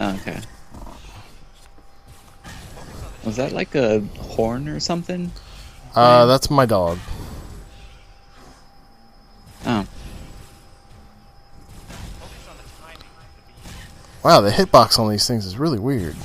Okay. Was that like a horn or something? That's my dog. Oh. Wow, the hitbox on these things is really weird.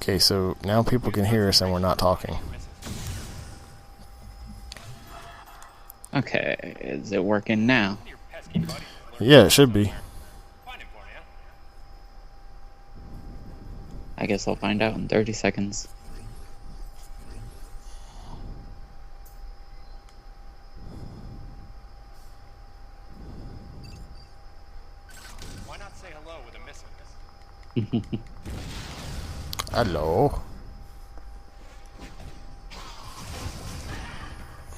Okay, so now people can hear us and we're not talking. Okay, is it working now? Yeah, it should be. I guess I'll find out in 30 seconds. Why not say hello with a missile? Hello.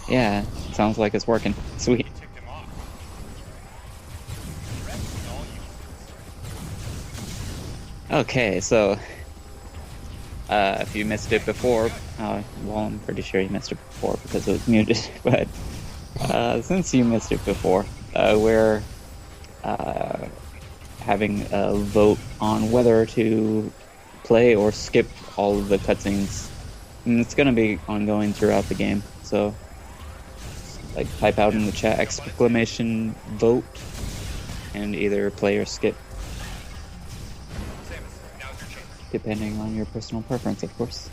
Yeah, sounds like it's working. Sweet. Okay, so if you missed it before, well, I'm pretty sure you missed it before because it was muted, but since you missed it before, we're having a vote on whether to play or skip all of the cutscenes. And it's going to be ongoing throughout the game, so like type out in the chat exclamation vote and either play or skip, depending on your personal preference, of course.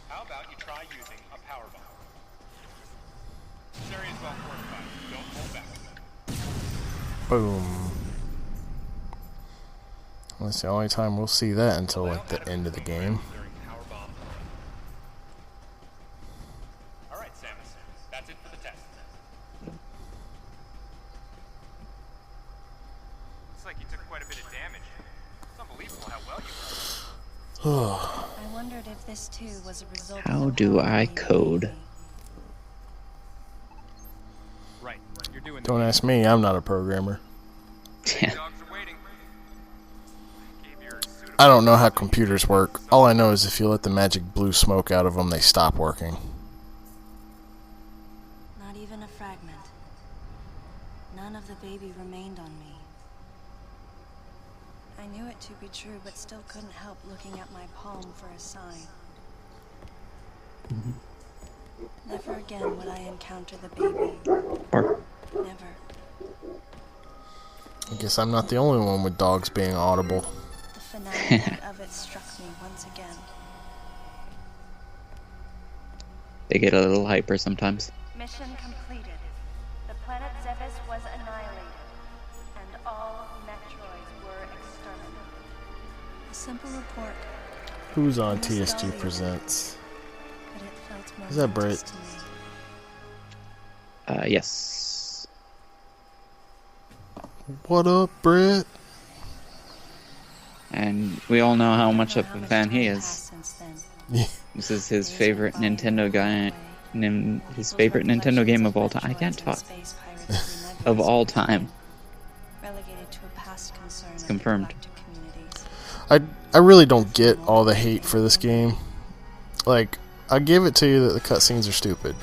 How about you try using a power bomb? This area is well fortified. Don't hold back. Boom. That's the only time we'll see that until like the end of the game. Alright, Samus. That's it for the test. Looks like you took quite a bit of damage. It's unbelievable how well you Oh. I wondered if this too was a result of How the do power I being code? baby. Right. You're doing Don't ask me, I'm not a programmer. Yeah. dogs are waiting. Gave your suit I don't know how computers work. All I know is if you let the magic blue smoke out of them, they stop working. Not even a fragment. None of the baby remained on me. I knew it to be true, but still couldn't help looking at my palm for a sign. Never again would I encounter the baby. Or Never. I guess I'm not the only one with dogs being audible. The finality of it struck me once again. they get a little hyper sometimes. Mission completed. The planet Zebes was annihilated, and all Metroids were exterminated. A simple report, Who's on TSG Presents? but it felt Is that momentous Brit? to me. Yes. What up, Britt? And we all know how much of How a much fan he time is. passed since then. This is his favorite Nintendo guy, his favorite Nintendo game of all time. I can't talk. Of all time. Relegated to a past concern of confirmed. neglected communities. I really don't get all the hate for this game. Like, I give it to you that the cutscenes are stupid.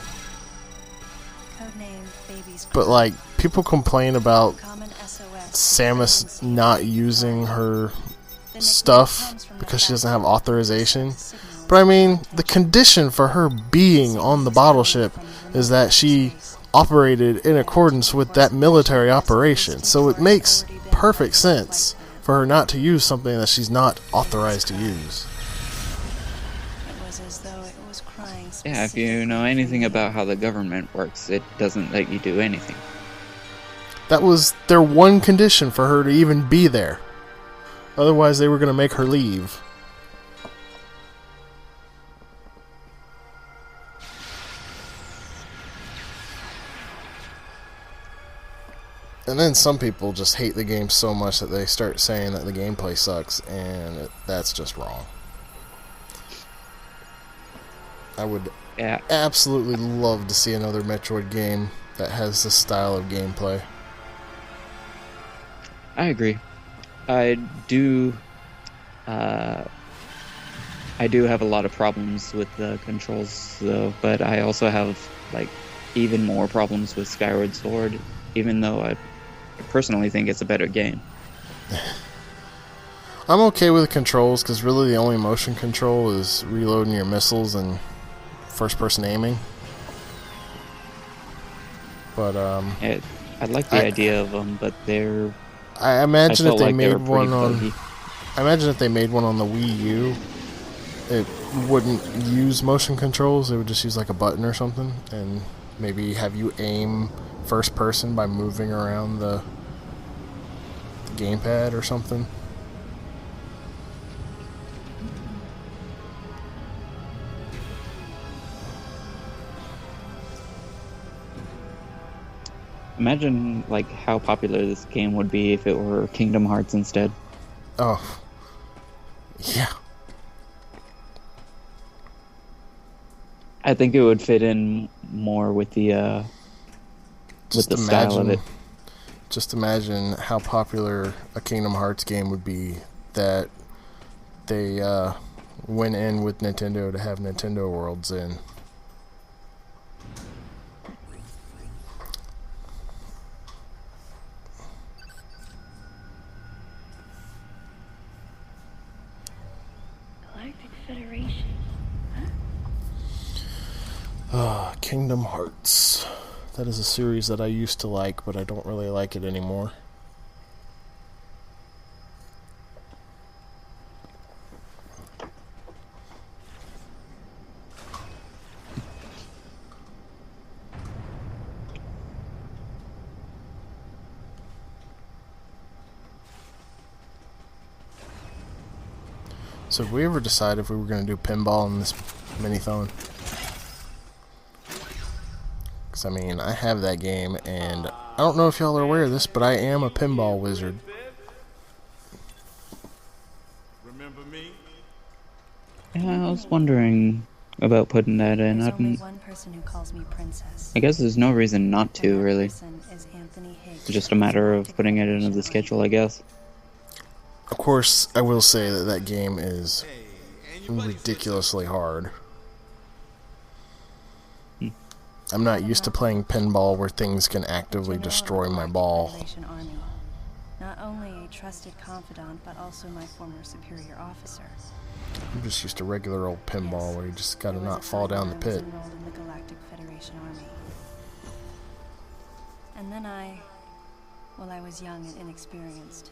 Codename Baby's But, like, people complain about Common SOS. Samus not using her stuff because she doesn't have authorization. But I mean, the condition for her being on the bottle ship is that she operated in accordance with that military operation. So it makes perfect sense for her not to use something that she's not authorized to use. It was as though it was crying. Yeah, if you know anything about how the government works, it doesn't let you do anything. That was their one condition for her to even be there. Otherwise, they were going to make her leave. And then some people just hate the game so much that they start saying that the gameplay sucks, and that's just wrong. I would Yeah, absolutely love to see another Metroid game that has this style of gameplay. I agree. I do. I do have a lot of problems with the controls, though, but I also have like even more problems with Skyward Sword, even though I personally think it's a better game. I'm okay with the controls because really the only motion control is reloading your missiles and first-person aiming. But I like the idea of them, but they're. I imagine I if felt they like they made were pretty one on, buggy. I imagine if they made one on the Wii U, it wouldn't use motion controls. It would just use like a button or something, and maybe have you aim first person by moving around the gamepad or something. Imagine like how popular this game would be if it were Kingdom Hearts instead. Oh, yeah. I think it would fit in more with the style of it. Just imagine how popular a Kingdom Hearts game would be that they went in with Nintendo to have Nintendo Worlds in. Galactic Federation. Kingdom Hearts. That is a series that I used to like, but I don't really like it anymore. So, have we ever decided if we were going to do pinball in this Minithon? Because, I mean, I have that game, and I don't know if y'all are aware of this, but I am a pinball wizard. Remember me? Yeah, I was wondering about putting that in. There's only one person who calls me princess. I guess there's no reason not to, And that really. person is Anthony Higgs. It's just a matter of putting it into the schedule, I guess. Of course, I will say that that game is ridiculously hard. I'm not used to playing pinball where things can actively destroy my ball. Federation Army. Not only a trusted confidant, but also my former superior officer. I'm just used to regular old pinball where you just gotta There was not a fall time down the when I was pit. enrolled in the Galactic Federation Army. And then I was young and inexperienced.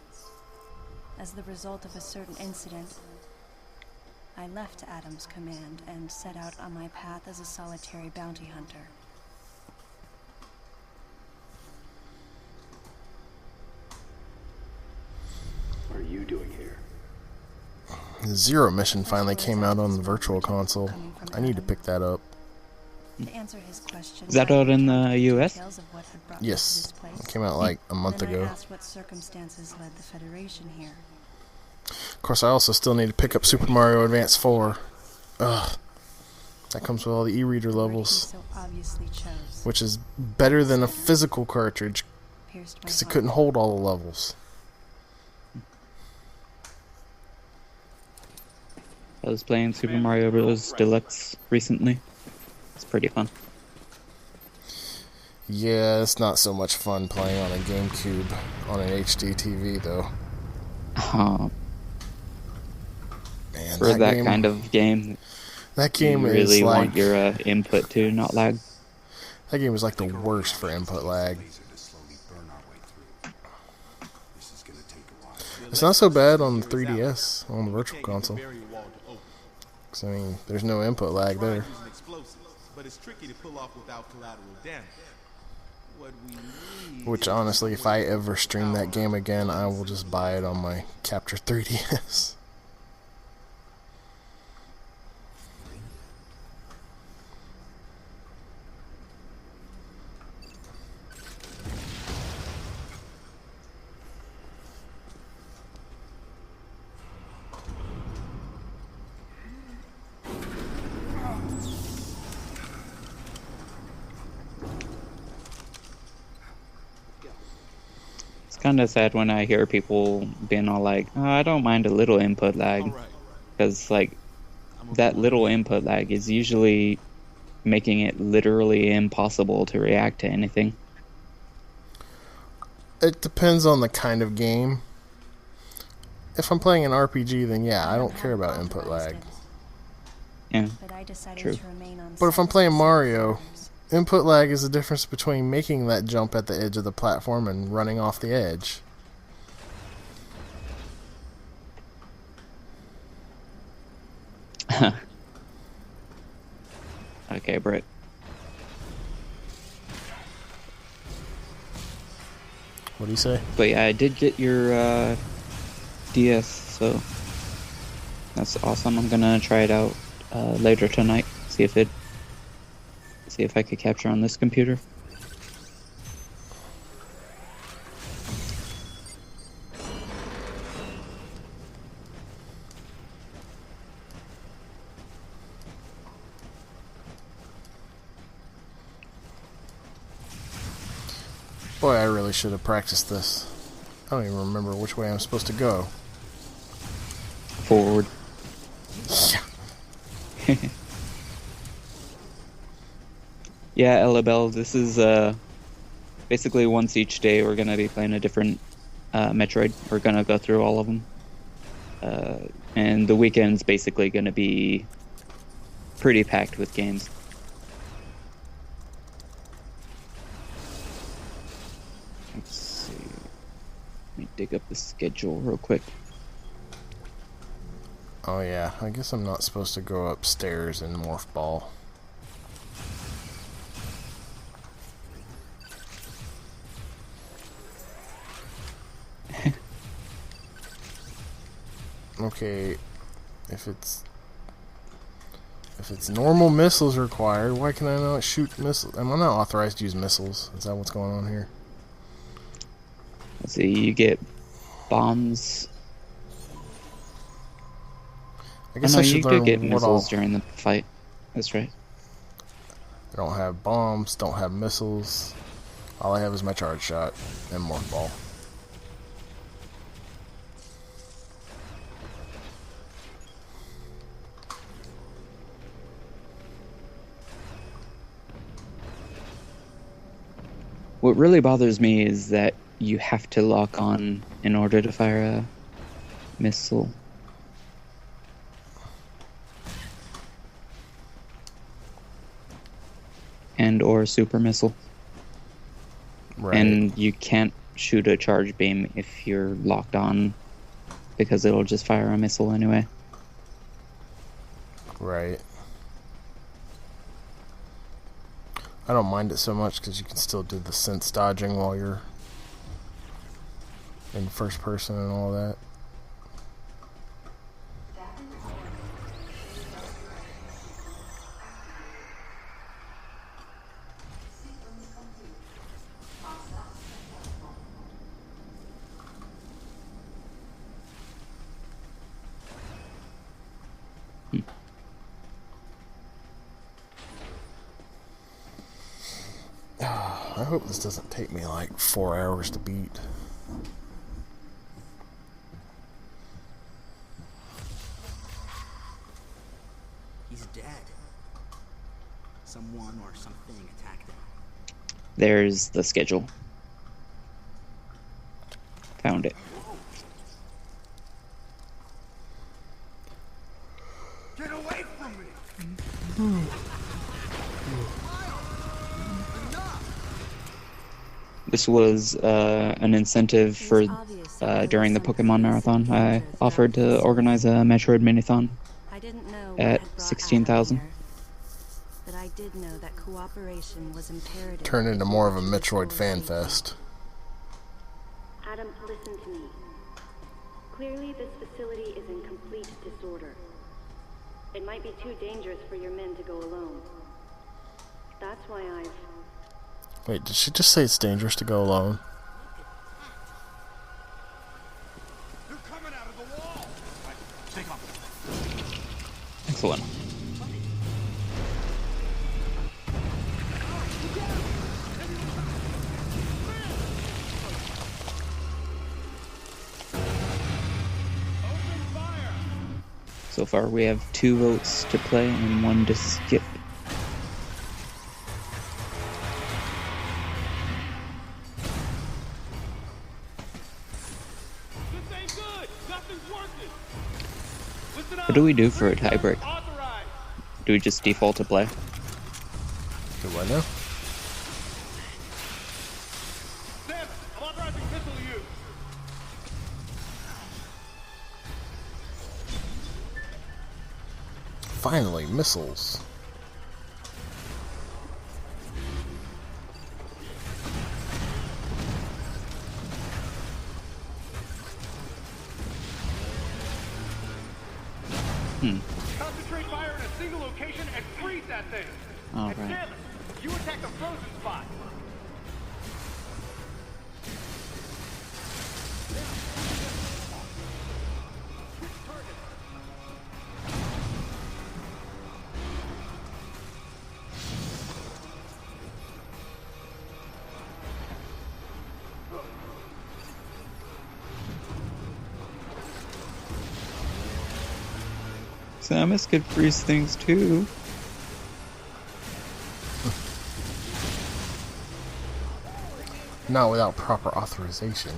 As the result of a certain incident, I left Adam's command and set out on my path as a solitary bounty hunter. What are you doing here? The Zero Mission finally came out on the Virtual Console. I need to pick that up. To answer his question, Is that I out in the told him US? details of what had brought me to Yes, this place. it came out like a month Then I ago. asked what circumstances led the Federation here. Of course, I also still need to pick up Super Mario Advance 4. Ugh. That comes with all the e-reader The word he levels, so obviously chose, which is better than a physical cartridge pierced my because it heart. couldn't hold all the levels. I was playing Super Mario Bros. Deluxe recently. It's pretty fun. Yeah, it's not so much fun playing on a GameCube on an HD TV though. Man, For that game, kind of game, that game you is really like want your input to not lag. that game is like the worst for input lag. It's not so bad on the 3DS on the Virtual Console. 'Cause, I mean, there's no input lag there. But it's tricky to pull off without collateral damage. What we need Which honestly, if I ever stream that game again, I will just buy it on my Capture 3DS. kind of sad when I hear people being all like, oh, I don't mind a little input lag. All right. Because, like, I'm a that boy. little input lag is usually making it literally impossible to react to anything. It depends on the kind of game. If I'm playing an RPG, then yeah, I don't care about input lag. Yeah. But I decided True. to remain on But if I'm set playing to serve Mario, others. input lag is the difference between making that jump at the edge of the platform and running off the edge. Okay, Britt. What do you say? But yeah, I did get your DS, so that's awesome. I'm gonna try it out later tonight. See if I could capture on this computer. Boy, I really should have practiced this. I don't even remember which way I'm supposed to go. Forward. Yeah, Ella Bell, this is basically once each day we're gonna be playing a different Metroid. We're gonna go through all of them. And the weekend's basically gonna be pretty packed with games. Let's see. Let me dig up the schedule real quick. Oh yeah, I guess I'm not supposed to go upstairs in Morph Ball. Okay, if it's normal missiles required, why can I not shoot missiles? Am I not authorized to use missiles? Is that what's going on here? Let's see, you get bombs. I guess no, I you should do learn get what missiles all. during the fight. That's right. I don't have bombs, don't have missiles. All I have is my charge shot and Morph Ball. What really bothers me is that you have to lock on in order to fire a missile. And or super missile. Right. And you can't shoot a charge beam if you're locked on because it'll just fire a missile anyway. Right. I don't mind it so much because you can still do the sense dodging while you're in first person and all that. I hope this doesn't take me like 4 hours to beat. He's dead. Someone or something attacked him. There's the schedule. Found it. Get away from me! This was an incentive for during the Pokemon Marathon. I offered to organize a Metroid Minithon I didn't know what at had brought 16,000. Adam here, but I did know that cooperation was imperative. Turn into if we more of were a to Metroid restore fan safety. fest. Adam, listen to me. Clearly, this facility is in complete disorder. It might be too dangerous for your men to go alone. That's why I've... Wait, did she just say it's dangerous to go alone? They're coming out of the wall! Right, stay calm. Excellent. So far, we have 2 votes to play and 1 to skip. This ain't good. Nothing's working. Listen up. What do we do for a tiebreak? Authorized. Do we just default to play? Do I know? Sam, I'm authorizing missile use. Finally, missiles. Concentrate fire in a single location and freeze that thing. All And right. Samus, you attack the frozen spot. Samus could freeze things too. Not without proper authorization.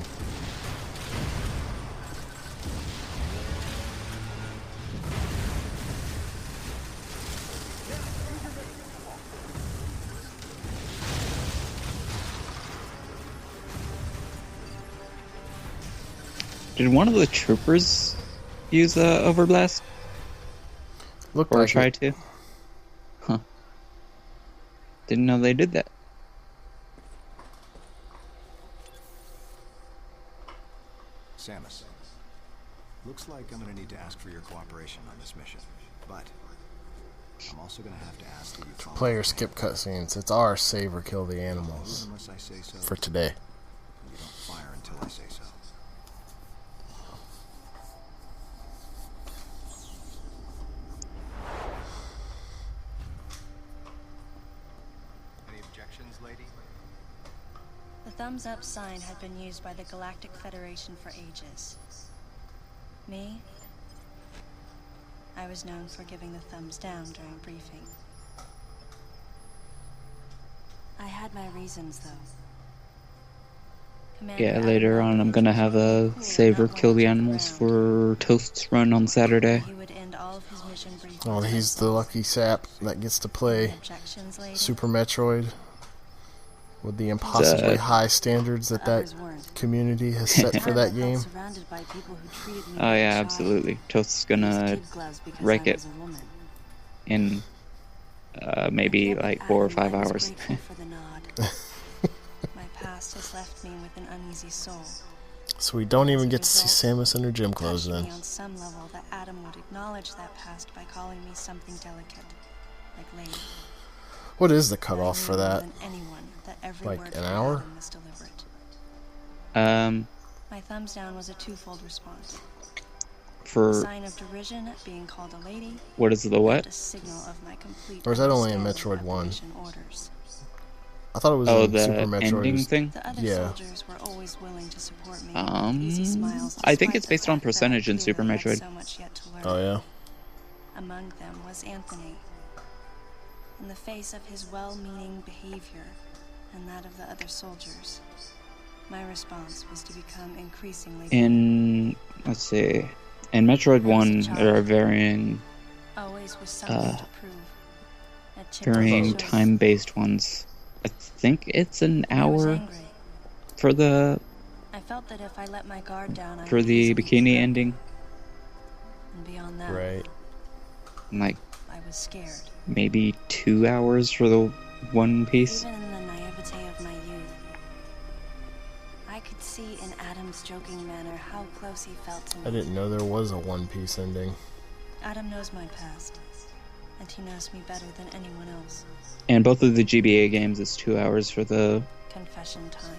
Did one of the troopers use Overblast? Looked Or like try it. to? Huh. Didn't know they did that. Samus, looks like I'm gonna need to ask for your cooperation on this mission, but I'm also gonna have to ask that you follow Player skip cutscenes. It's our save or kill the animals unless I say so. for today. You don't fire until I say so. Any objections, lady? The thumbs up sign had been used by the Galactic Federation for ages. Me? I was known for giving the thumbs down during briefing. I had my reasons, though. Commander Yeah, later Adam on I'm Lambert gonna was have really a cool save or about kill the wanting to animals joke around. for Toast's run on Saturday. He would end all of his mission briefings Oh, he's the lucky sap that gets to Any play objections, lady? Super Metroid with the impossibly high standards that Others weren't. community has set for that I felt game. surrounded by people who treated me Oh like a yeah, child. absolutely. Toast's Used gonna kid gloves because wreck I it was a woman. in maybe Yet with like 4 or Adam, 5 I was hours. grateful for the nod. My past has left me with an uneasy soul. So we don't even As a get to see result, Samus in her gym it clothes touched then. me on some level that Adam would acknowledge that past by calling me something delicate, like lady. What is the But I cutoff knew for more that? than anyone that every Like word an from hour? Adam was deliberate. My thumbs down was a twofold response. A For sign of derision at being called a lady, what is the and what? a signal of my complete Or is that only in understanding Metroid of 1? mission orders. I thought it was Oh, in Super the Metroid. ending thing? The other Yeah. soldiers were always willing to support me with easy smiles, I think despite it's the based on fact that I percentage in Super clearly had Metroid. so much yet to learn. Oh yeah. Among them was Anthony. In the face of his well-meaning behavior and that of the other soldiers, my response was to become increasingly Let's see. In Metroid 1, there are varying always with something to prove. A chip varying on the shoulder. time-based ones. I think it's an I was hour angry. for the I felt that if I let my guard down, I for would the easily bikini be hurt. ending. And beyond that, Right. And like I was scared. maybe 2 hours for the One Piece. Even in the naivete of my youth, I could see in Adam's joking manner how close he felt to me. I didn't know there was a One Piece ending. Adam knows my past, and he knows me better than anyone else. And both of the GBA games is 2 hours for the. Confession time.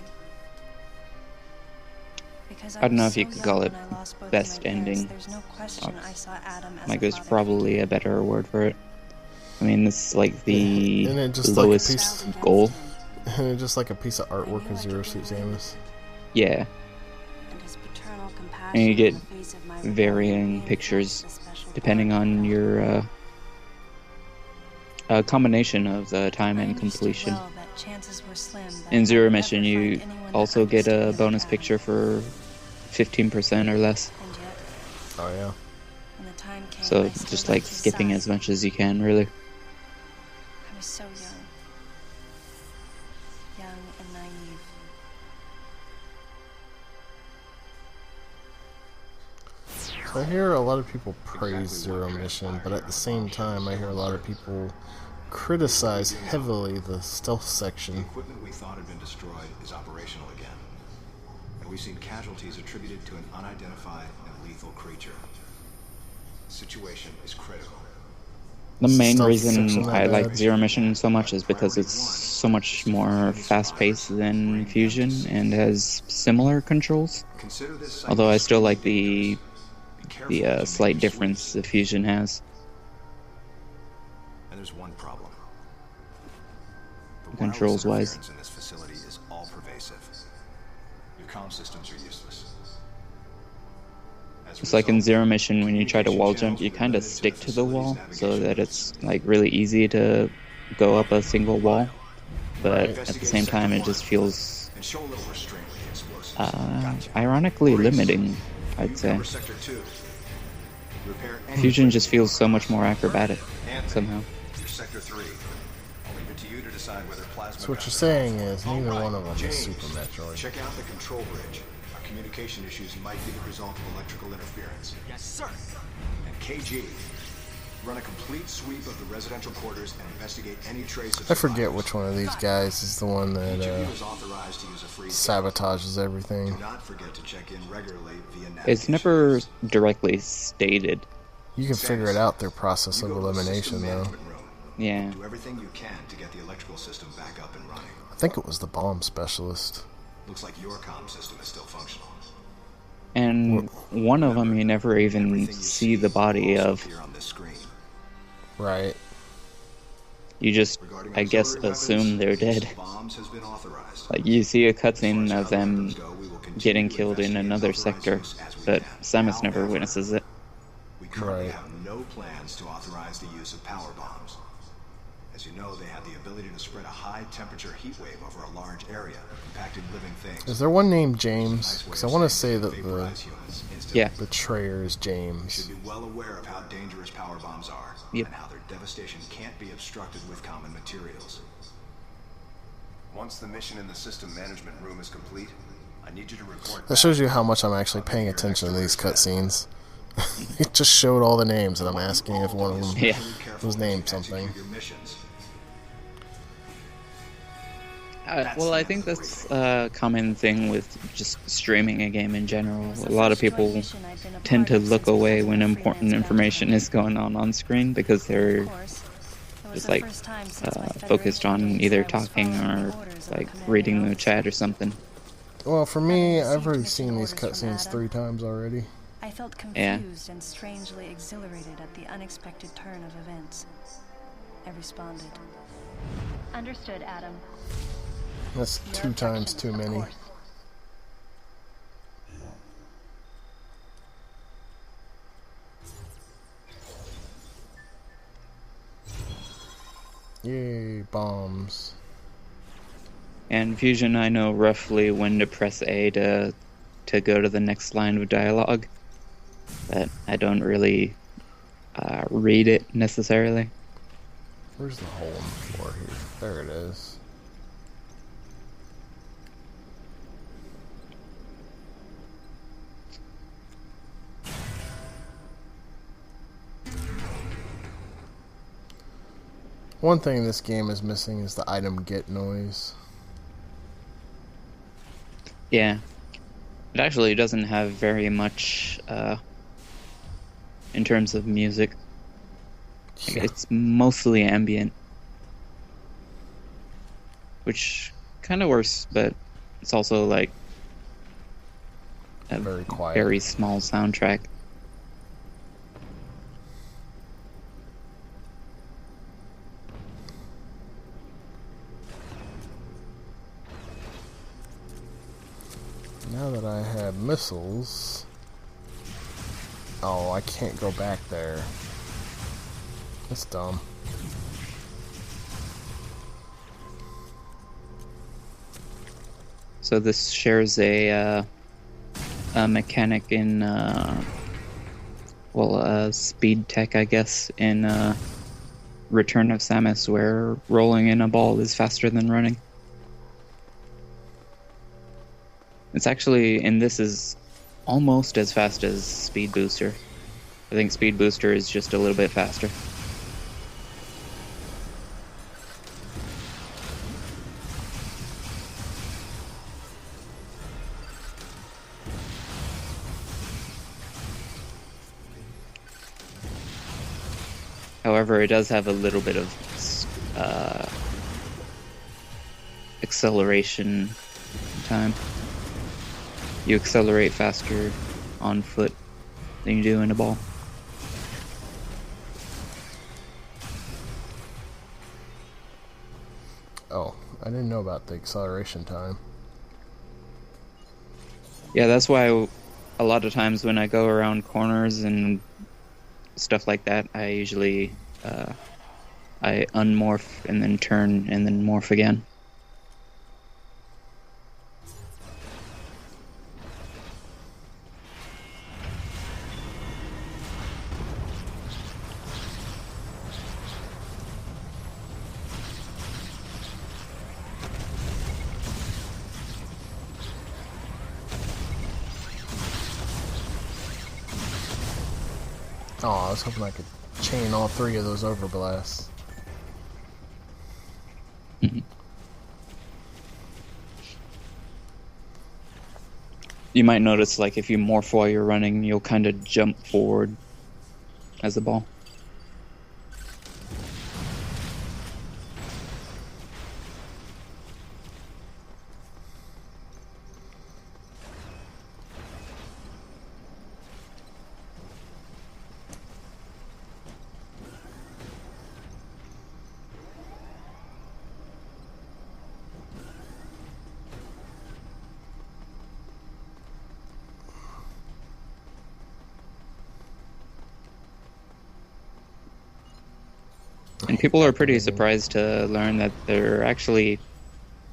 Because I don't know was if you so could young call it when I lost both of best my parents, ending. There's no question I saw Adam as Like, a there's father probably figure. a better word for it. I mean, it's like the Isn't it just like a lowest piece- goal. Just like a piece of artwork of Zero Suit Samus. Yeah. And his paternal compassion And you get in the face of my varying rebellion pictures. reinforced the special depending on your combination of the time and completion. In Zero Mission, you also get a bonus picture for 15% or less. Oh yeah. So just like skipping as much as you can, really. I was so young and naive. So I hear a lot of people praise Zero Mission, but at the same time, I hear a lot of people criticize heavily the stealth The section. equipment we thought had been destroyed is operational again. And we've seen casualties attributed to an unidentified and lethal creature. The situation is critical. The main Stealth reason section not I like bad. Zero Mission so much is because it's so much more fast-paced than Fusion and has similar controls. Consider this site Although I still like Be the careful when you slight make difference sweeps. the Fusion has. And there's one problem. The Controls wireless wise. interference in this facility is all pervasive. Your comm systems are useless. As a It's like in result, Zero Mission, when you try to communication wall channels jump, you have been kind of limited to stick the to the wall facility's so that navigation it's like really easy to go up a single wall. But at the Investigate same time, sector it just one feels and show a little restraint with the explosives. Gotcha. ironically Maurice, limiting, I'd you say. cover sector 2. Repair any Fusion equipment just feels so much more acrobatic Anthony, somehow. you're sector 3. I'll leave it to you to decide whether plasma. So what you're guns saying are is All neither right, one of them is James, Super Metroid. Check out the control bridge. Our communication issues might be the result of electrical interference. Yes, sir. And KG, run a complete sweep of the residential quarters and investigate any trace of I forget survivors. which one of these guys is the one Each that of you is authorized to use a free sabotages everything. Do not forget to check in regularly via navigation. It's never directly stated. You can figure it out through process You of go to the elimination, system though. management room. Yeah. Do everything you can to get the electrical system back up and running. I think it was the bomb specialist. Looks like your comm system is still functional. And one of them you never even Everything you see the body will also of. appear on this screen. Right. You just, Regarding I guess, auxiliary assume weapons, they're the use dead. of bombs has been authorized. Like, you see a As far as cutscene of other them weapons go, we will continue getting to killed in investigate another authorized sector, use as we but can. Samus never However, witnesses it. We currently Right. have no plans to authorize the use of power bombs. As you know, they have the ability to spread a high-temperature heat wave over a large area, impacting living things. Is there one named James? Nice way Because of I want to saying say they that vaporize the humans instantly. Yeah. betrayer is You James. should be well aware of how dangerous power bombs are, Yep. and how their devastation can't be obstructed with common materials. Once the mission in the system management room is complete, I need you to report That shows you how much I'm actually paying attention to these cutscenes. It just showed all the names, and I'm asking if one of them Yeah. was named something. Your missions. Well, I think that's a common thing with just streaming a game in general. A lot of people tend to look away when important information is going on screen because they're just like focused on either talking or like reading the chat or something. Well, for me, I've already seen these cutscenes 3 times already. I felt Yeah. confused and strangely exhilarated at the unexpected turn of events. I responded. Understood, Adam. That's 2 times too many. Yay, bombs. And Fusion, I know roughly when to press A to go to the next line of dialogue, but I don't really read it necessarily. Where's the hole in the floor here? There it is. One thing this game is missing is the item get noise. Yeah. It actually doesn't have very much in terms of music. Like, Yeah. it's mostly ambient. Which kind of works, but it's also like a Very quiet. very small soundtrack. Now that I have missiles, Oh, I can't go back there. That's dumb. So this shares a mechanic in, speed tech, I guess, in Return of Samus, where rolling in a ball is faster than running. It's actually, and this is almost as fast as Speed Booster. I think Speed Booster is just a little bit faster. However, it does have a little bit of acceleration time. You accelerate faster on foot than you do in a ball. Oh, I didn't know about the acceleration time. Yeah, that's why a lot of times when I go around corners and stuff like that, I usually I unmorph and then turn and then morph again. Oh, I was hoping I could chain all three of those overblasts. You might notice, like, if you morph while you're running, you'll kind of jump forward as a ball. And people are pretty surprised to learn that there are actually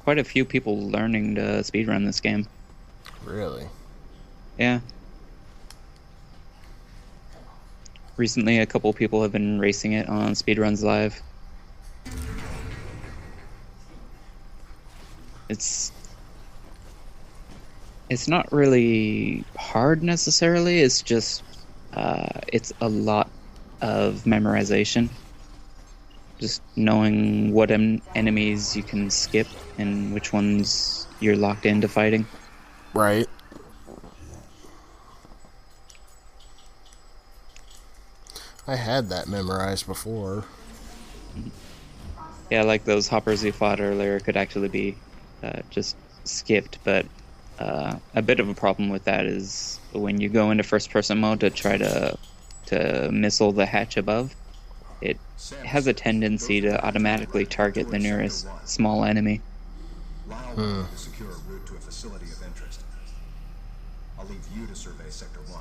quite a few people learning to speedrun this game. Really? Yeah. Recently, a couple people have been racing it on Speedruns Live. It's not really hard necessarily, it's just it's a lot of memorization. Just knowing what enemies you can skip and which ones you're locked into fighting. Right. I had that memorized before. Yeah, like those hoppers we fought earlier could actually be just skipped, but a bit of a problem with that is when you go into first-person mode to try to missile the hatch above, it has a tendency to automatically target the nearest small enemy. Lyle will secure a route to a facility of interest. I'll leave you to survey Sector 1.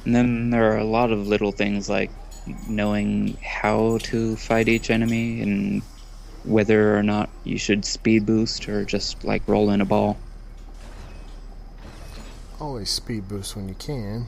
And then there are a lot of little things like knowing how to fight each enemy and whether or not you should speed boost or just like roll in a ball. Always speed boost when you can.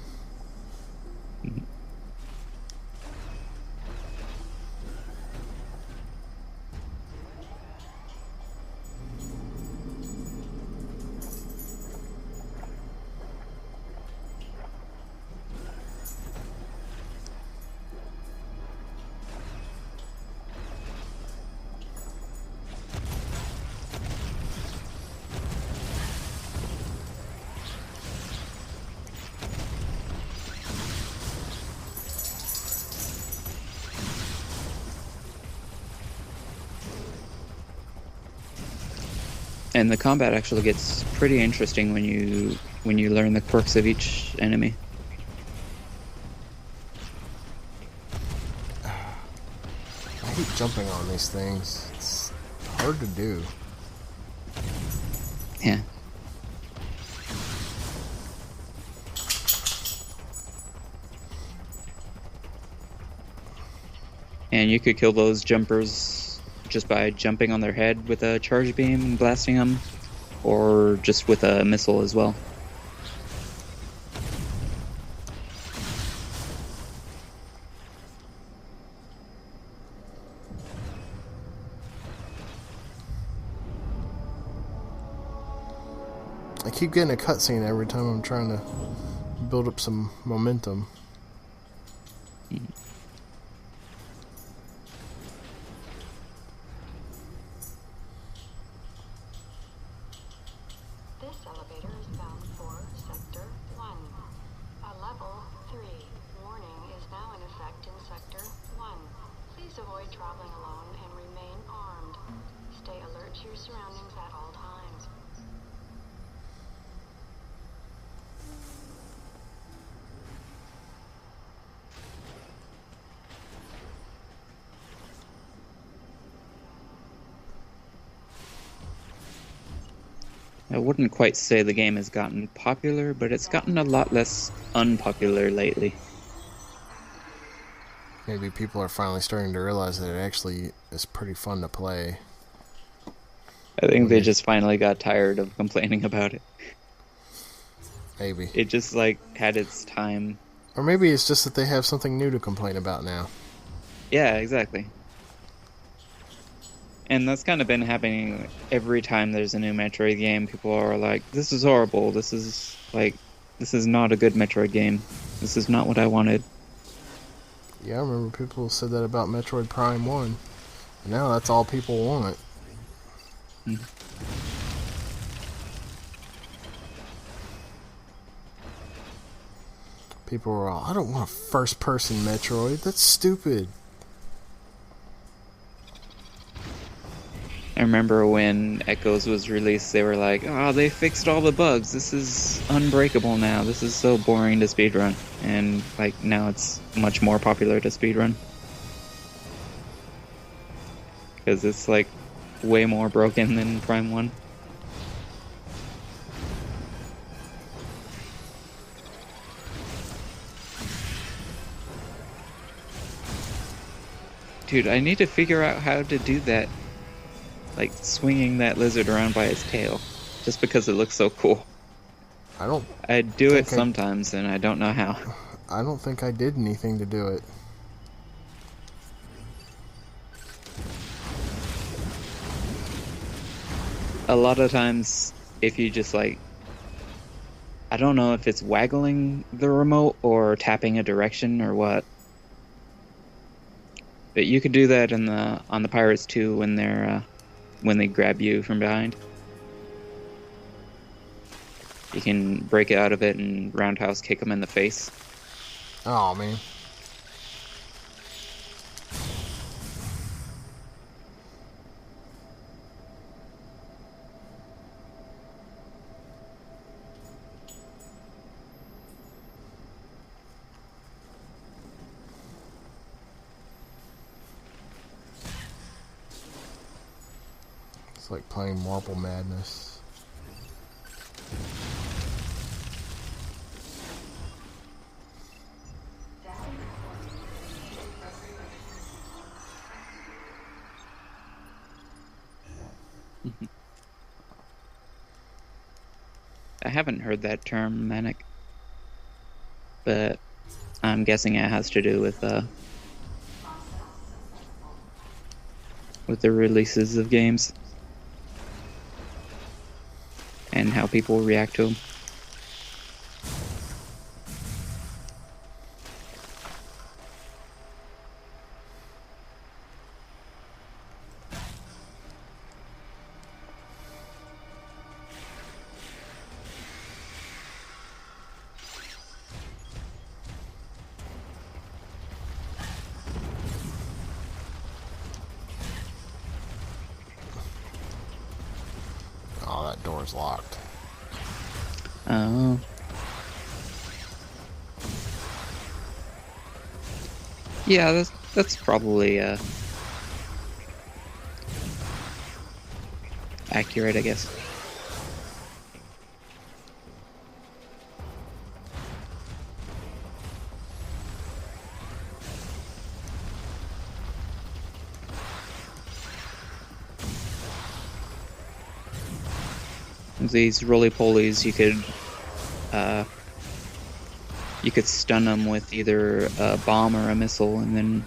And the combat actually gets pretty interesting when you learn the quirks of each enemy. I hate keep jumping on these things. It's hard to do. Yeah. And you could kill those jumpers just by jumping on their head with a charge beam and blasting them, or just with a missile as well. I keep getting a cutscene every time I'm trying to build up some momentum. This elevator is bound for Sector 1. A level 3 warning is now in effect in Sector 1. Please avoid traveling alone and remain armed. Stay alert to your surroundings at all times. I wouldn't quite say the game has gotten popular, but it's gotten a lot less unpopular lately. Maybe people are finally starting to realize that it actually is pretty fun to play. I think they just finally got tired of complaining about it. Maybe. It just, like, had its time. Or maybe it's just that they have something new to complain about now. Yeah, exactly. And that's kind of been happening every time there's a new Metroid game. People are like, this is horrible. This is not a good Metroid game. This is not what I wanted. Yeah, I remember people said that about Metroid Prime 1. And now that's all people want. People were all, I don't want a first-person Metroid. That's stupid. I remember when Echoes was released, they were like, oh, they fixed all the bugs. This is unbreakable now. This is so boring to speedrun. And, like, now it's much more popular to speedrun. Because it's, like, way more broken than Prime 1. Dude, I need to figure out how to do that. Like, swinging that lizard around by its tail. Just because it looks so cool. I do it sometimes, and I don't know how. I don't think I did anything to do it. A lot of times, if you just, like... I don't know if it's waggling the remote or tapping a direction or what. But you could do that on the Pirates too when they grab you from behind. You can break out of it and roundhouse kick them in the face. Oh, man. It's like playing Marble Madness. I haven't heard that term, Manic. But I'm guessing it has to do with the releases of games. And how people react to them. Oh, that door's locked. Oh. Yeah, that's probably accurate, I guess. These roly-polies, you could stun them with either a bomb or a missile, and then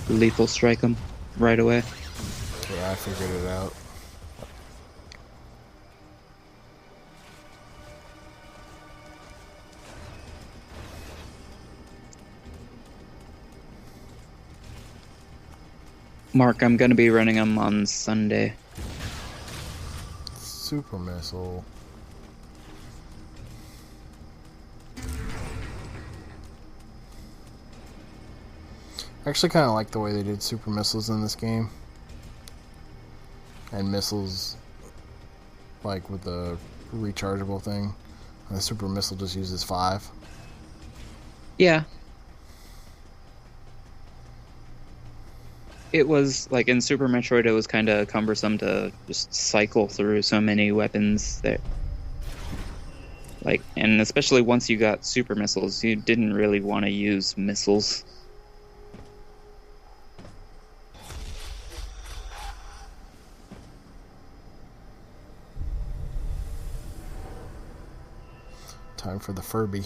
lethal strike them right away. Yeah, I figured it out. Mark, I'm gonna be running them on Sunday. Super missile. I actually kind of like the way they did super missiles in this game. And missiles, like with the rechargeable thing. And the super missile just uses 5. Yeah. It was, like, in Super Metroid, it was kind of cumbersome to just cycle through so many weapons that... Like, and especially once you got super missiles, you didn't really want to use missiles. Time for the Furby.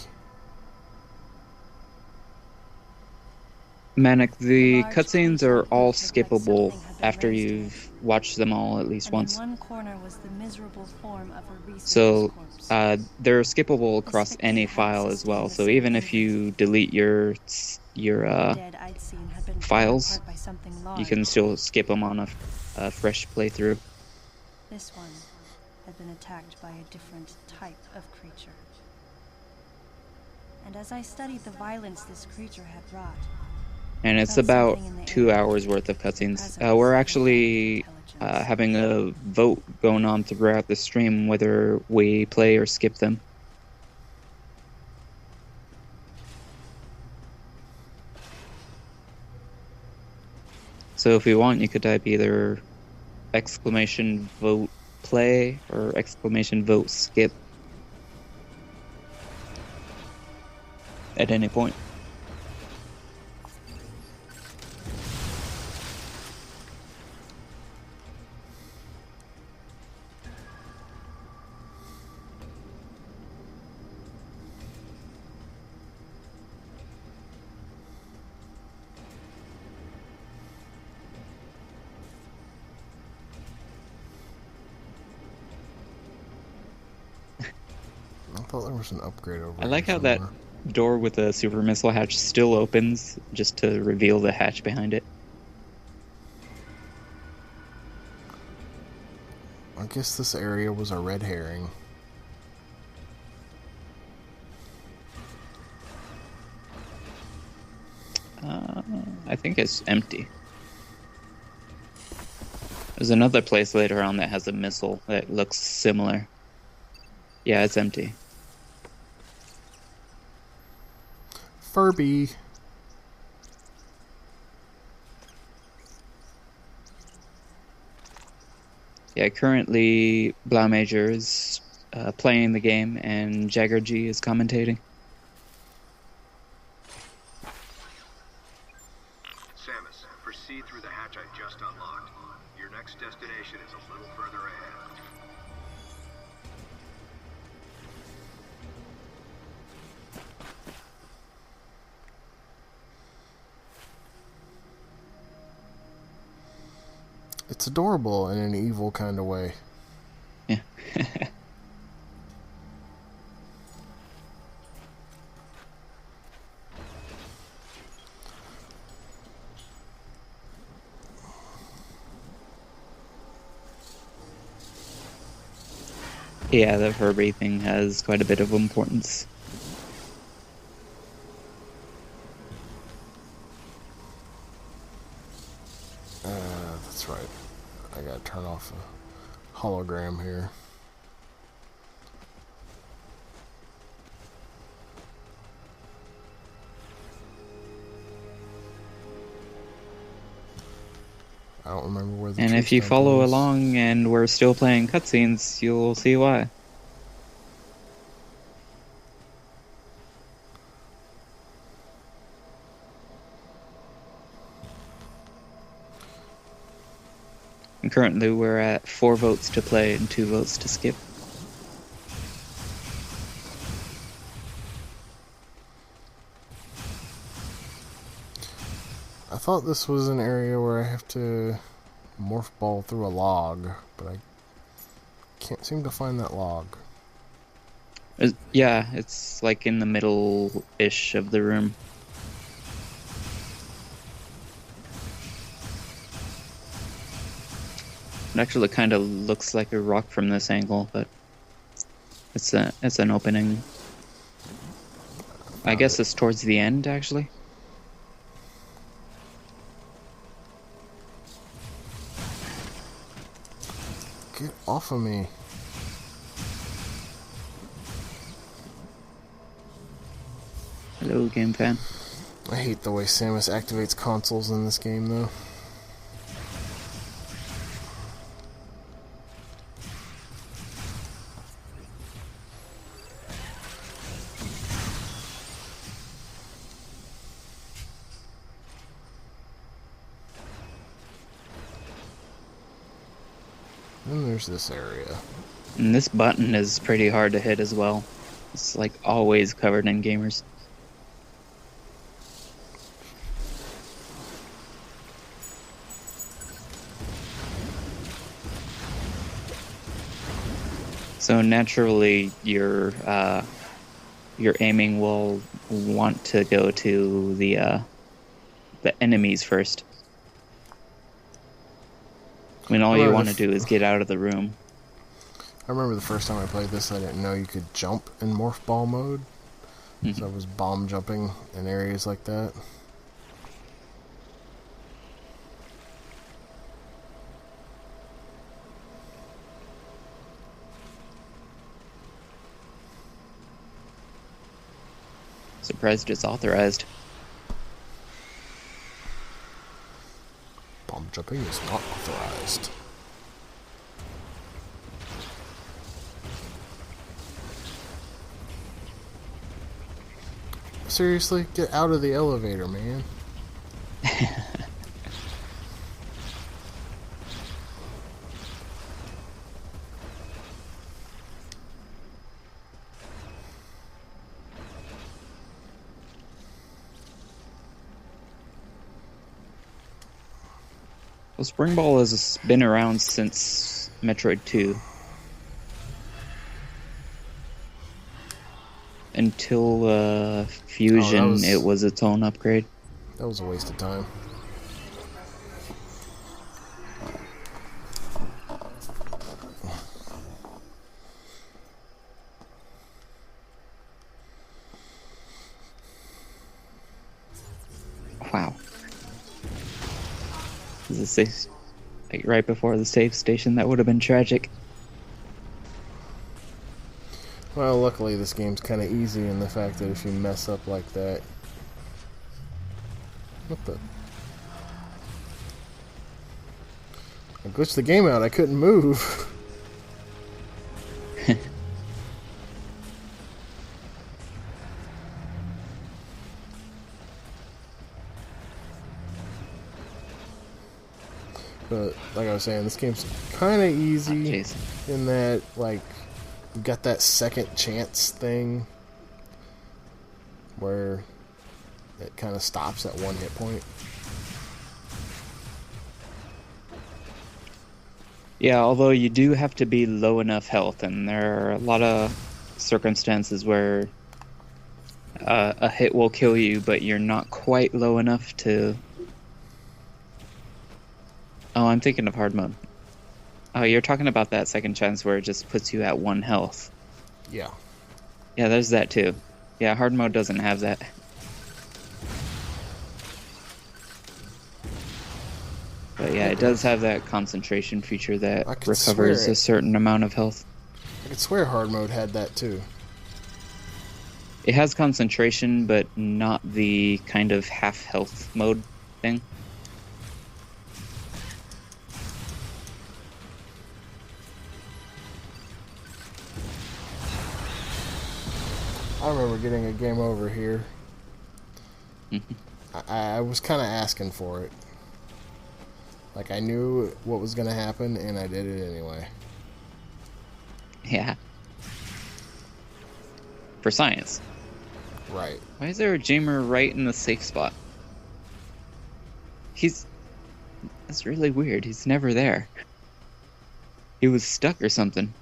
Manic, the cutscenes are all skippable after you've watched them all at least once. In one corner was the miserable form of a recent So, corpse. they're skippable across any file as well. So even if you delete your Dead I'd seen had been torn files, apart by something you large. can still skip them on a fresh playthrough. This one had been attacked by a different type of creature. And as I studied the violence this creature had wrought, And it's about 2 hours worth of cutscenes. We're actually having a vote going on throughout the stream whether we play or skip them. So if you want, you could type either !vote play or !vote skip at any point. I thought there was an upgrade over I like here how that somewhere. door with the super missile hatch still opens just to reveal the hatch behind it. I guess this area was a red herring. I think it's empty. There's another place later on that has a missile that looks similar. Yeah, it's empty. Furby. Yeah, currently Blaumagier is playing the game and Jagger G is commentating. Samus, proceed through the hatch I just unlocked. Your next destination is a little further ahead. It's adorable in an evil kind of way. Yeah. Yeah, the Furby thing has quite a bit of importance. That's right. I gotta turn off the hologram here. I don't remember where the And tree if you stump follow is. along and we're still playing cutscenes, you'll see why. And currently we're at 4 votes to play and 2 votes to skip. I thought this was an area where I have to morph ball through a log, but I can't seem to find that log. Yeah, it's like in the middle-ish of the room. It actually kind of looks like a rock from this angle, but it's an opening. I guess it's towards the end, actually. Get off of me. Hello, game fan. I hate the way Samus activates consoles in this game, though. And there's this area. And this button is pretty hard to hit as well. It's like always covered in gamers. So naturally, your aiming will want to go to the enemies first. I mean, all you want to do is get out of the room. I remember the first time I played this, I didn't know you could jump in morph ball mode. So I was bomb jumping in areas like that. Surprised it's authorized. Bomb jumping is not authorized. Seriously? Get out of the elevator, man. Well, Spring Ball has been around since Metroid 2. Until Fusion, it was its own upgrade. That was a waste of time. Wow. This is like right before the save station. That would have been tragic. Well, luckily this game's kind of easy in the fact that if you mess up like that... What the... I glitched the game out, I couldn't move. But, like I was saying, this game's kind of easy in that, like... You got that second chance thing where it kind of stops at 1 hit point. Yeah, although you do have to be low enough health, and there are a lot of circumstances where a hit will kill you, but you're not quite low enough to... Oh, I'm thinking of hard mode. Oh, you're talking about that second chance where it just puts you at 1 health. Yeah. Yeah, there's that too. Yeah, hard mode doesn't have that. But yeah, it does have that concentration feature that recovers a certain amount of health. I could swear hard mode had that too. It has concentration, but not the kind of half health mode thing. I remember getting a game over here. I was kind of asking for it. Like, I knew what was going to happen, and I did it anyway. Yeah. For science. Right. Why is there a Jamer right in the safe spot? That's really weird. He's never there. He was stuck or something.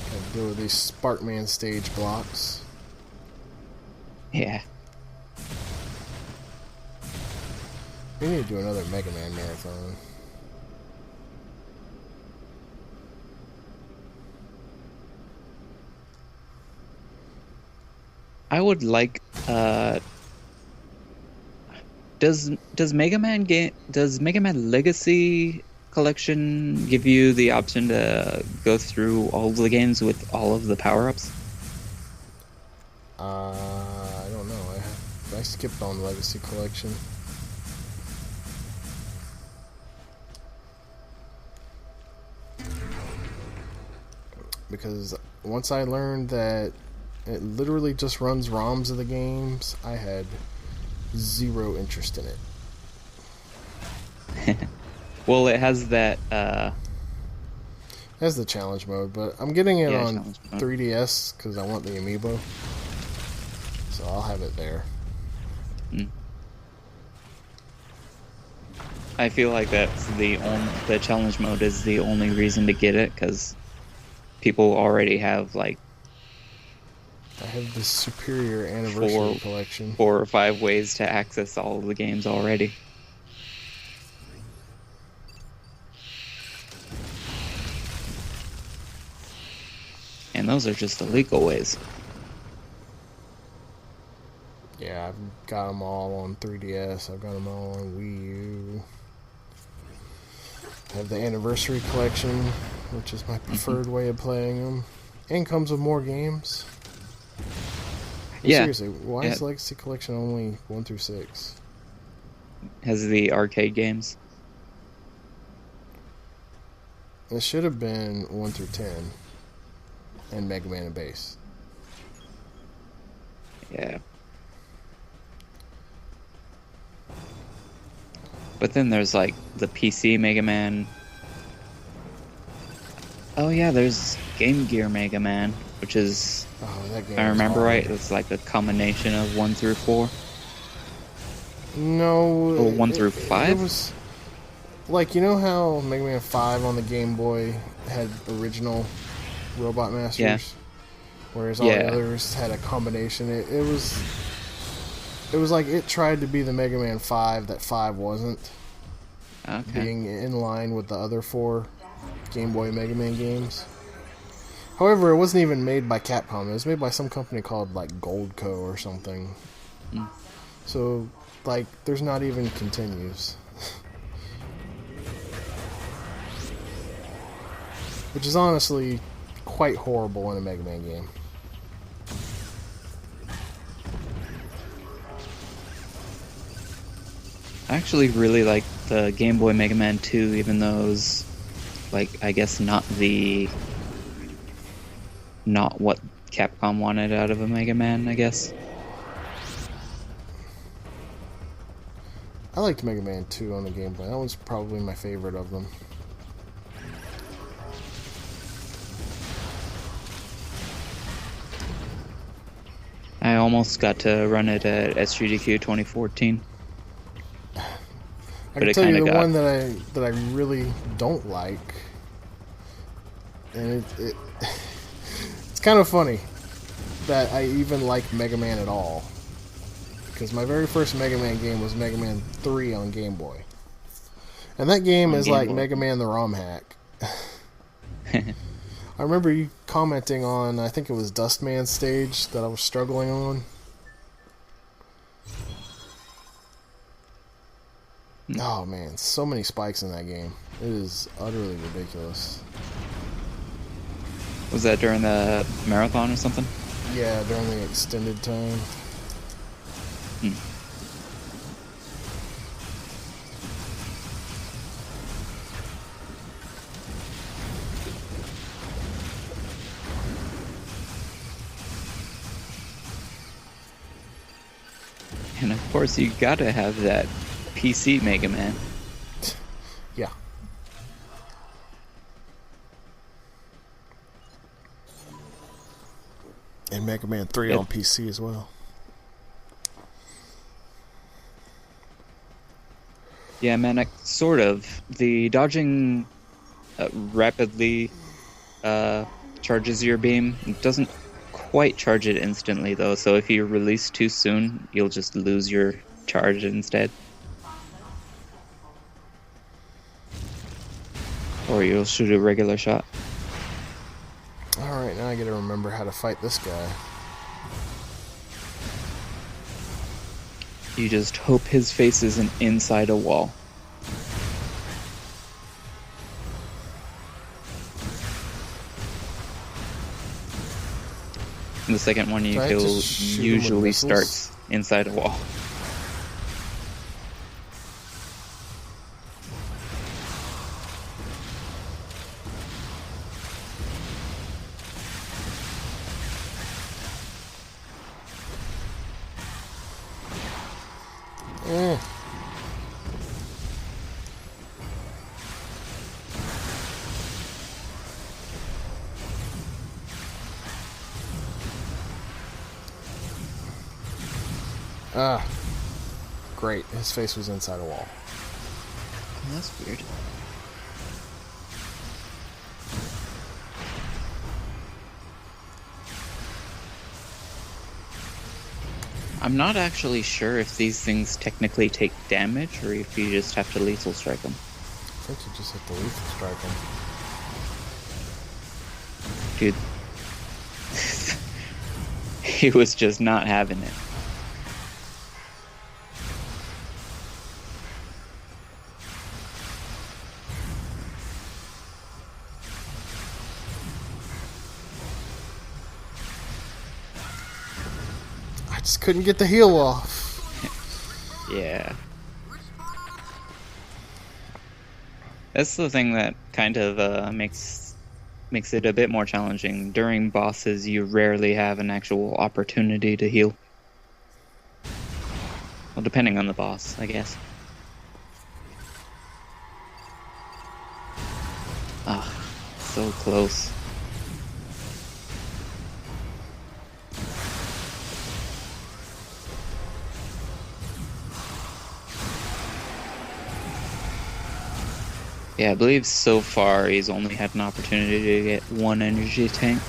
Gotta deal with these Sparkman stage blocks. Yeah. We need to do another Mega Man marathon. I would like does Mega Man Legacy Collection give you the option to go through all of the games with all of the power-ups? I don't know. I skipped on Legacy Collection. Because once I learned that it literally just runs ROMs of the games, I had zero interest in it. Well, it has that It has the challenge mode, but I'm getting it on challenge mode. 3DS because I want the amiibo. So I'll have it there. I feel like that's the challenge mode is the only reason to get it, because people already have like I have the Superior Anniversary Collection. 4 or 5 ways to access all of the games already. And those are just illegal ways. Yeah, I've got them all on 3DS. I've got them all on Wii U. I have the Anniversary Collection, which is my preferred way of playing them. And comes with more games. Yeah. Seriously, why is Legacy Collection only 1 through 6? Has the arcade games. It should have been 1 through 10. And Mega Man and Base. Yeah. But then there's like the PC Mega Man. Oh yeah, there's Game Gear Mega Man, which is, that game if I remember hard. right, it's like a combination of 1 through 4. No. Or 1 through 5? It was like, you know how Mega Man 5 on the Game Boy had original Robot Masters? Yeah. Whereas all the others had a combination. It was like it tried to be the Mega Man 5 that 5 wasn't. Okay. Being in line with the other 4 Game Boy Mega Man games. However, it wasn't even made by Capcom. It was made by some company called like Goldco or something. So, like, there's not even continues. Which is honestly quite horrible in a Mega Man game. I actually really like the Game Boy Mega Man 2, even though it was, like, I guess not what Capcom wanted out of a Mega Man, I guess. I liked Mega Man 2 on the Game Boy. That one's probably my favorite of them. I almost got to run it at SGDQ 2014. I can tell you the one that I really don't like, and it's kind of funny that I even like Mega Man at all, because my very first Mega Man game was Mega Man 3 on Game Boy, and that game is like Mega Man the ROM hack. I remember you commenting on, I think it was Dustman's stage that I was struggling on. Oh man, so many spikes in that game. It is utterly ridiculous. Was that during the marathon or something? Yeah, during the extended time. Hmm. And of course, you gotta have that PC Mega Man. Yeah. And Mega Man 3 Yep. on PC as well. Yeah, man, sort of. The dodging rapidly charges your beam. It doesn't quite charge it instantly, though, so if you release too soon, you'll just lose your charge instead. Or you'll shoot a regular shot. Alright, now I gotta remember how to fight this guy. You just hope his face isn't inside a wall. The second one you Do I kill just shoot him with usually missiles? starts inside a wall. Eh. Ah. Great. His face was inside a wall. That's weird. I'm not actually sure if these things technically take damage or if you just have to lethal strike them. I think you just hit the lethal strike him. Dude. He was just not having it. I just couldn't get the heal off. Yeah. That's the thing that kind of makes it a bit more challenging. During bosses, you rarely have an actual opportunity to heal. Well, depending on the boss, I guess. Ah, so close. Yeah, I believe so far he's only had an opportunity to get one energy tank.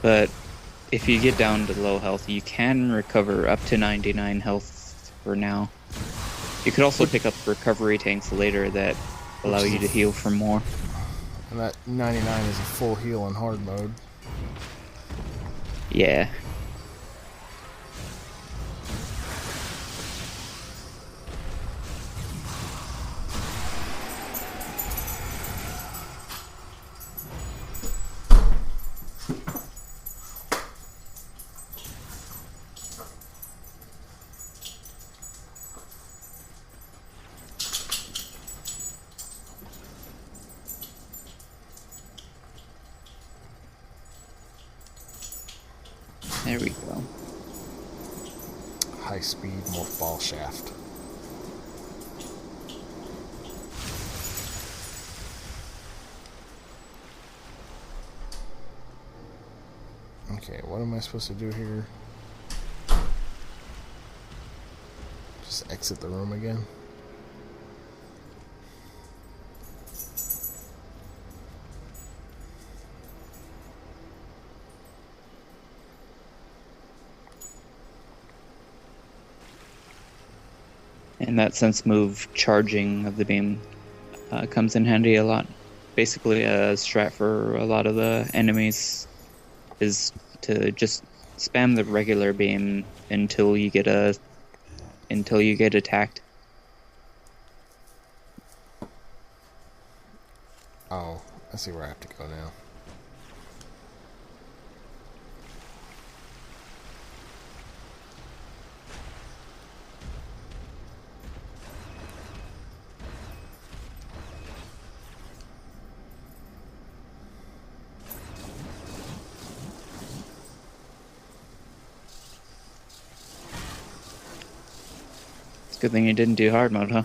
But if you get down to low health, you can recover up to 99 health for now. You could also pick up recovery tanks later that allow you to heal for more. And that 99 is a full heal in hard mode. Yeah. There we go. High speed morph ball shaft. Okay, what am I supposed to do here? Just exit the room again? In that sense, move charging of the beam comes in handy a lot. Basically, a strat for a lot of the enemies is to just spam the regular beam until you get attacked. Oh, I see where I have to go now. Good thing you didn't do hard mode, huh?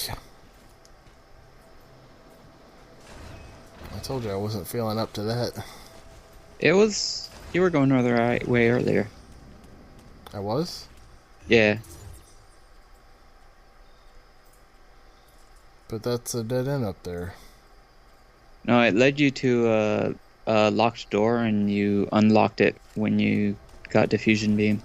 Yeah. I told you I wasn't feeling up to that. It was... You were going the right way earlier. I was? Yeah. But that's a dead end up there. No, it led you to a locked door, and you unlocked it when you got diffusion beam.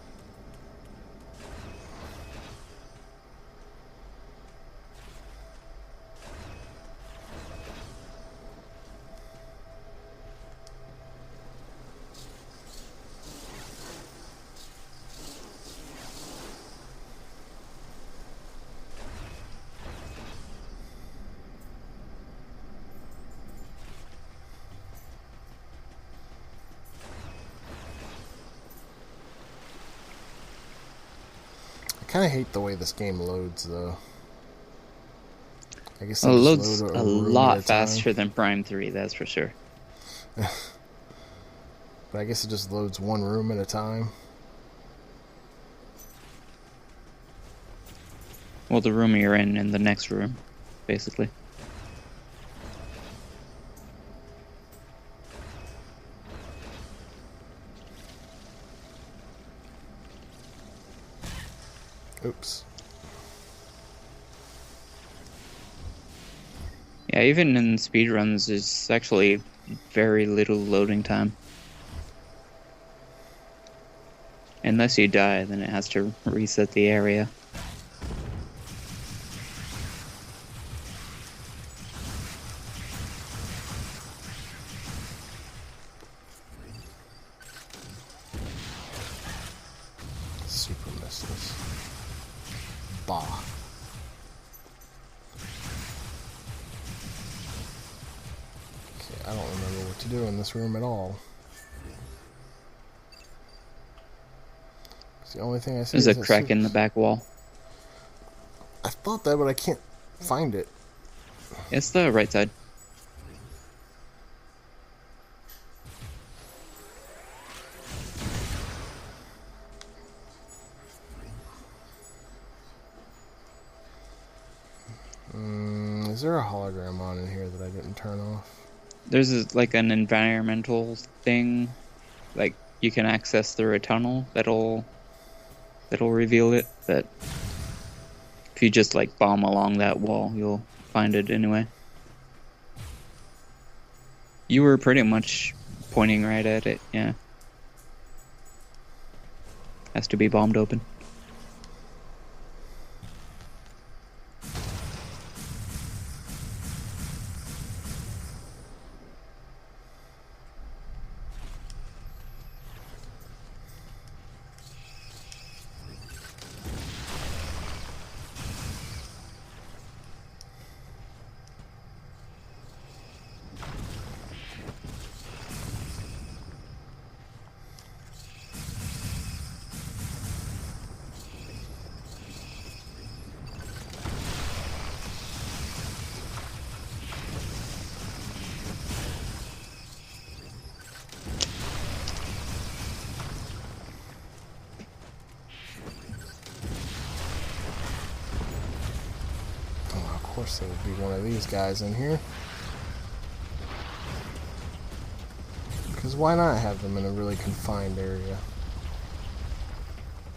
I kind of hate the way this game loads, though. I guess Well, it I loads just load a room lot at a time. faster than Prime 3, that's for sure. But I guess it just loads one room at a time. Well, the room you're in and the next room, basically. Oops. Yeah, even in speedruns, there's actually very little loading time. Unless you die, then it has to reset the area. Super missiles. Bah. Okay, I don't remember what to do in this room at all. It's the only thing I see. There's is a that crack in the back wall. I thought that, but I can't find it. It's the right side. Is there a hologram on in here that I didn't turn off? There's like an environmental thing, like you can access through a tunnel that'll reveal it, but if you just like bomb along that wall, you'll find it anyway. You were pretty much pointing right at it, yeah. Has to be bombed open. Of course there would be one of these guys in here. Because why not have them in a really confined area?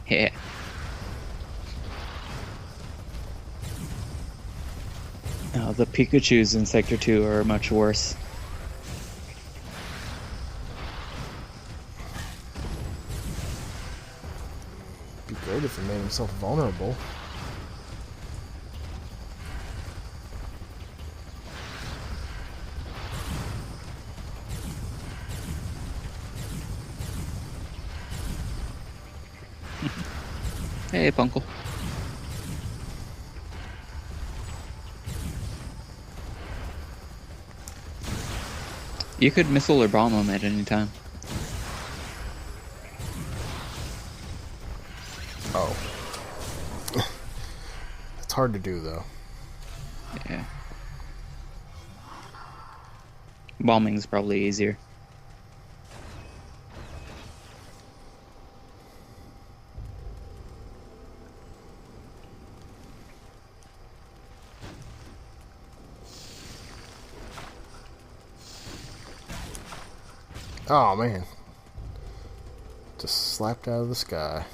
Yeah. Oh, the Pikachus in Sector 2 are much worse. It'd be great if he made himself vulnerable. Hey, Punkle. You could missile or bomb him at any time. Oh. It's hard to do, though. Yeah. Bombing's probably easier. Oh man. Just slapped out of the sky.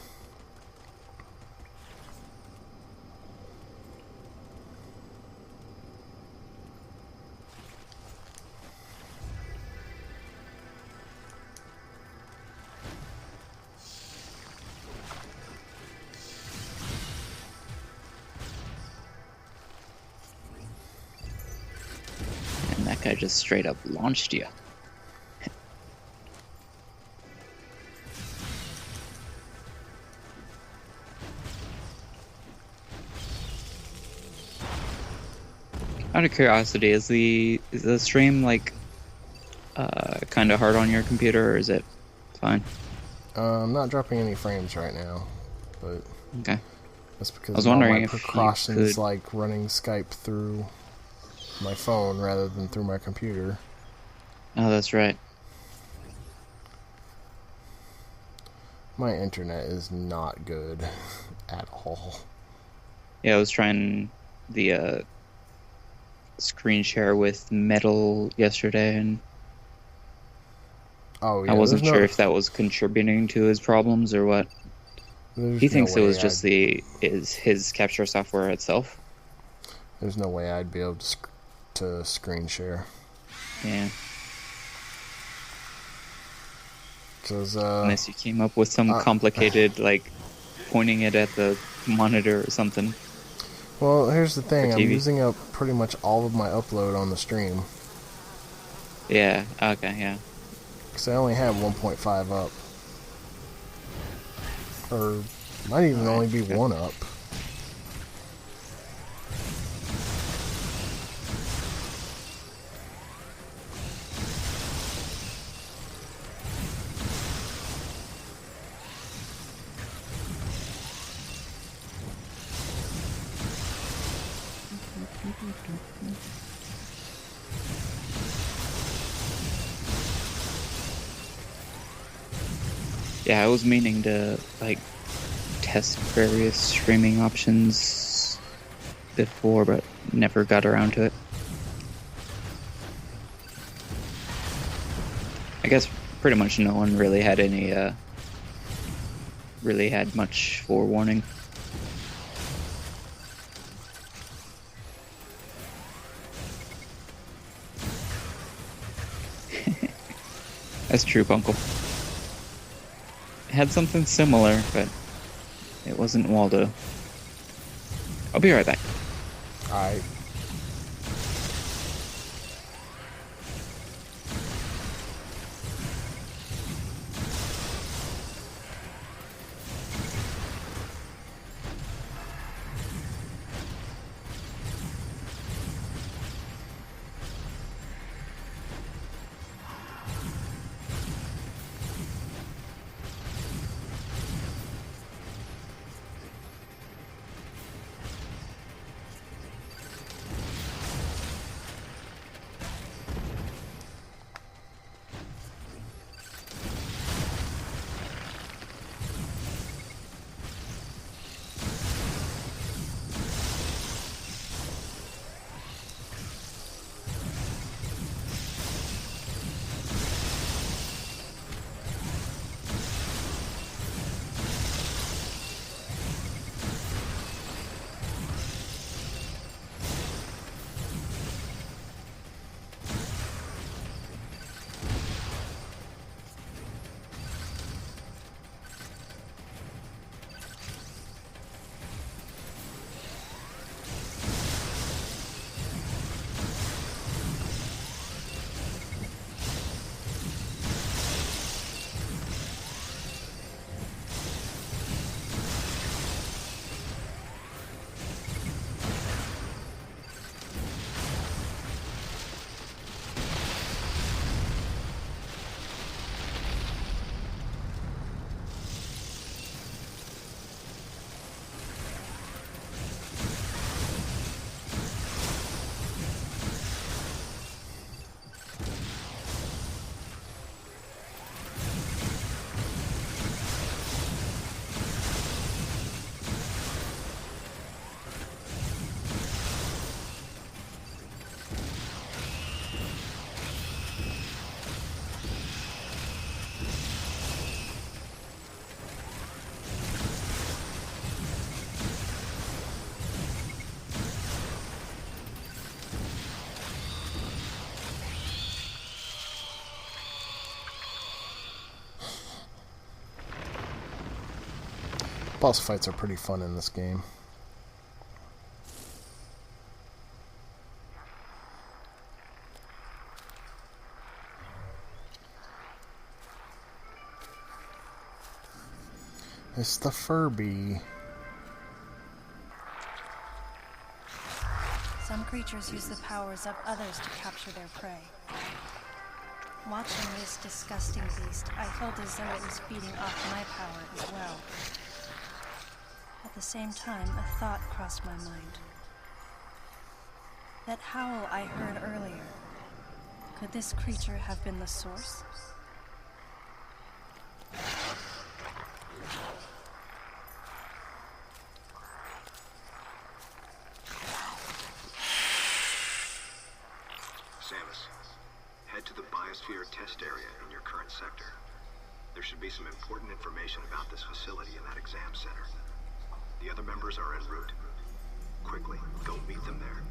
And that guy just straight up launched you. Out of curiosity, is the stream like kind of hard on your computer, or is it fine? I'm not dropping any frames right now, but Okay. that's because I was of all wondering my if you precautions, could- like running Skype through my phone rather than through my computer. Oh, that's right. My internet is not good at all. Yeah, I was trying the screen share with Metal yesterday, and Oh yeah, I wasn't there's sure if that was contributing to his problems or what. there's He no thinks it way was just his capture software itself. There's no way I'd be able to screen share. Yeah, Cause unless you came up with some complicated like pointing it at the monitor or something. well, here's the thing. For I'm TV. using up pretty much all of my upload on the stream. Yeah. Okay. Yeah. Because I only have 1.5 up. Or might even only be okay. 1 up. Yeah, I was meaning to like test various streaming options before, but never got around to it. I guess pretty much no one really had much forewarning. That's true, Uncle. It had something similar, but it wasn't Waldo. I'll be right back. Alright. Boss fights are pretty fun in this game. It's the Furby. Some creatures use the powers of others to capture their prey. Watching this disgusting beast, I felt as though it was feeding off my power as well. At the same time, a thought crossed my mind. That howl I heard earlier, could this creature have been the source? Samus, head to the biosphere test area in your current sector. There should be some important information about this facility in that exam center. The other members are en route. Quickly, go meet them there.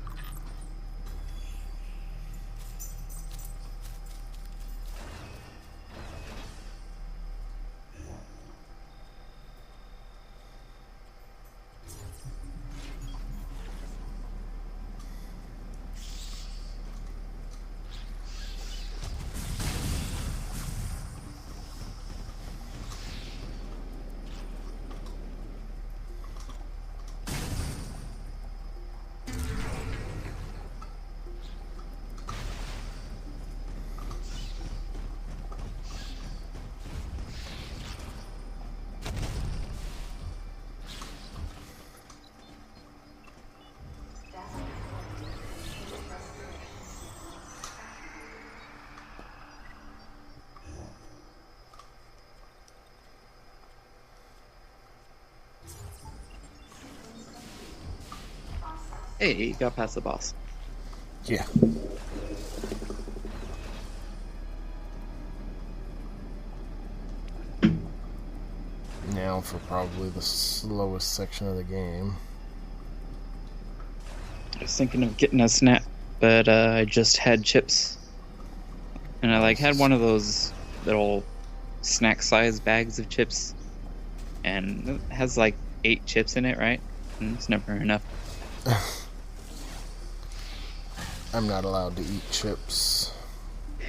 Hey, you got past the boss. Yeah. Now for probably the slowest section of the game. I was thinking of getting a snack, but I just had chips. And I had one of those little snack-sized bags of chips. And it has 8 chips in it, right? And it's never enough. I'm not allowed to eat chips.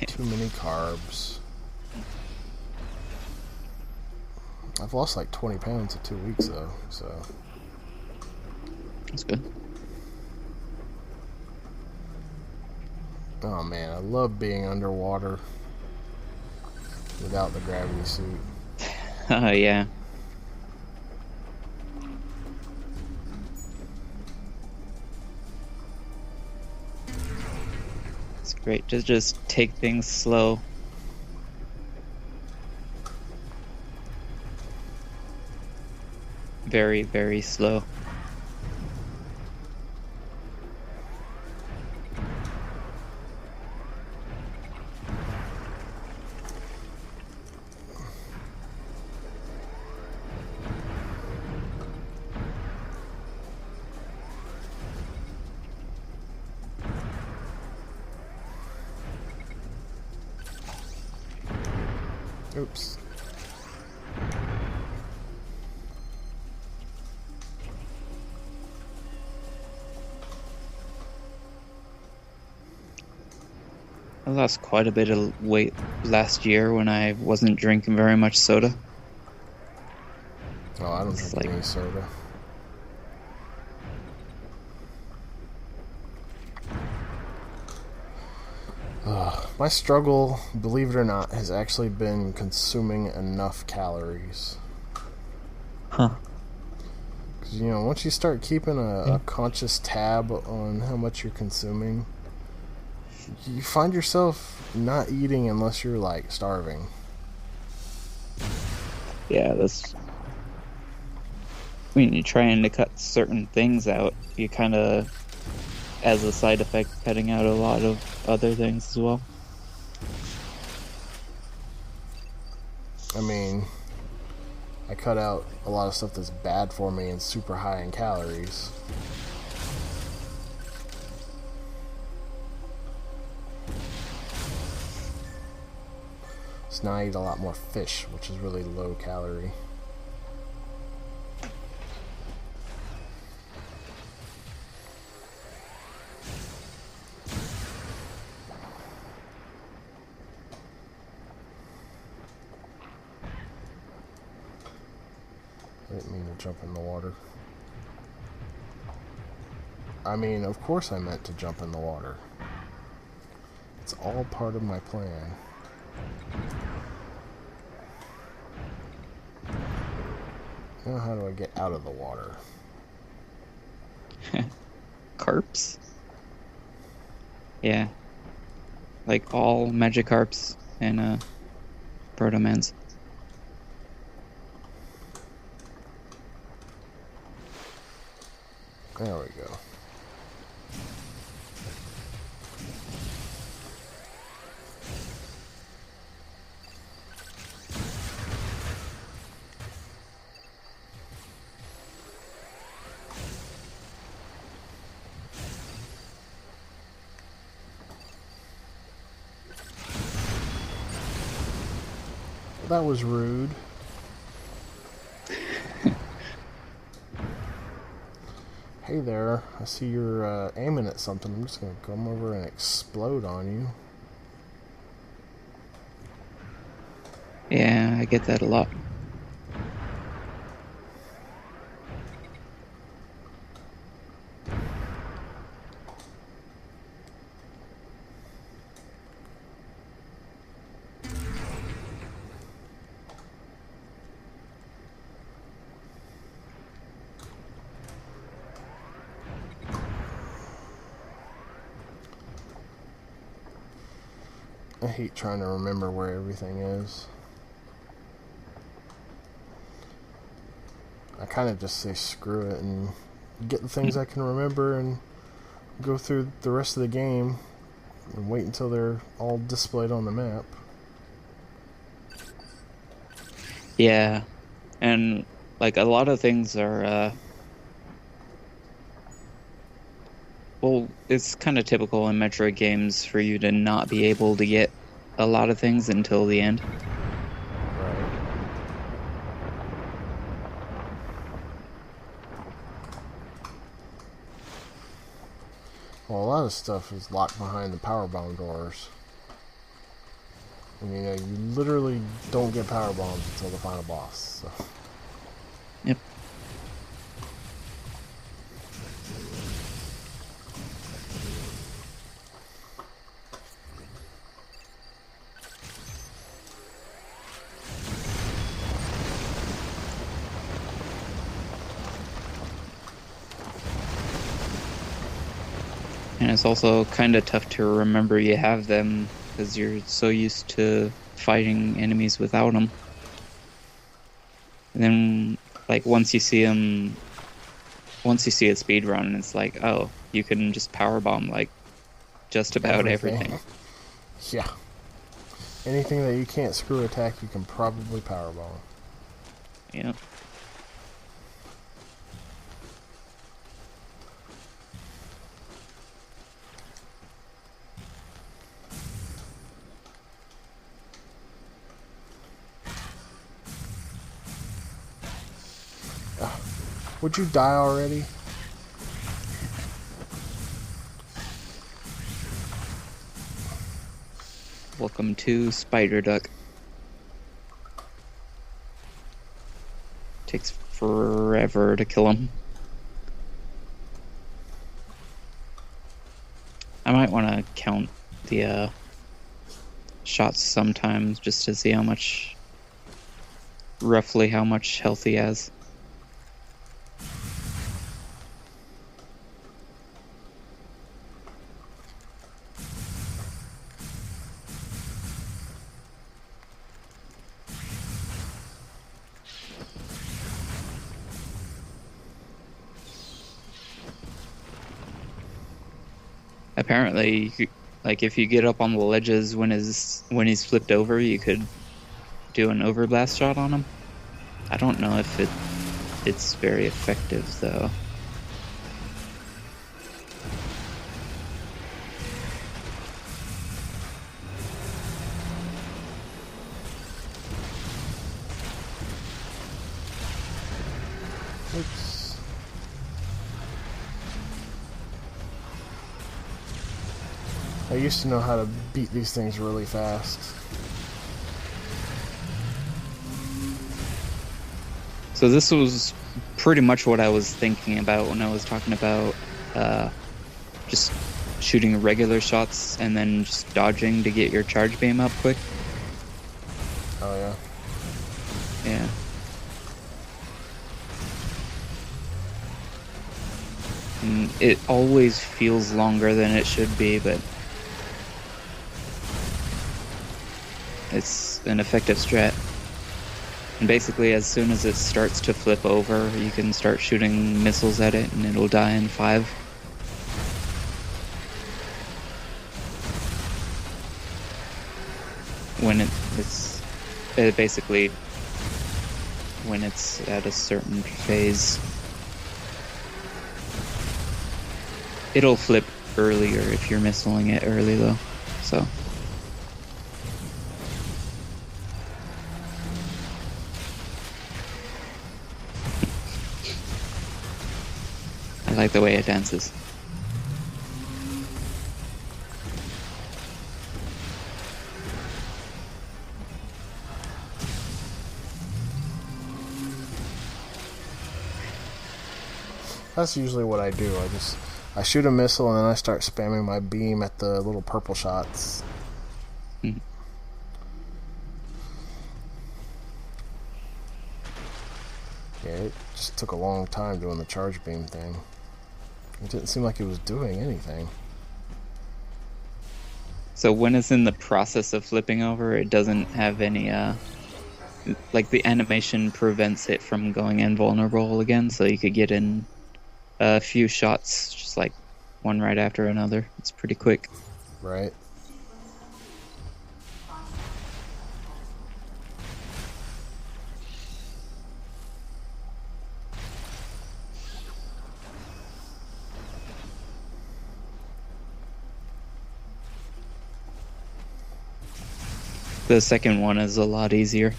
Too many carbs. I've lost 20 pounds in 2 weeks though, so That's good. oh man, I love being underwater without the gravity suit. Oh, yeah. It's great to just take things slow. Very, very slow. Oops. I lost quite a bit of weight last year when I wasn't drinking very much soda. Oh, I don't It's drink any soda. My struggle, believe it or not, has actually been consuming enough calories. Huh. Because, once you start keeping a conscious tab on how much you're consuming, you find yourself not eating unless you're, starving. Yeah, that's... When you're trying to cut certain things out, you kind of, as a side effect, cutting out a lot of other things as well. I mean, I cut out a lot of stuff that's bad for me and super high in calories. So now I eat a lot more fish, which is really low calorie. I didn't mean to jump in the water. I mean, of course I meant to jump in the water. It's all part of my plan. Now how do I get out of the water? Carps? Yeah. Like all Magikarps and Protomans. There we go. That was rude. Hey there, I see you're aiming at something. I'm just going to come over and explode on you. Yeah, I get that a lot. I hate trying to remember where everything is. I kind of just say screw it and get the things I can remember and go through the rest of the game and wait until they're all displayed on the map. Yeah, and like a lot of things are well, it's kind of typical in Metroid games for you to not be able to get a lot of things until the end. Right. Well, a lot of stuff is locked behind the power bomb doors. I mean, you literally don't get power bombs until the final boss. So. Yep. And it's also kind of tough to remember you have them because you're so used to fighting enemies without them. And then, like, once you see a speed run, it's like, oh, you can just power bomb like just about everything. Yeah. Anything that you can't screw attack, you can probably power bomb. Yep. Would you die already? Welcome to Spider Duck. Takes forever to kill him. I might want to count the shots sometimes just to see roughly how much health he has. Apparently, like if you get up on the ledges when he's flipped over, you could do an overblast shot on him. I don't know if it's very effective though. Oops. I used to know how to beat these things really fast. So this was pretty much what I was thinking about when I was talking about just shooting regular shots and then just dodging to get your charge beam up quick. Oh yeah. Yeah. And it always feels longer than it should be, but it's an effective strat. And basically, as soon as it starts to flip over, you can start shooting missiles at it, and it'll die in 5. When it's basically when it's at a certain phase. It'll flip earlier if you're missiling it early, though. So. I like the way it dances. That's usually what I do. I shoot a missile and then I start spamming my beam at the little purple shots. Mm-hmm. Yeah, it just took a long time doing the charge beam thing. It didn't seem like it was doing anything. So when it's in the process of flipping over, it doesn't have any, like the animation prevents it from going invulnerable again, so you could get in a few shots, just like one right after another. It's pretty quick. Right. The second one is a lot easier.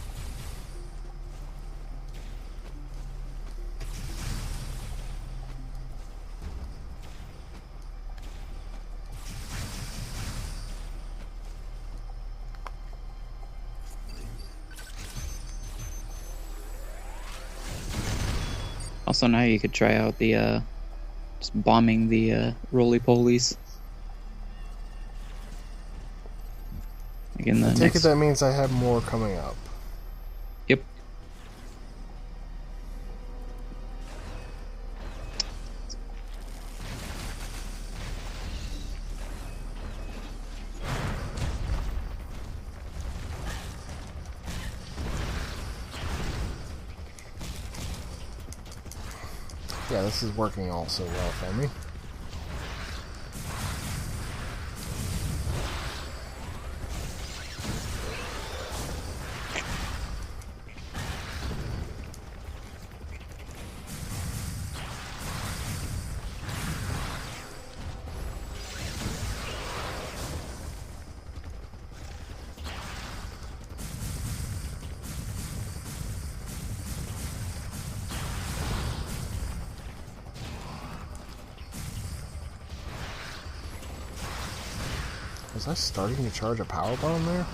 Also, now you could try out the just bombing the roly-polies. I take it that means I have more coming up. Yep. Yeah, this is working all so well for me. Was I starting to charge a power bomb there?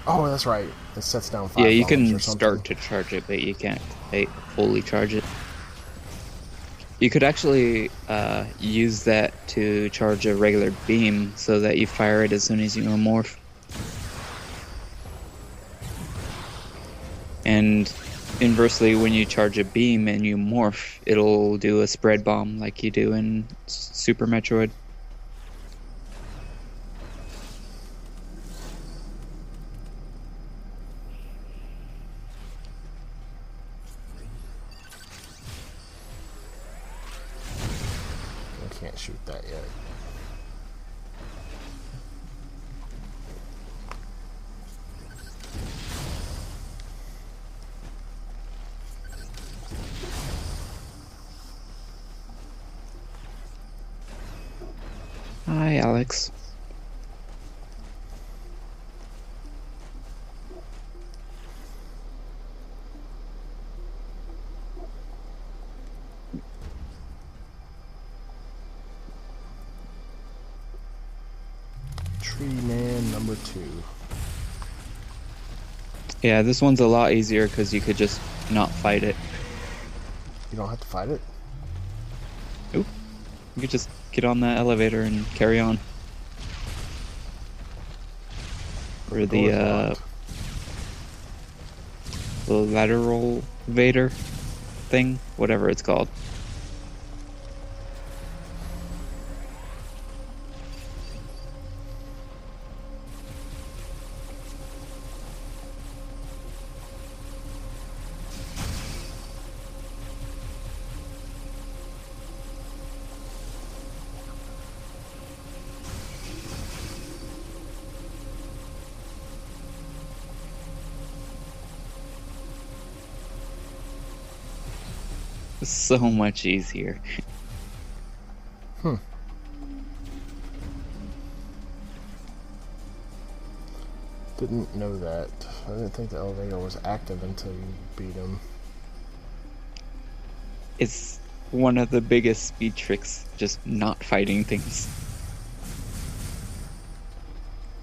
Oh, that's right. It sets down 5 Yeah, you bombs can or something. start to charge it, but you can't fully charge it. You could actually use that to charge a regular beam so that you fire it as soon as you morph. And inversely, when you charge a beam and you morph, it'll do a spread bomb like you do in Super Metroid. I can't shoot that yet. Hi, Alex. Tree Man number 2. Yeah, this one's a lot easier because you could just not fight it. You don't have to fight it? Nope. You could just get on that elevator and carry on. Or the lateral vader thing, whatever it's called. So much easier. Didn't know that. I didn't think the elevator was active until you beat him. It's one of the biggest speed tricks, just not fighting things.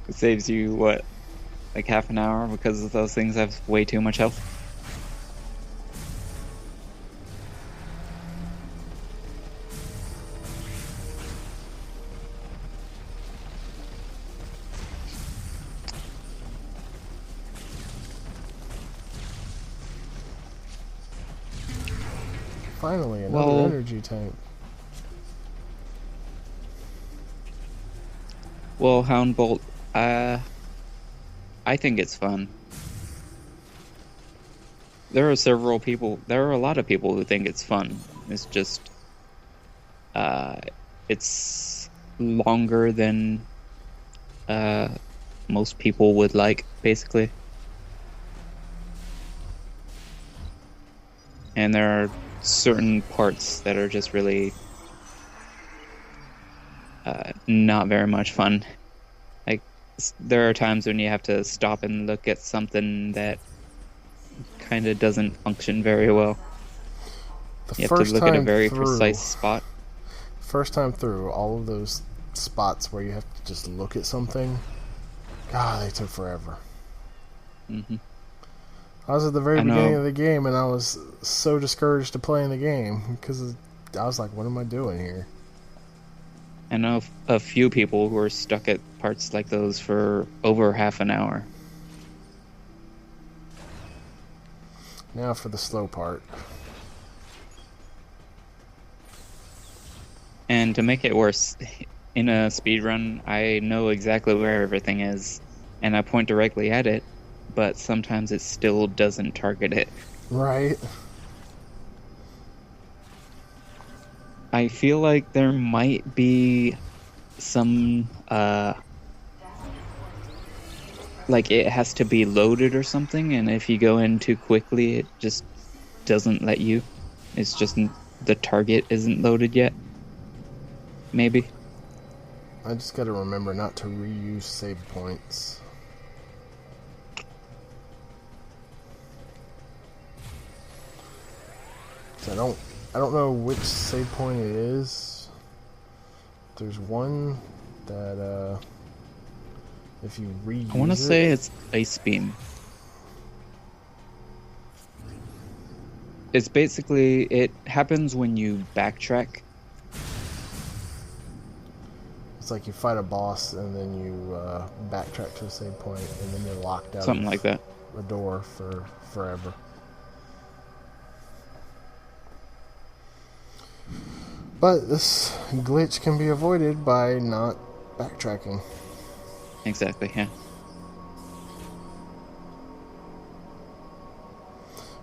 It saves you, what, like half an hour because those things have way too much health? Finally, another Well, energy tank. Well, Hound Bolt, I think it's fun. There are a lot of people who think it's fun. It's just, it's longer than, most people would like, basically. And there are certain parts that are just really not very much fun. Like, there are times when you have to stop and look at something that kind of doesn't function very well. You have to look at a very precise spot. First time through, all of those spots where you have to just look at something, God, they took forever. Mm-hmm. I was at the very beginning of the game, and I was so discouraged to play in the game because I was like, what am I doing here? I know a few people who are stuck at parts like those for over half an hour. Now for the slow part. And to make it worse, in a speedrun, I know exactly where everything is, and I point directly at it, but sometimes it still doesn't target it. Right. I feel like there might be some, like it has to be loaded or something, and if you go in too quickly, it just doesn't let you. It's just the target isn't loaded yet. Maybe. I just gotta remember not to reuse save points. So I don't know which save point it is. There's one that if you reuse I want to say it's Ice Beam. It's basically, it happens when you backtrack. It's like you fight a boss and then you backtrack to a save point and then you're locked out Something like that. a door for forever. But this glitch can be avoided by not backtracking. Exactly, yeah.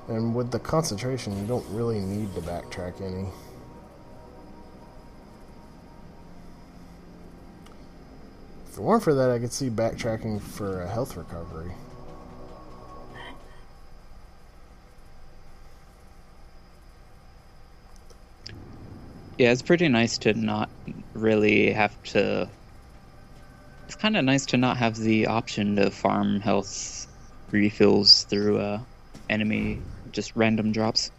And with the concentration, you don't really need to backtrack any. If it weren't for that, I could see backtracking for a health recovery. Yeah, it's pretty nice to not really have to... It's kind of nice to not have the option to farm health refills through enemy just random drops.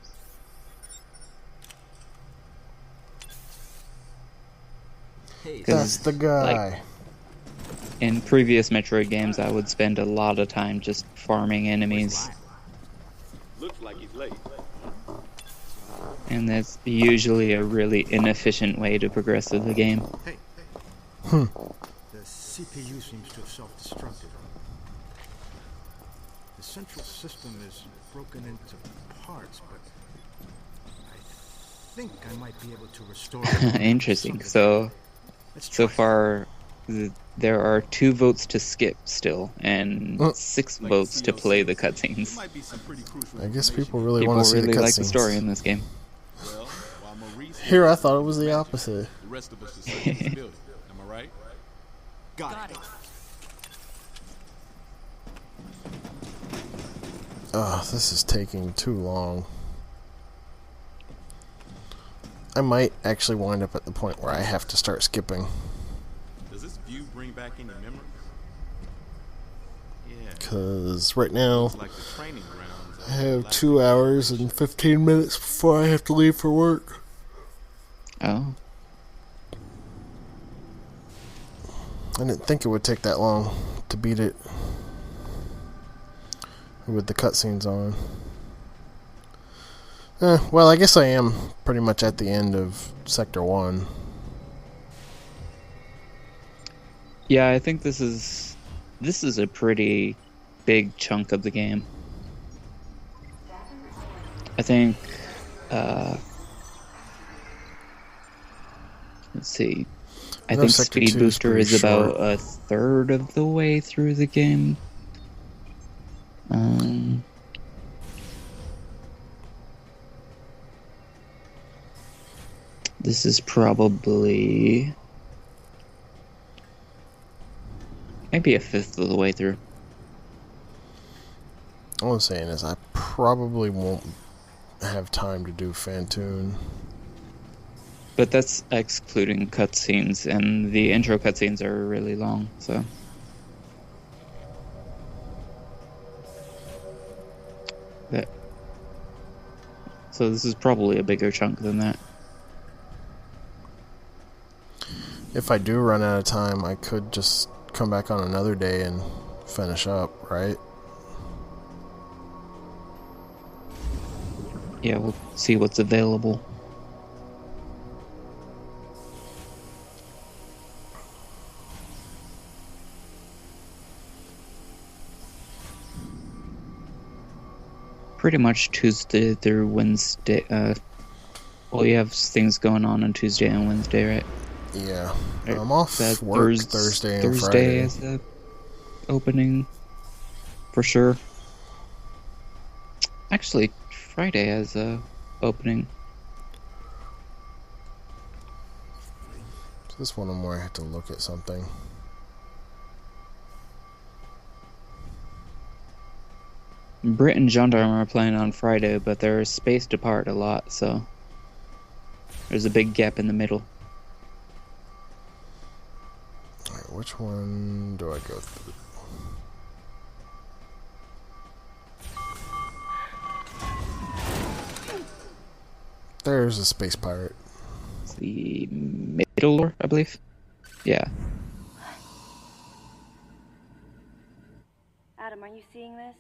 That's the guy. Like, in previous Metroid games, I would spend a lot of time just farming enemies Looks like he's late. And that's usually a really inefficient way to progress through the game. Hey. The CPU seems to have self-destructed. The central system is broken into parts, but I think I might be able to restore it. Interesting. So far, there are 2 votes to skip still, and 6 votes to play the cutscenes. I guess people really want to see the People really like the cutscenes. story in this game. Here, I thought it was the opposite. The rest of us is safe in this building. Am I right? Got it. Oh, this is taking too long. I might actually wind up at the point where I have to start skipping. Does this view bring back any memories? Yeah. Because right now, Like the training grounds. I have 2 hours and 15 minutes before I have to leave for work. Oh. I didn't think it would take that long to beat it with the cutscenes on. Well, I guess I am pretty much at the end of Sector 1. Yeah, I think this is a pretty big chunk of the game. I think let's see. I think Sector Speed 2 is Booster pretty is about short. a third of the way through the game. This is probably maybe a fifth of the way through. All I'm saying is I probably won't have time to do Fantoon. But that's excluding cutscenes, and the intro cutscenes are really long, so. So this is probably a bigger chunk than that. If I do run out of time, I could just come back on another day and finish up, right? Yeah, we'll see what's available. Pretty much Tuesday through Wednesday. Well, you have things going on Tuesday and Wednesday, right? Yeah. Right. I'm off That work Thursday and Friday. as a opening, for sure. Actually, Friday as a opening. So this one where I have to look at something. Brit and Gendarme are playing on Friday, but they're spaced apart a lot, so there's a big gap in the middle. Alright, which one do I go through? There's a space pirate. It's the middle, I believe. Yeah. Adam, are you seeing this?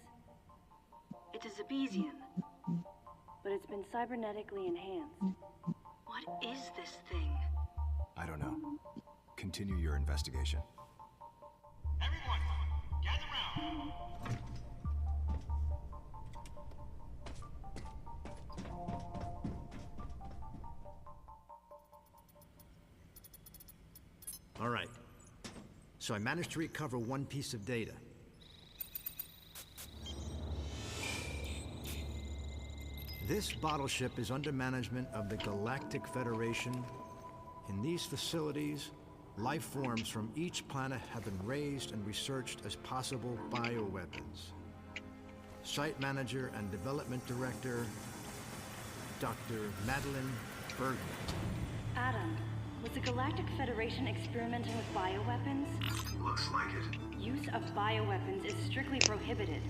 It is Zebesian, but it's been cybernetically enhanced. What is this thing? I don't know. Continue your investigation. Everyone, gather round. All right. So I managed to recover one piece of data. This bottle ship is under management of the Galactic Federation. In these facilities, life forms from each planet have been raised and researched as possible bioweapons. Site manager and development director, Dr. Madeline Bergman. Adam, was the Galactic Federation experimenting with bioweapons? Looks like it. Use of bioweapons is strictly prohibited.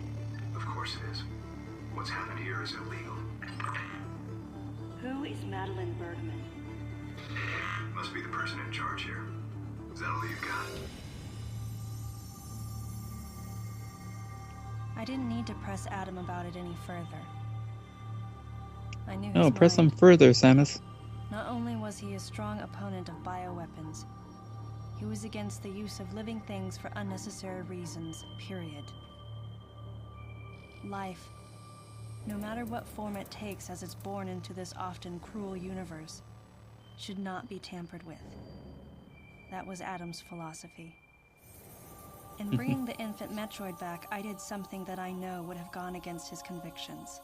Of course it is. What's happened here is illegal. Who is Madeline Bergman? Must be the person in charge here. Is that all you've got? I didn't need to press Adam about it any further. I knew No, his press them mind. further, Samus. Not only was he a strong opponent of bioweapons, he was against the use of living things for unnecessary reasons, period. Life, no matter what form it takes as it's born into this often cruel universe, should not be tampered with. That was Adam's philosophy. In bringing the infant Metroid back, I did something that I know would have gone against his convictions.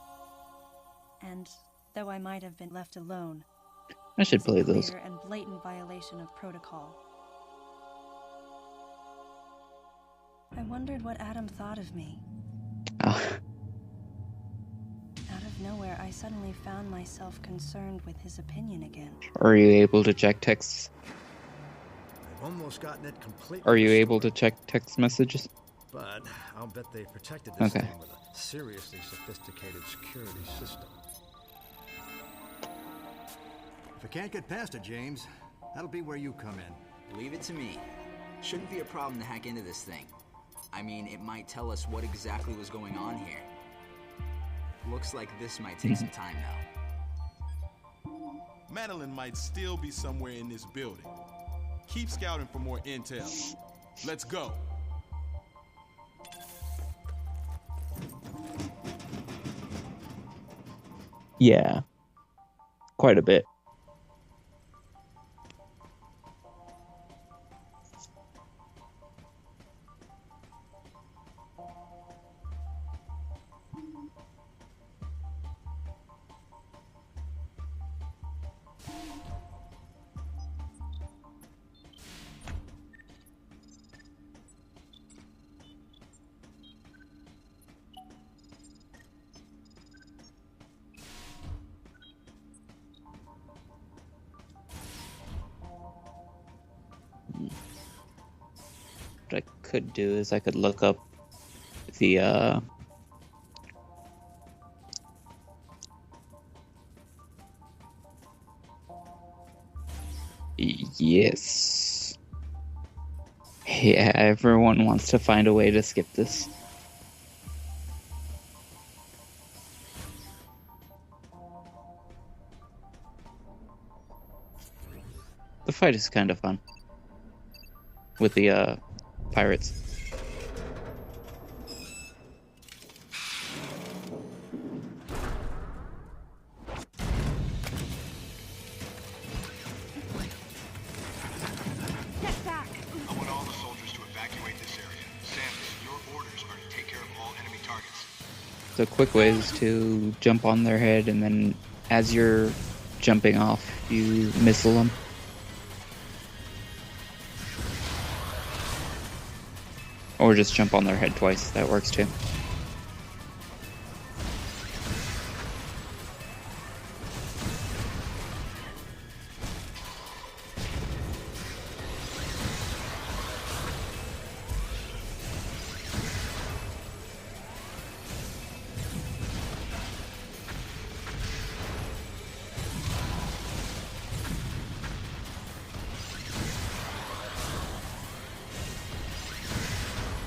And though I might have been left alone, I should it's a play those. clear and blatant violation of protocol. I wondered what Adam thought of me. Oh. Out of nowhere, I suddenly found myself concerned with his opinion again. Are you able to check texts? I've almost gotten it completely. Are you able to check text messages? But I'll bet they protected this Okay. thing with a seriously sophisticated security system. If I can't get past it, James, that'll be where you come in. Leave it to me. Shouldn't be a problem to hack into this thing. I mean, it might tell us what exactly was going on here. Looks like this might take some time, though. Madeline might still be somewhere in this building. Keep scouting for more intel. Let's go. Yeah. Quite a bit. What I could do is I could look up the yes. Yeah, everyone wants to find a way to skip this. The fight is kind of fun with the pirates. I want all the soldiers to evacuate this area. Samus, your orders are to take care of all enemy targets. The quick way is to jump on their head, and then as you're jumping off, you missile them. Or just jump on their head twice, that works too.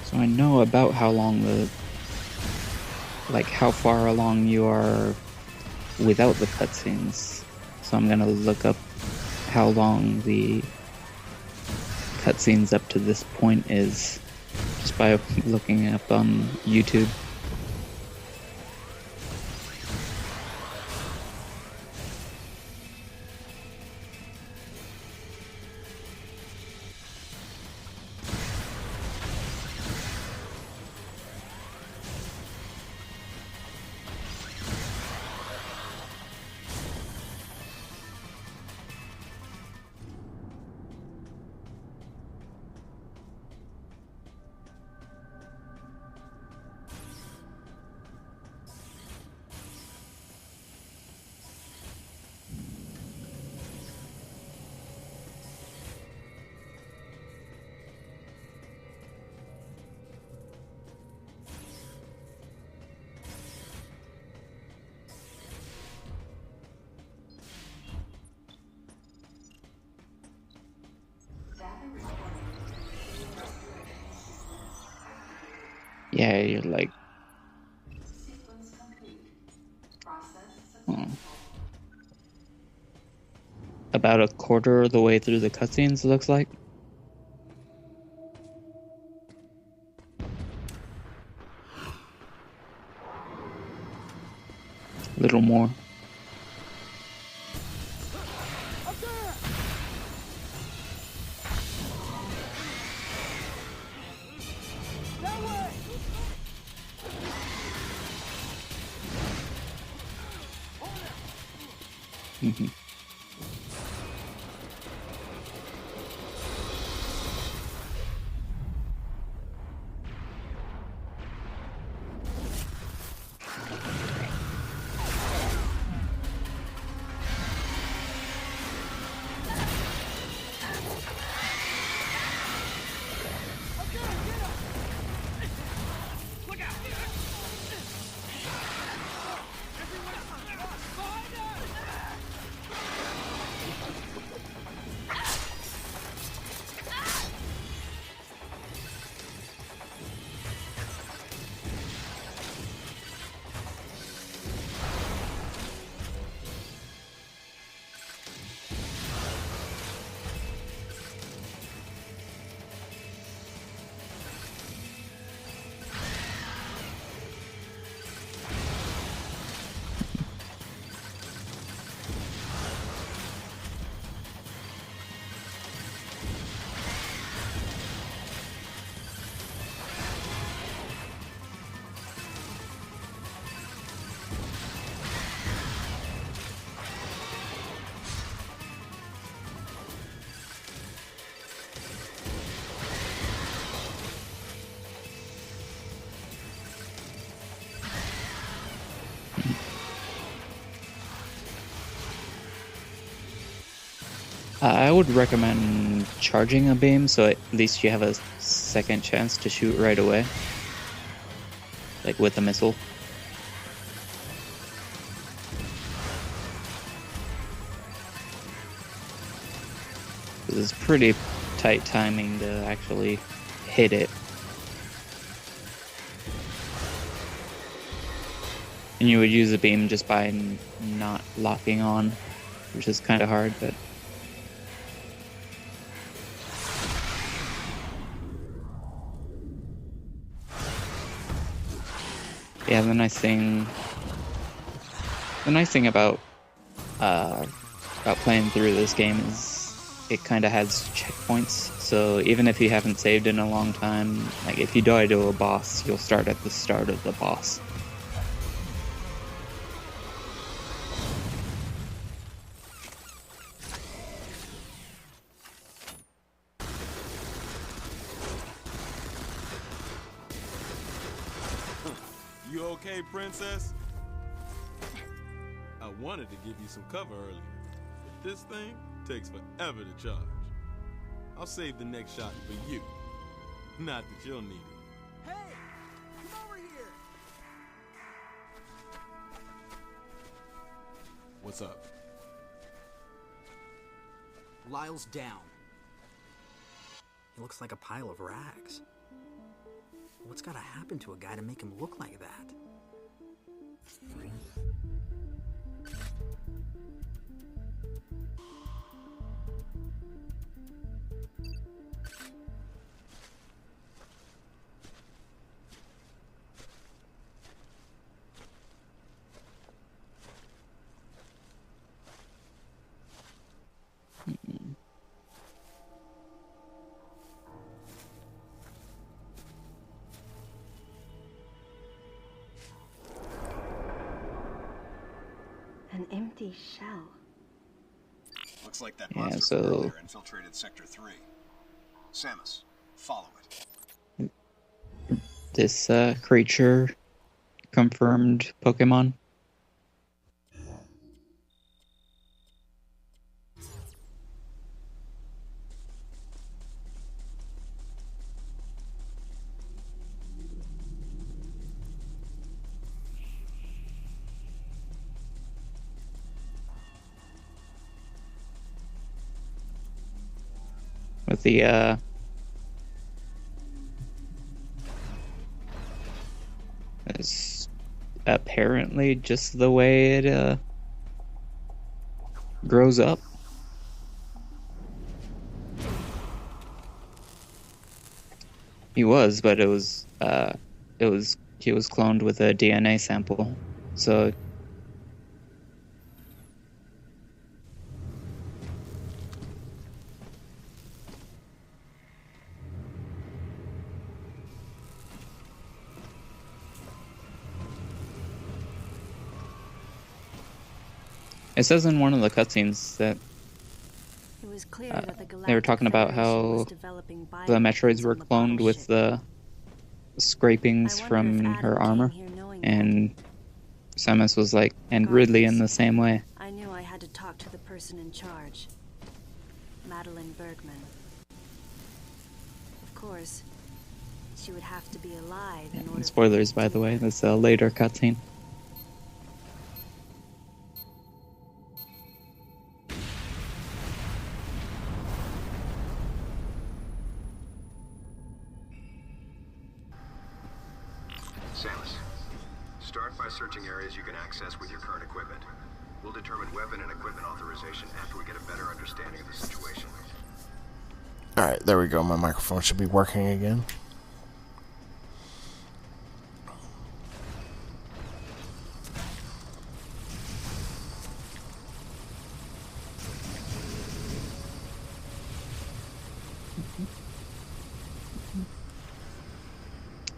So I know about how long how far along you are without the cutscenes. So I'm gonna look up how long the cutscenes up to this point is just by looking up on YouTube. Yeah, you're like... Oh. about a quarter of the way through the cutscenes, it looks like. A little more. Mm-hmm. I would recommend charging a beam, so at least you have a second chance to shoot right away. Like with a missile. It's pretty tight timing to actually hit it. And you would use a beam just by not locking on, which is kind of hard, but... Yeah, the nice thing about playing through this game is it kind of has checkpoints. So even if you haven't saved in a long time, like if you die to a boss, you'll start at the start of the boss. You okay, princess? I wanted to give you some cover earlier, but this thing takes forever to charge. I'll save the next shot for you. Not that you'll need it. Hey! Come over here! What's up? Lyle's down. He looks like a pile of rags. What's gotta happen to a guy to make him look like that? An empty shell. Looks like that Yeah, monster so- from earlier infiltrated Sector 3. Samus, follow it. This creature confirmed Pokemon. With the it's apparently just the way it grows up. He was, but he was cloned with a DNA sample. So it says in one of the cutscenes that It was clear that the they were talking about how the Metroids were cloned with the scrapings from her armor, and Samus was like, and Ridley in the same way. I knew I had to talk to the person in charge, Madeline Bergman. Of course, she would have to be alive in order. Spoilers, by the way. That's a later cutscene. Samus, start by searching areas you can access with your current equipment. We'll determine weapon and equipment authorization after we get a better understanding of the situation. Alright, there we go. My microphone should be working again.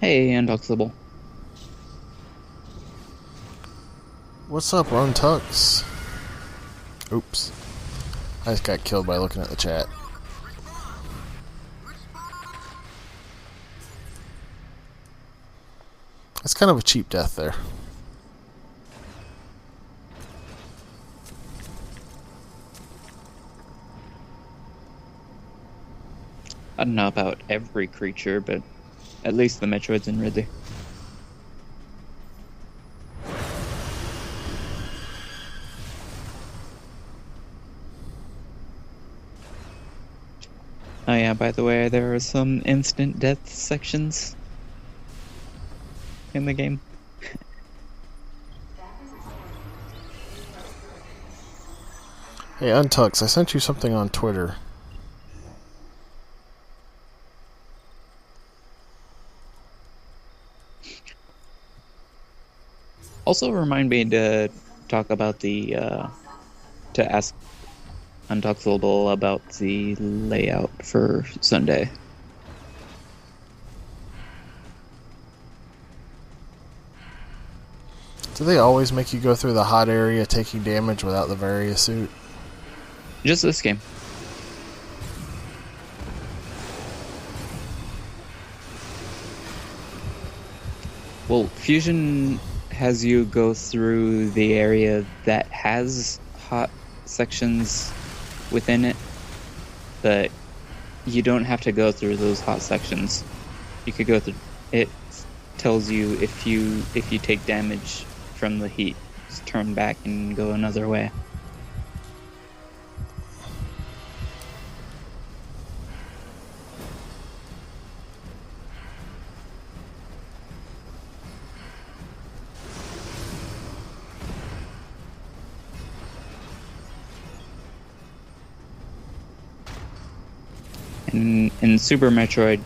Hey, Undoxable. What's up, Run Tux? Oops. I just got killed by looking at the chat. It's kind of a cheap death there. I don't know about every creature, but at least the Metroids and Ridley. Oh yeah, by the way, there are some instant death sections in the game. Hey, Untux, I sent you something on Twitter. Also remind me to talk about the, to ask Undoxable about the layout for Sunday. Do they always make you go through the hot area taking damage without the Varia suit? Just this game. Well, Fusion has you go through the area that has hot sections within it, but you don't have to go through those hot sections. You could go through. It tells you if you take damage from the heat, just turn back and go another way. In Super Metroid,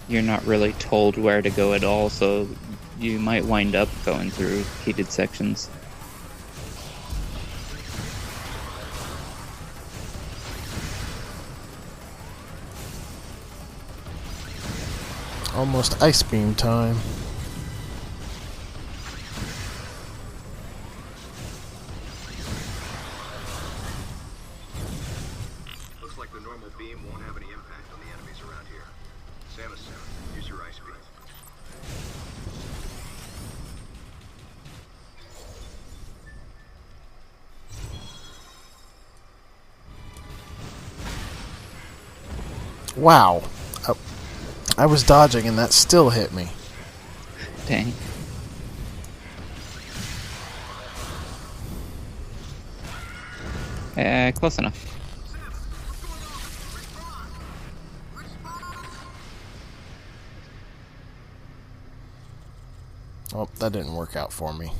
you're not really told where to go at all, so you might wind up going through heated sections. Almost ice beam time. Looks like the normal beam won't have any impact on the enemies around here. Samus, use your ice beam. Wow. I was dodging and that still hit me. Dang. Close enough. Oh, that didn't work out for me.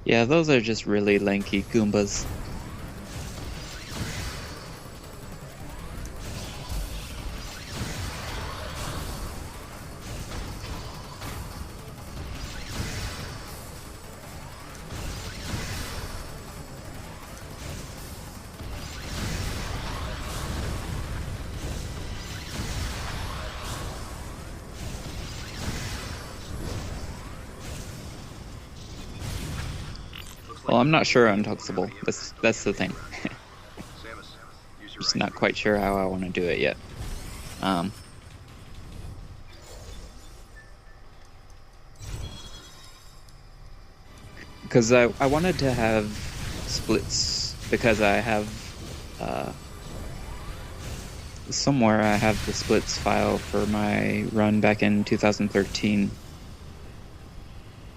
Yeah, those are just really lanky Goombas. Well, I'm not sure untuxable. That's the thing. Samus, use your Just right not quite sure how I want to do it yet. Because I wanted to have splits, because I have somewhere I have the splits file for my run back in 2013.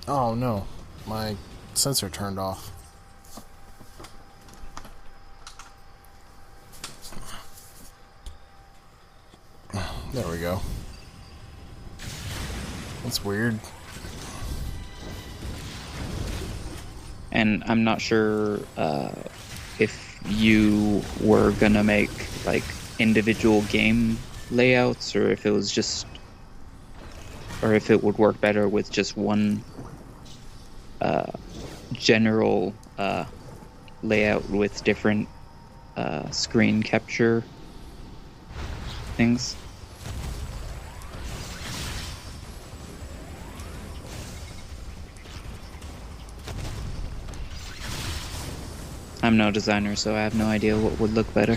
Oh no, my sensor turned off. There we go. That's weird. And I'm not sure if you were gonna make like individual game layouts, or if it was just, or if it would work better with just one general layout with different screen capture things. I'm no designer, so I have no idea what would look better.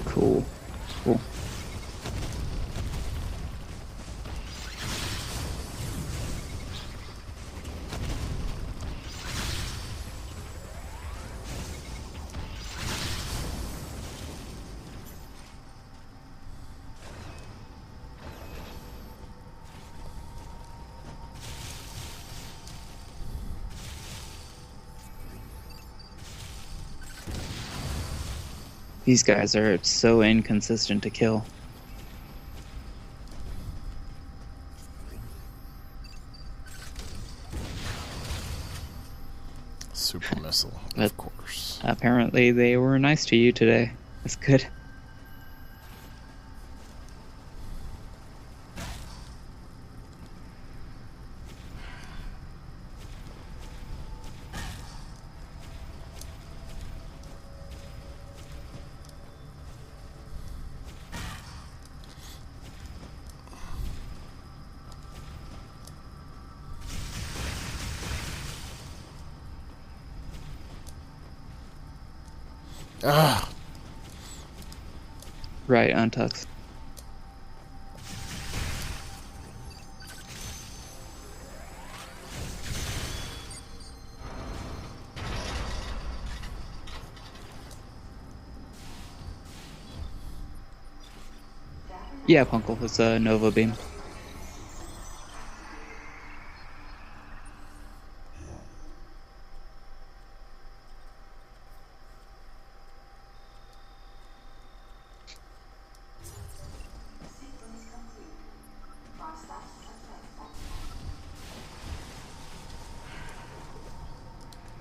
Cool. Cool. These guys are so inconsistent to kill. Super missile, of course. Apparently they were nice to you today. That's good. Ah, Right, Untux. Yeah, Punkle, it's a Nova Beam.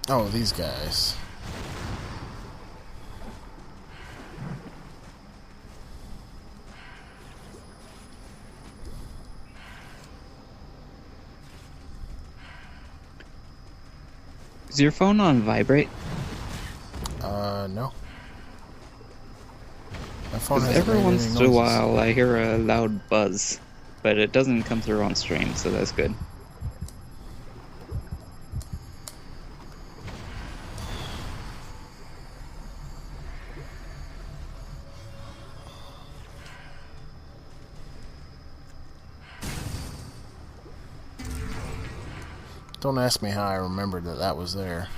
oh, these guys. Is your phone on vibrate? No. My phone Because hasn't every made once any in a noises. while I hear a loud buzz, but it doesn't come through on stream, so that's good. Don't ask me how I remembered that that was there.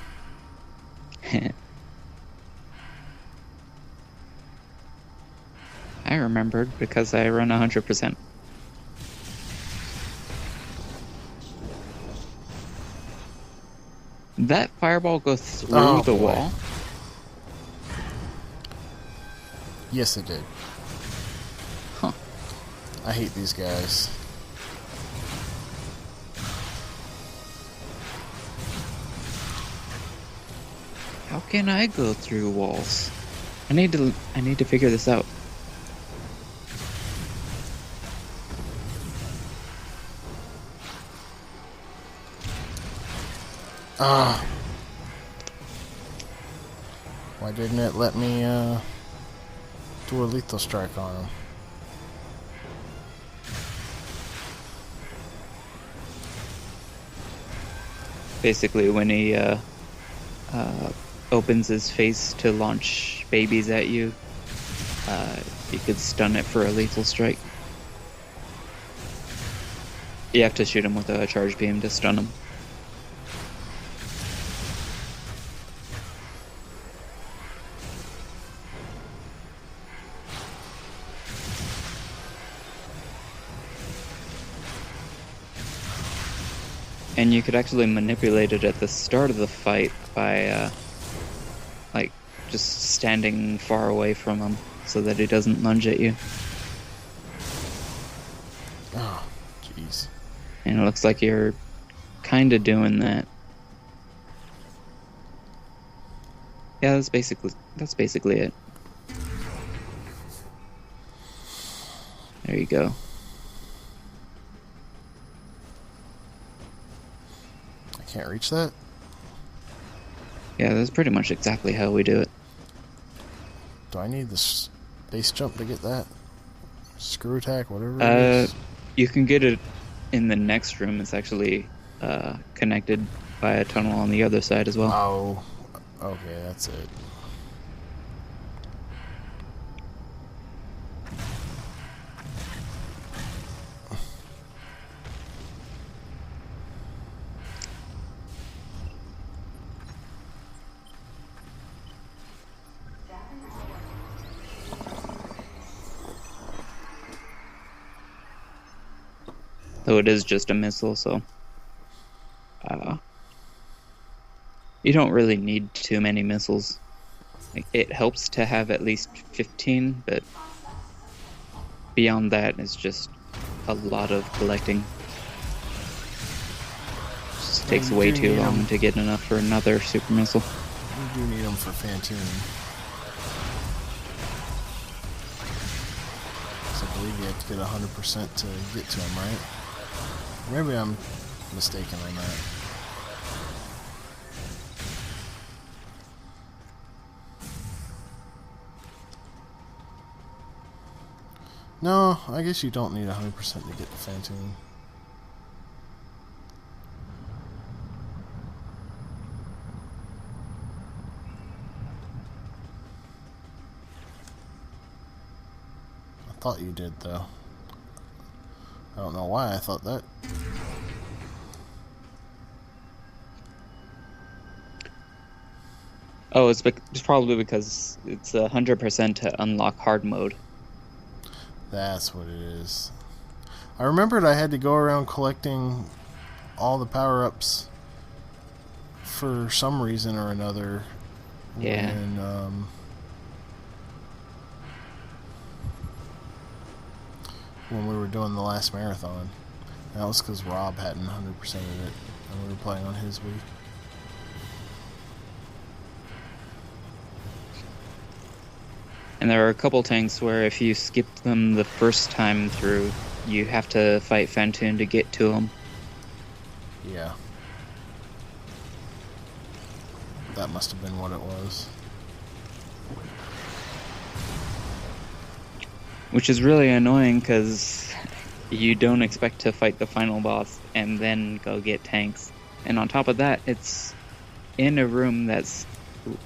I remembered because I run 100%. That fireball goes through Oh, the boy. wall? Yes, it did. Huh. I hate these guys. How can I go through walls? I need to figure this out. Ah. Why didn't it let me do a lethal strike on him? Basically, when he opens his face to launch babies at you, you could stun it for a lethal strike. You have to shoot him with a charge beam to stun him. And you could actually manipulate it at the start of the fight by, like, just standing far away from him so that he doesn't lunge at you. Oh, jeez. And it looks like you're kind of doing that. Yeah, that's basically it. There you go. Can't reach that? Yeah, that's pretty much exactly how we do it. Do I need this base jump to get that? Screw attack, whatever it is? You can get it in the next room. It's actually connected by a tunnel on the other side as well. Oh, okay, that's it. Though it is just a missile, so you don't really need too many missiles. Like, it helps to have at least 15, but beyond that, it's just a lot of collecting. Just takes way too long to get enough for another super missile. You do need them for Phantom. So I believe you have to get 100% to get to them, right? Maybe I'm mistaken on that. No, I guess you don't need 100% to get the Phantom. I thought you did, though. I don't know why I thought that. Oh, it's probably because it's 100% to unlock hard mode. That's what it is. I remembered I had to go around collecting all the power-ups for some reason or another. Yeah. When we were doing the last marathon. And that was because Rob hadn't 100% of it, and we were playing on his week. And there are a couple tanks where if you skip them the first time through, you have to fight Phantom to get to them. Yeah. That must have been what it was. Which is really annoying because you don't expect to fight the final boss and then go get tanks. And on top of that, it's in a room that's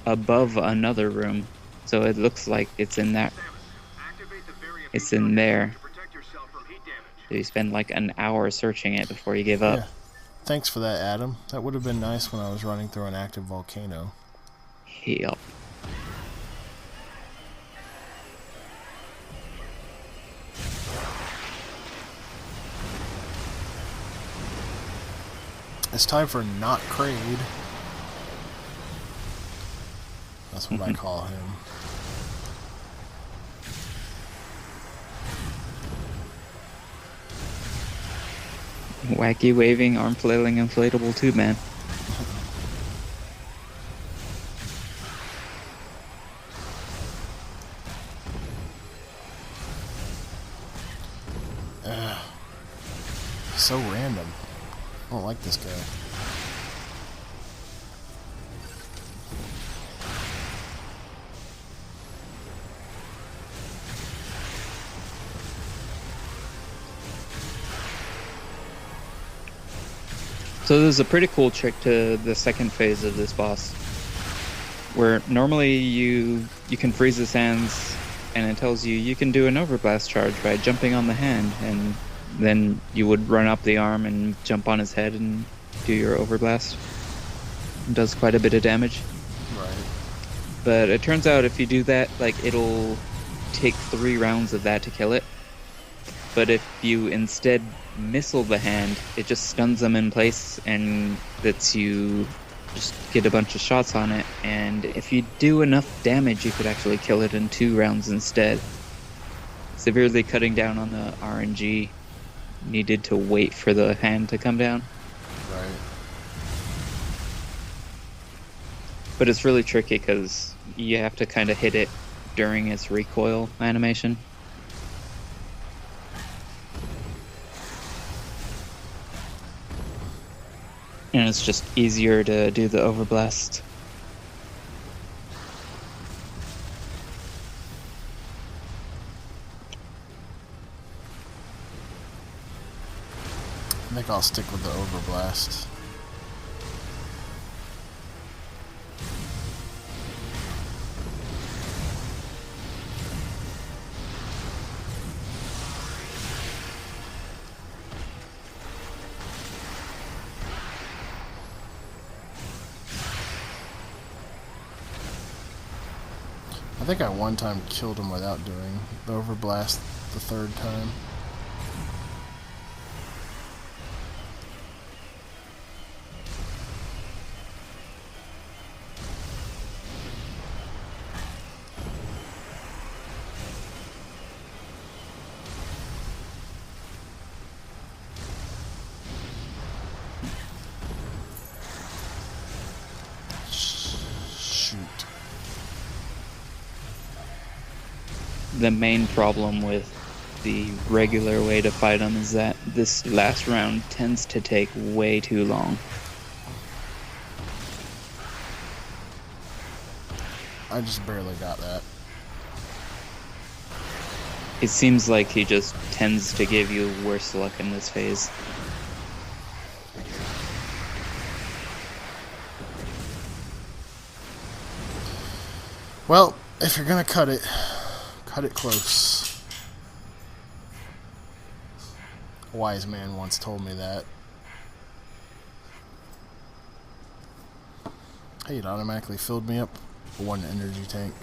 above another room. So it looks like it's in that. It's in there. So you spend like an hour searching it before you give up. Yeah. Thanks for that, Adam. That would have been nice when I was running through an active volcano. Yep. It's time for Not Kraid. That's what I call him. Wacky waving, arm flailing, inflatable tube man. So random. I don't like this guy. So there's a pretty cool trick to the second phase of this boss, where normally you can freeze his hands, and it tells you can do an overblast charge by jumping on the hand, and then you would run up the arm and jump on his head and do your overblast. It does quite a bit of damage. Right. But it turns out if you do that, like, it'll take 3 rounds of that to kill it. But if you instead missile the hand, it just stuns them in place and lets you just get a bunch of shots on it. And if you do enough damage, you could actually kill it in 2 rounds instead. Severely cutting down on the RNG needed to wait for the hand to come down. Right. But it's really tricky because you have to kind of hit it during its recoil animation. And it's just easier to do the overblast. I think I'll stick with the overblast. I think I one time killed him without doing the overblast the 3rd time. The main problem with the regular way to fight them is that this last round tends to take way too long. I just barely got that. It seems like he just tends to give you worse luck in this phase. Well, if you're gonna cut it close. A wise man once told me that. Hey, it automatically filled me up 1 energy tank.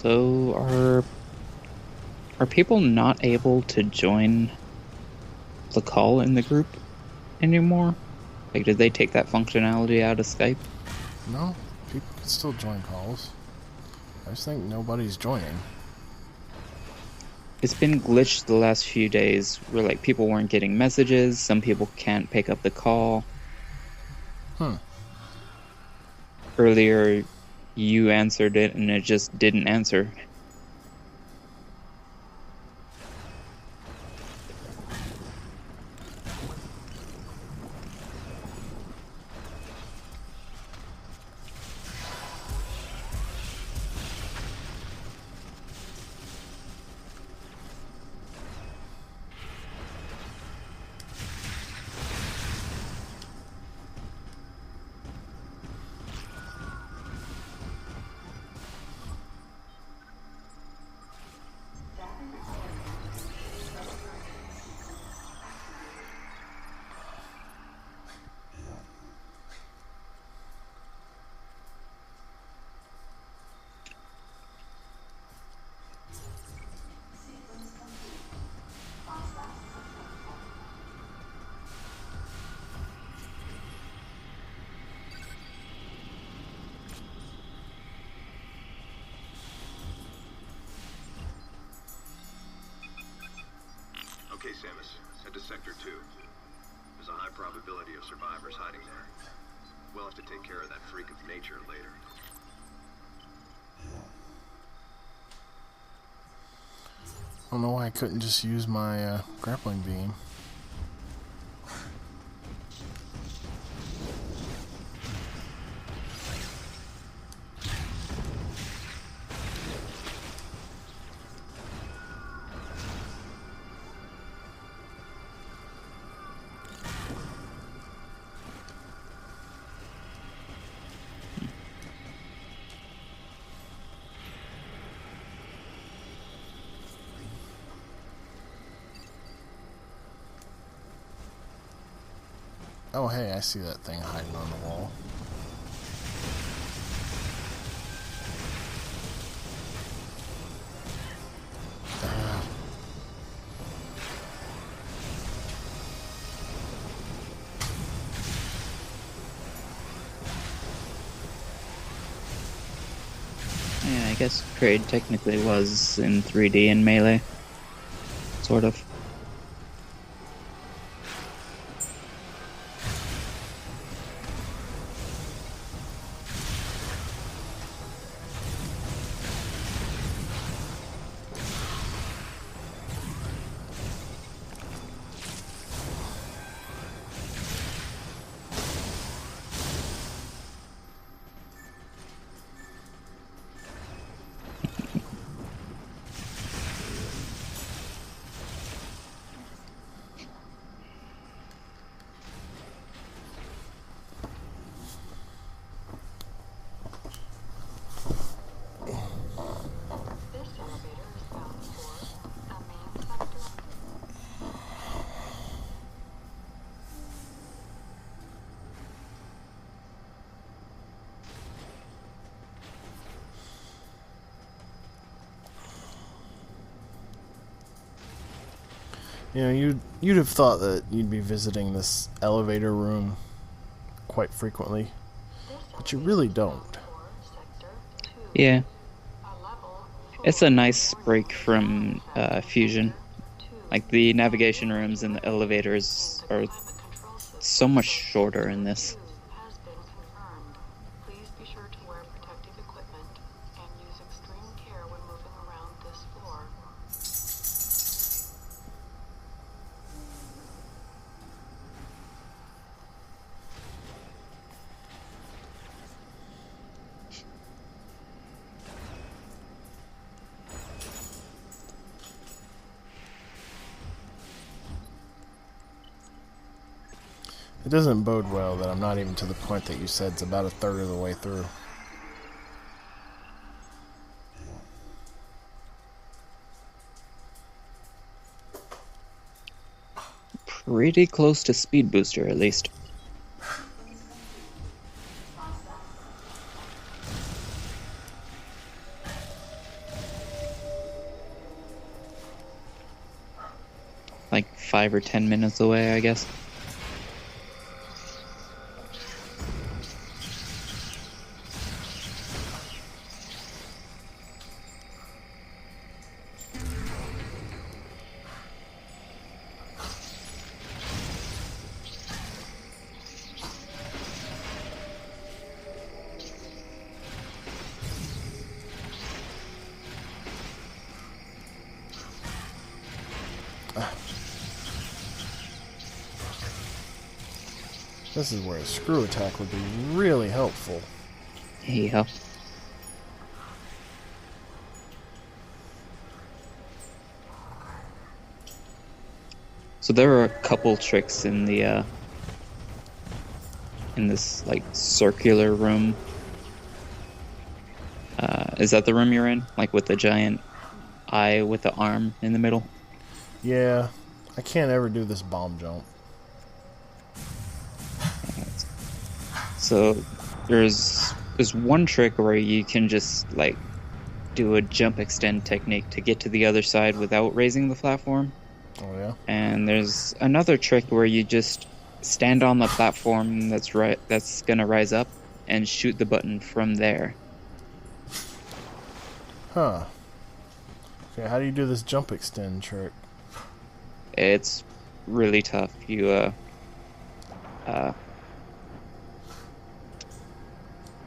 So are people not able to join the call in the group anymore? Like, did they take that functionality out of Skype? No, people can still join calls. I just think nobody's joining. It's been glitched the last few days where, like, people weren't getting messages, some people can't pick up the call. Earlier, you answered it and it just didn't answer. Okay, Samus. Head to Sector 2. There's a high probability of survivors hiding there. We'll have to take care of that freak of nature later. I don't know why I couldn't just use my grappling beam. Oh, hey, I see that thing hiding on the wall. Yeah, I guess Kraid technically was in 3D in Melee. Sort of. You know, you'd have thought that you'd be visiting this elevator room quite frequently, but you really don't. Yeah. It's a nice break from Fusion. Like, the navigation rooms and the elevators are so much shorter in this. Please be sure to wear protective equipment and use extreme care when moving around this floor. It doesn't bode well that I'm not even to the point that you said it's about a third of the way through. Pretty close to Speed Booster, at least. Like 5 or 10 minutes away, I guess. This is where a screw attack would be really helpful. Yeah. So there are a couple tricks in the in this like circular room. Is that the room you're in? Like with the giant eye with the arm in the middle? Yeah, I can't ever do this bomb jump. So there's one trick where you can just like do a jump extend technique to get to the other side without raising the platform. Oh yeah. And there's another trick where you just stand on the platform that's gonna rise up and shoot the button from there. Huh. Okay, how do you do this jump extend trick? It's really tough. You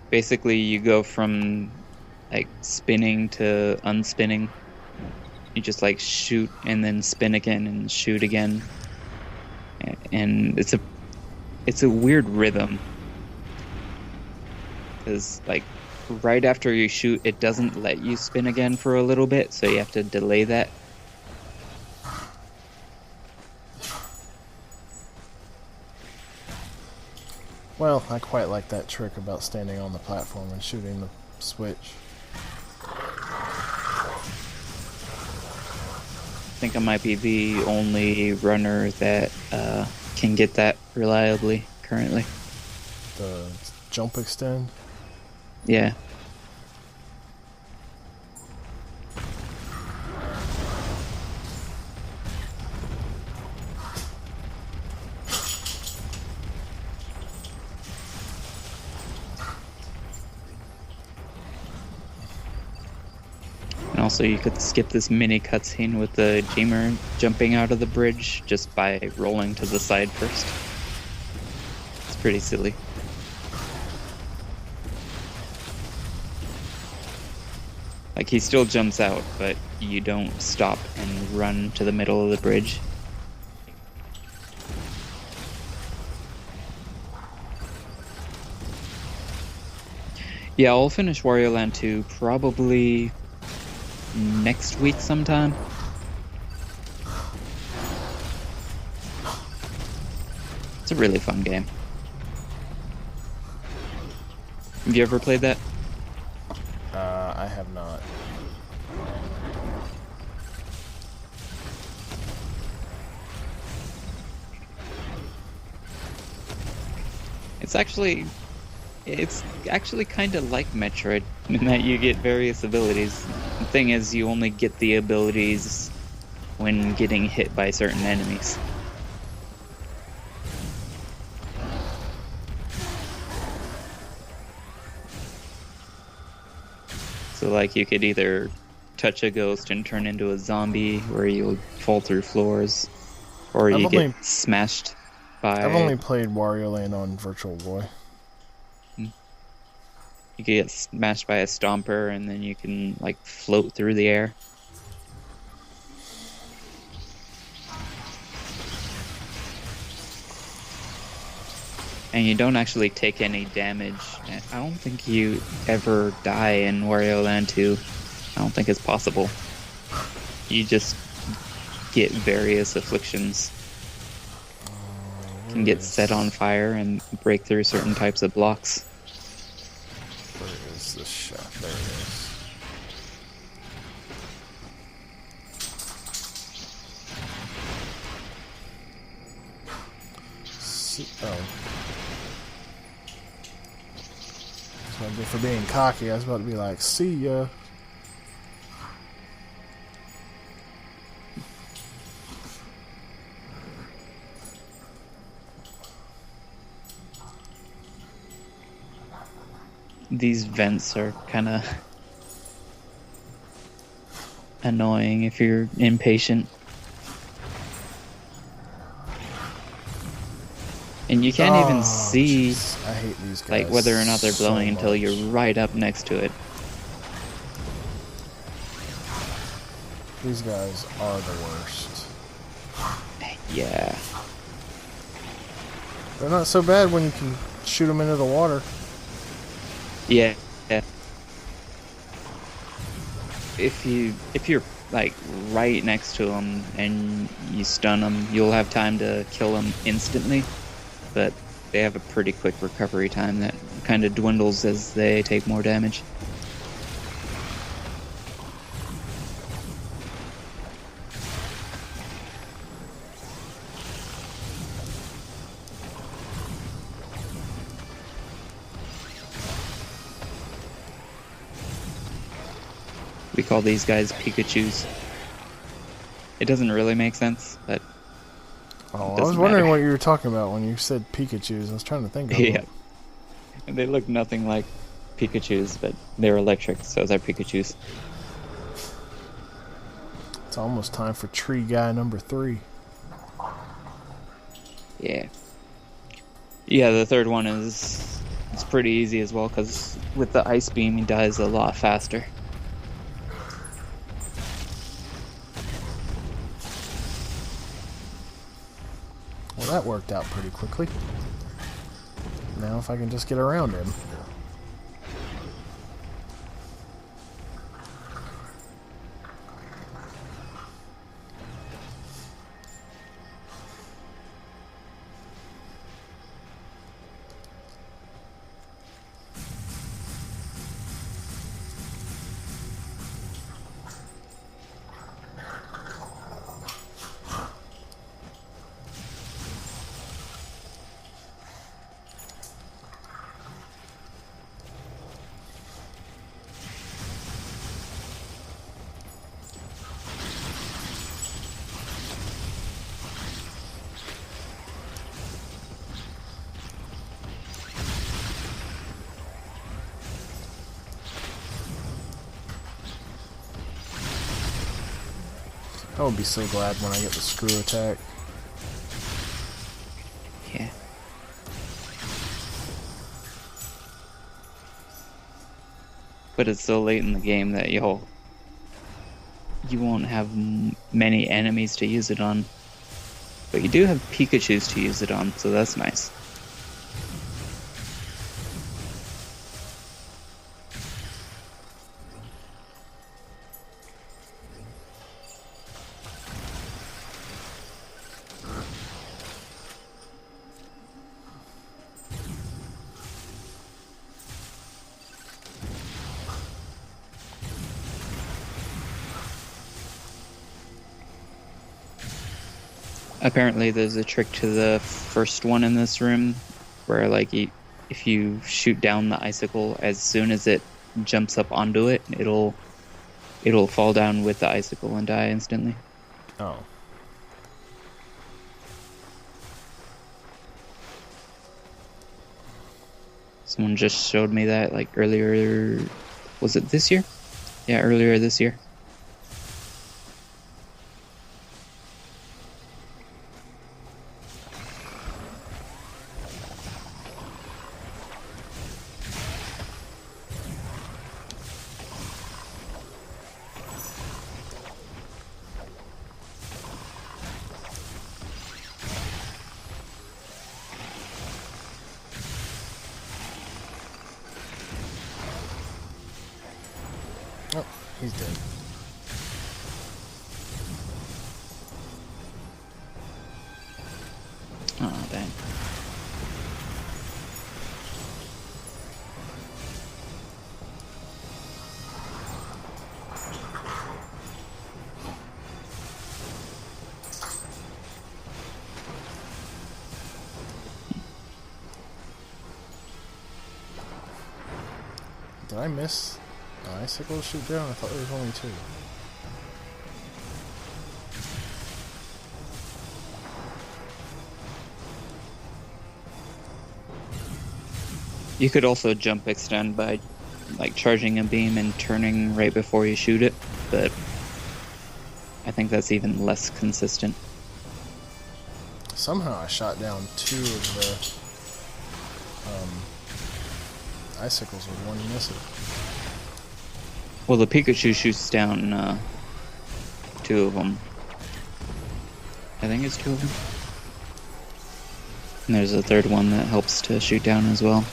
basically you go from like spinning to unspinning. You just like shoot and then spin again and shoot again, and it's a weird rhythm because like right after you shoot, it doesn't let you spin again for a little bit, so you have to delay that. Well, I quite like that trick about standing on the platform and shooting the switch. I think I might be the only runner that can get that reliably currently. The jump extend? Yeah. And also you could skip this mini cutscene with the Dreamer jumping out of the bridge just by rolling to the side first. It's pretty silly. Like, he still jumps out, but you don't stop and run to the middle of the bridge. Yeah, I'll finish Wario Land 2 probably next week sometime. It's a really fun game. Have you ever played that? I have not. It's actually kind of like Metroid in that you get various abilities. The thing is, you only get the abilities when getting hit by certain enemies. So like you could either touch a ghost and turn into a zombie where you'll fall through floors, or you get smashed by... I've only played Wario Land on Virtual Boy. You get smashed by a stomper and then you can like float through the air. And you don't actually take any damage. I don't think you ever die in Wario Land 2. I don't think it's possible. You just get various afflictions. You can get set on fire and break through certain types of blocks. Where is the shaft? There it is. For being cocky, I was about to be like, see ya. These vents are kind of annoying if you're impatient. And you can't even see I hate these guys like whether or not they're blowing so until much. you're right up next to it. These guys are the worst. Yeah. They're not so bad when you can shoot them into the water. Yeah. If you're like right next to them and you stun them, you'll have time to kill them instantly. But they have a pretty quick recovery time that kind of dwindles as they take more damage. We call these guys Pikachus. It doesn't really make sense, but I was wondering what you were talking about when you said Pikachus. I was trying to think of yeah. it. And they look nothing like Pikachus, but they're electric, so they're Pikachus. It's almost time for Tree Guy number 3. Yeah. Yeah, the third one is it's pretty easy as well, because with the ice beam he dies a lot faster. Well, that worked out pretty quickly. Now if I can just get around him. I would be so glad when I get the screw attack. Yeah. But it's so late in the game that you won't have many enemies to use it on. But you do have Pikachus to use it on, so that's nice. Apparently there's a trick to the first one in this room where, like, if you shoot down the icicle, as soon as it jumps up onto it, it'll fall down with the icicle and die instantly. Oh. Someone just showed me that, like, earlier. Was it this year? Yeah, earlier this year. Oh, he's dead. Oh, dang. Did I miss the icicle shoot down? I thought there was only two. You could also jump extend by, like, charging a beam and turning right before you shoot it, but I think that's even less consistent. Somehow I shot down two of the icicles with one missile. Well, the Pikachu shoots down two of them. I think it's two of them. And there's a third one that helps to shoot down as well.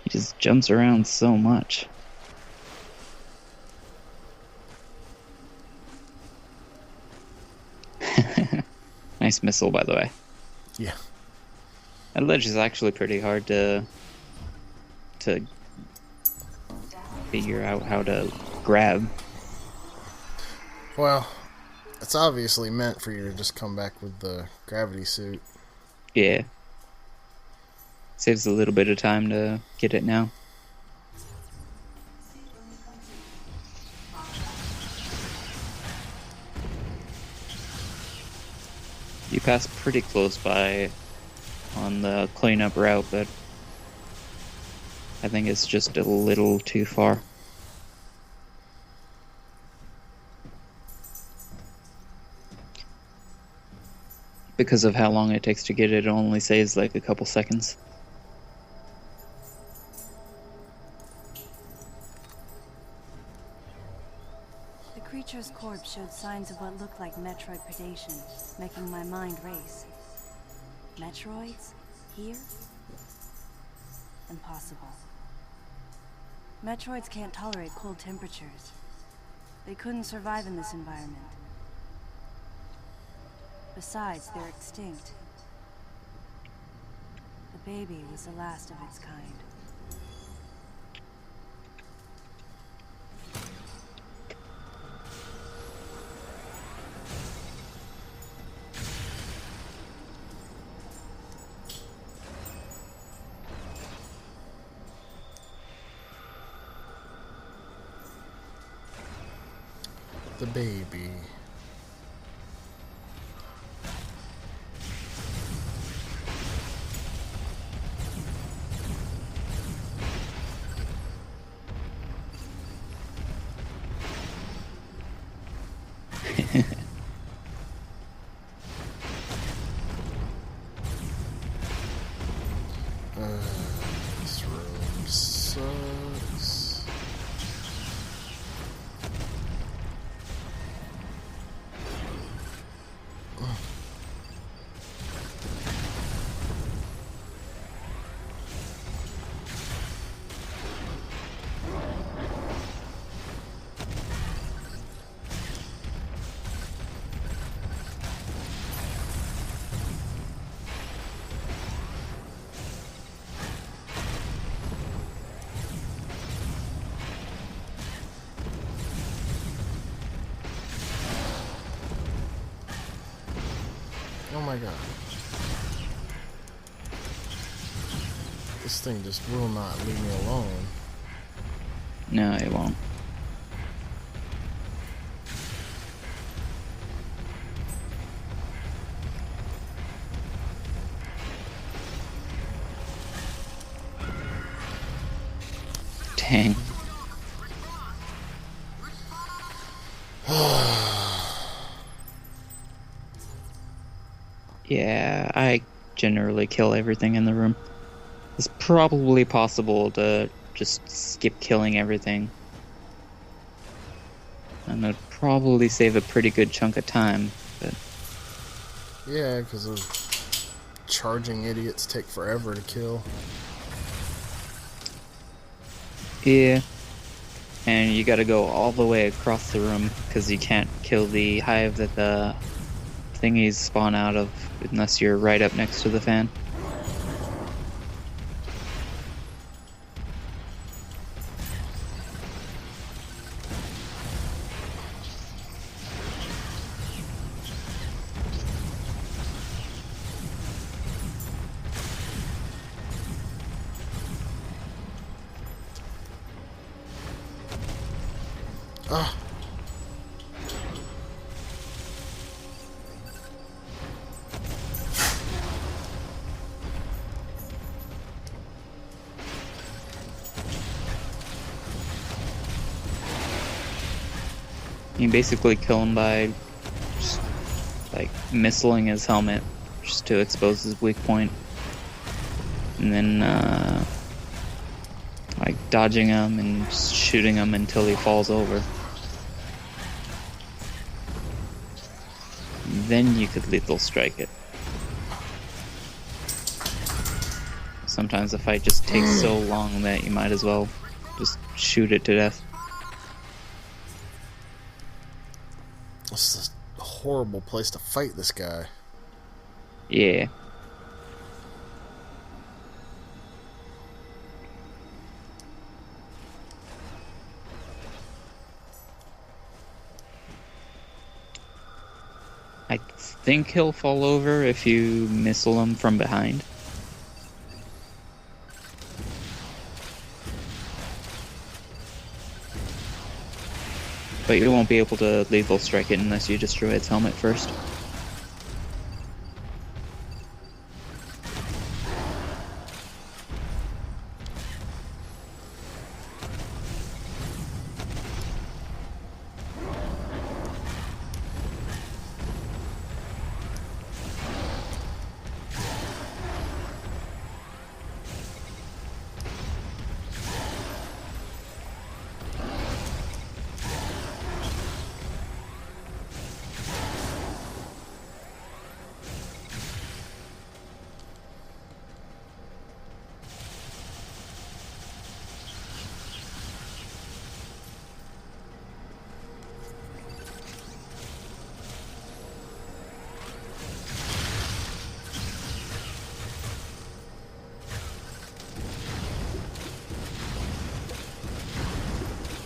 He just jumps around so much. Nice missile, by the way. Yeah. That ledge is actually pretty hard to figure out how to grab. Well, it's obviously meant for you to just come back with the gravity suit. Yeah. Saves a little bit of time to get it now. You pass pretty close by on the cleanup route, but I think it's just a little too far. Because of how long it takes to get it, it only saves like a couple seconds. The creature's corpse showed signs of what looked like Metroid predation, making my mind race. Metroids? Here? Impossible. Metroids can't tolerate cold temperatures. They couldn't survive in this environment. Besides, they're extinct. The baby was the last of its kind. The baby. This room sucks. Oh my god. This thing just will not leave me alone. No, it won't. Dang. Yeah, I generally kill everything in the room. It's probably possible to just skip killing everything. And it'd probably save a pretty good chunk of time, but... Yeah, because of charging idiots take forever to kill. Yeah. And you gotta go all the way across the room, because you can't kill the hive that the thingies spawn out of unless you're right up next to the fan. Ah. You basically kill him by just, like, missiling his helmet just to expose his weak point. And then, like, dodging him and just shooting him until he falls over. Then you could lethal strike it. Sometimes the fight just takes so long that you might as well just shoot it to death. This is a horrible place to fight this guy. Yeah. I think he'll fall over if you missile him from behind. But you won't be able to lethal strike it unless you destroy its helmet first.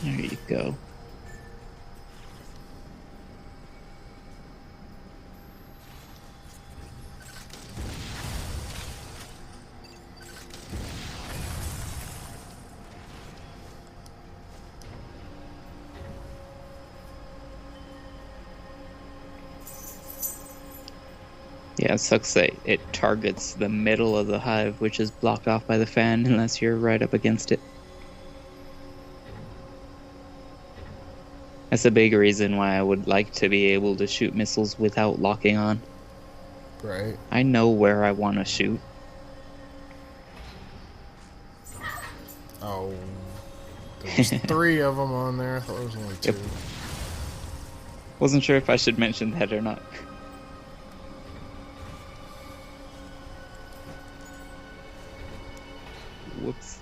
There you go. Yeah, it sucks that it targets the middle of the hive, which is blocked off by the fan unless you're right up against it. That's a big reason why I would like to be able to shoot missiles without locking on. Right. I know where I want to shoot. Oh. There's 3 of them on there. I thought there was only 2. Yep. Wasn't sure if I should mention that or not. Whoops.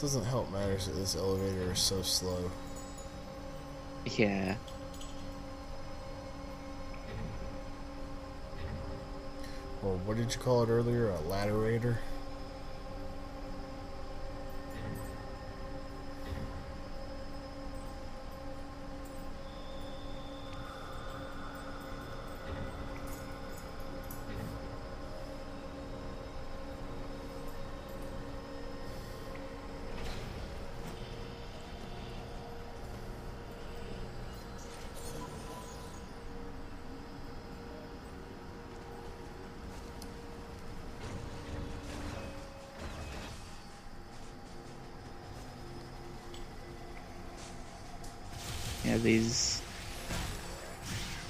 Doesn't help matters that this elevator is so slow. Yeah. Or what did you call it earlier? A ladderator? Yeah, these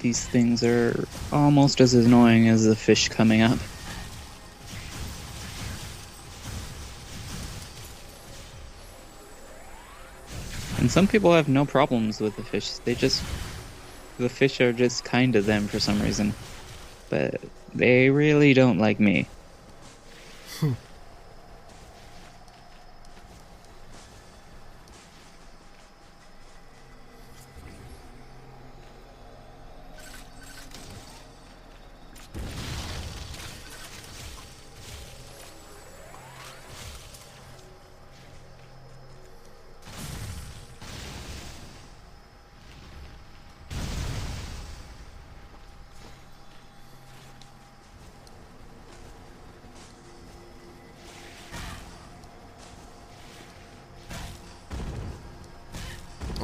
things are almost as annoying as the fish coming up. And some people have no problems with the fish. The fish are just kind to them for some reason. But they really don't like me.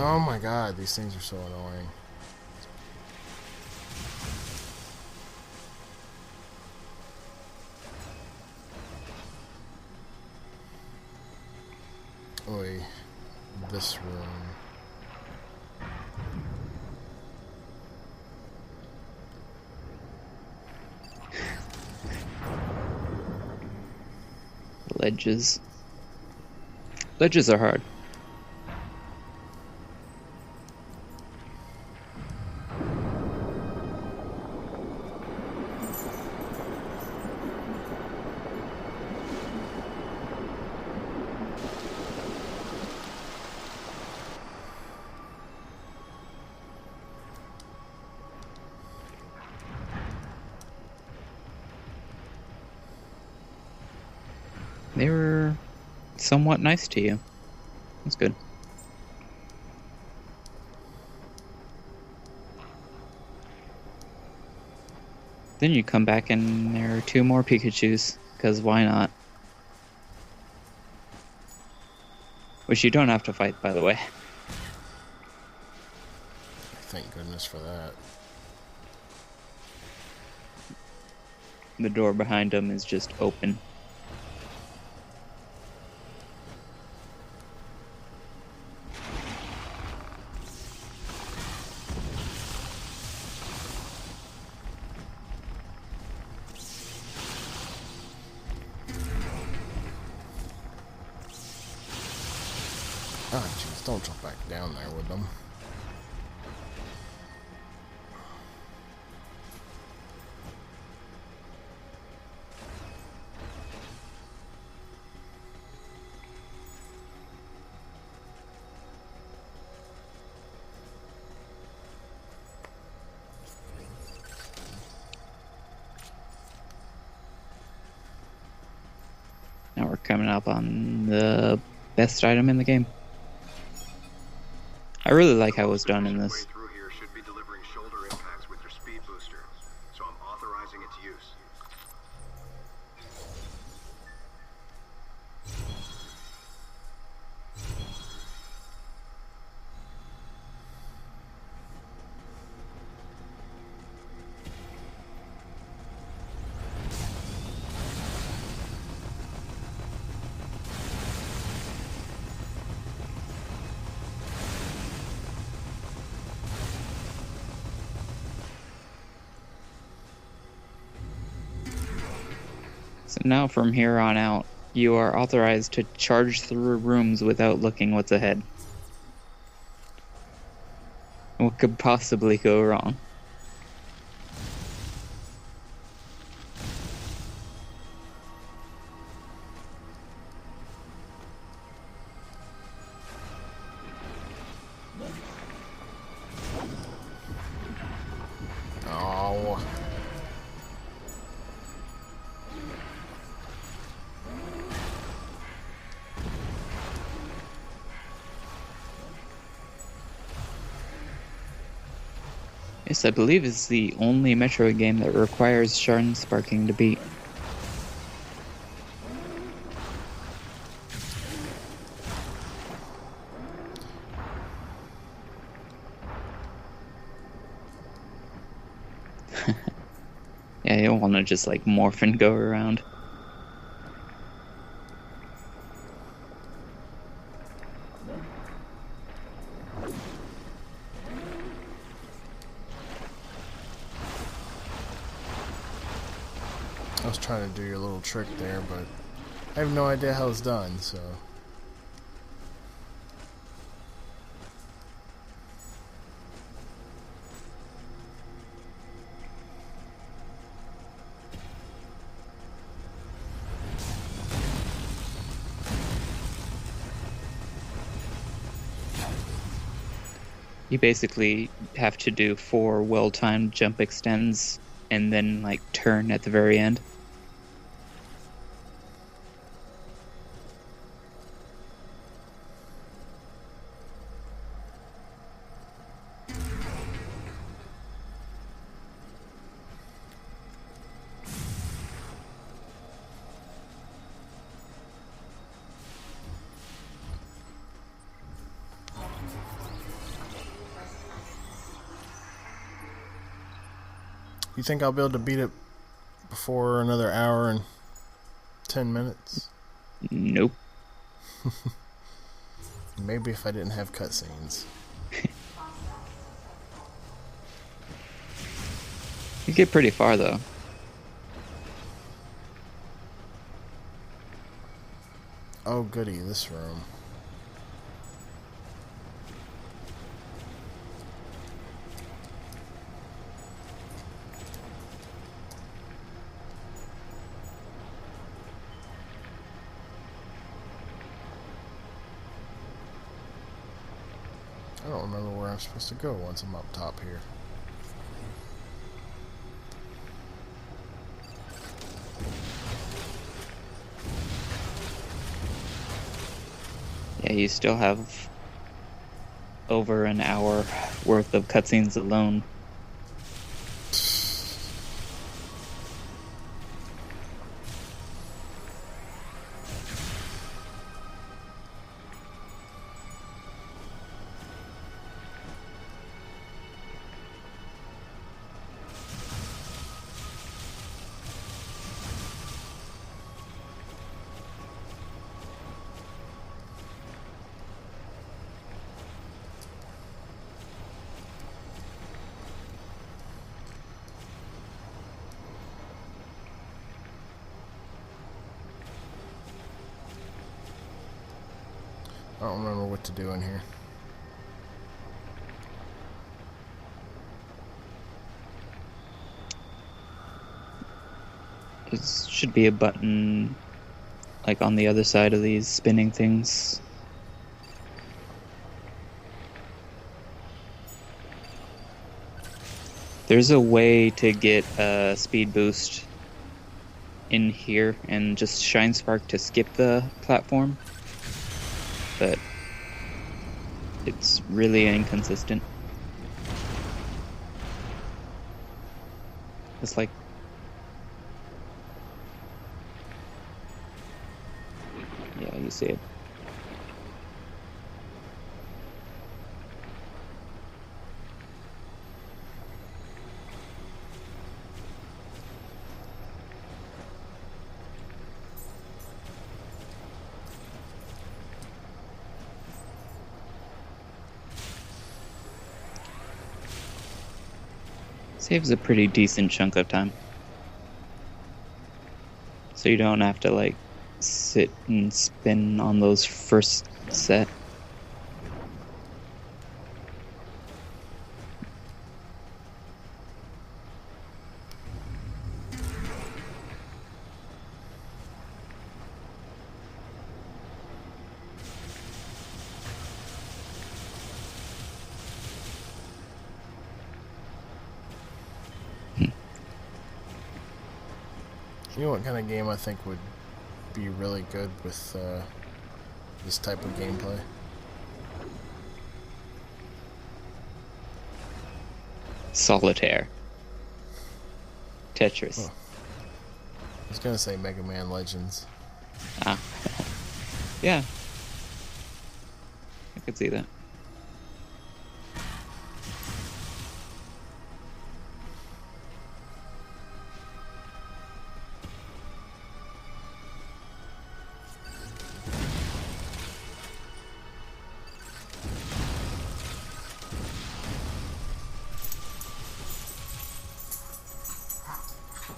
Oh my god, these things are so annoying. Oi, this room. Ledges. Ledges are hard. They were somewhat nice to you. That's good. Then you come back and there are 2 more Pikachus, because why not? Which you don't have to fight, by the way. Thank goodness for that. The door behind them is just open. Ah, jeez, don't jump back down there with them. Now we're coming up on the best item in the game. I really like how it was done in this. Way through here should be delivering shoulder impacts with your speed booster, so I'm authorizing its use. So now from here on out, you are authorized to charge through rooms without looking what's ahead. What could possibly go wrong? Oh. Yes, I believe it's the only Metroid game that requires Shard Sparking to beat. Yeah, you don't want to just like morph and go around. I was trying to do your little trick there, but I have no idea how it's done, so... You basically have to do 4 well-timed jump extends and then like turn at the very end. You think I'll be able to beat it before another hour and 10 minutes? Nope. Maybe if I didn't have cutscenes. You get pretty far though. Oh goody, this room. I don't remember where I'm supposed to go once I'm up top here. Yeah, you still have over an hour worth of cutscenes alone. I don't remember what to do in here. There should be a button like on the other side of these spinning things. There's a way to get a speed boost in here and just shine spark to skip the platform, but it's really inconsistent. It's like yeah, you see it. Saves a pretty decent chunk of time. So you don't have to like sit and spin on those first set. You know what kind of game I think would be really good with this type of gameplay? Solitaire. Tetris. Oh. I was gonna say Mega Man Legends. Ah. Yeah. I could see that.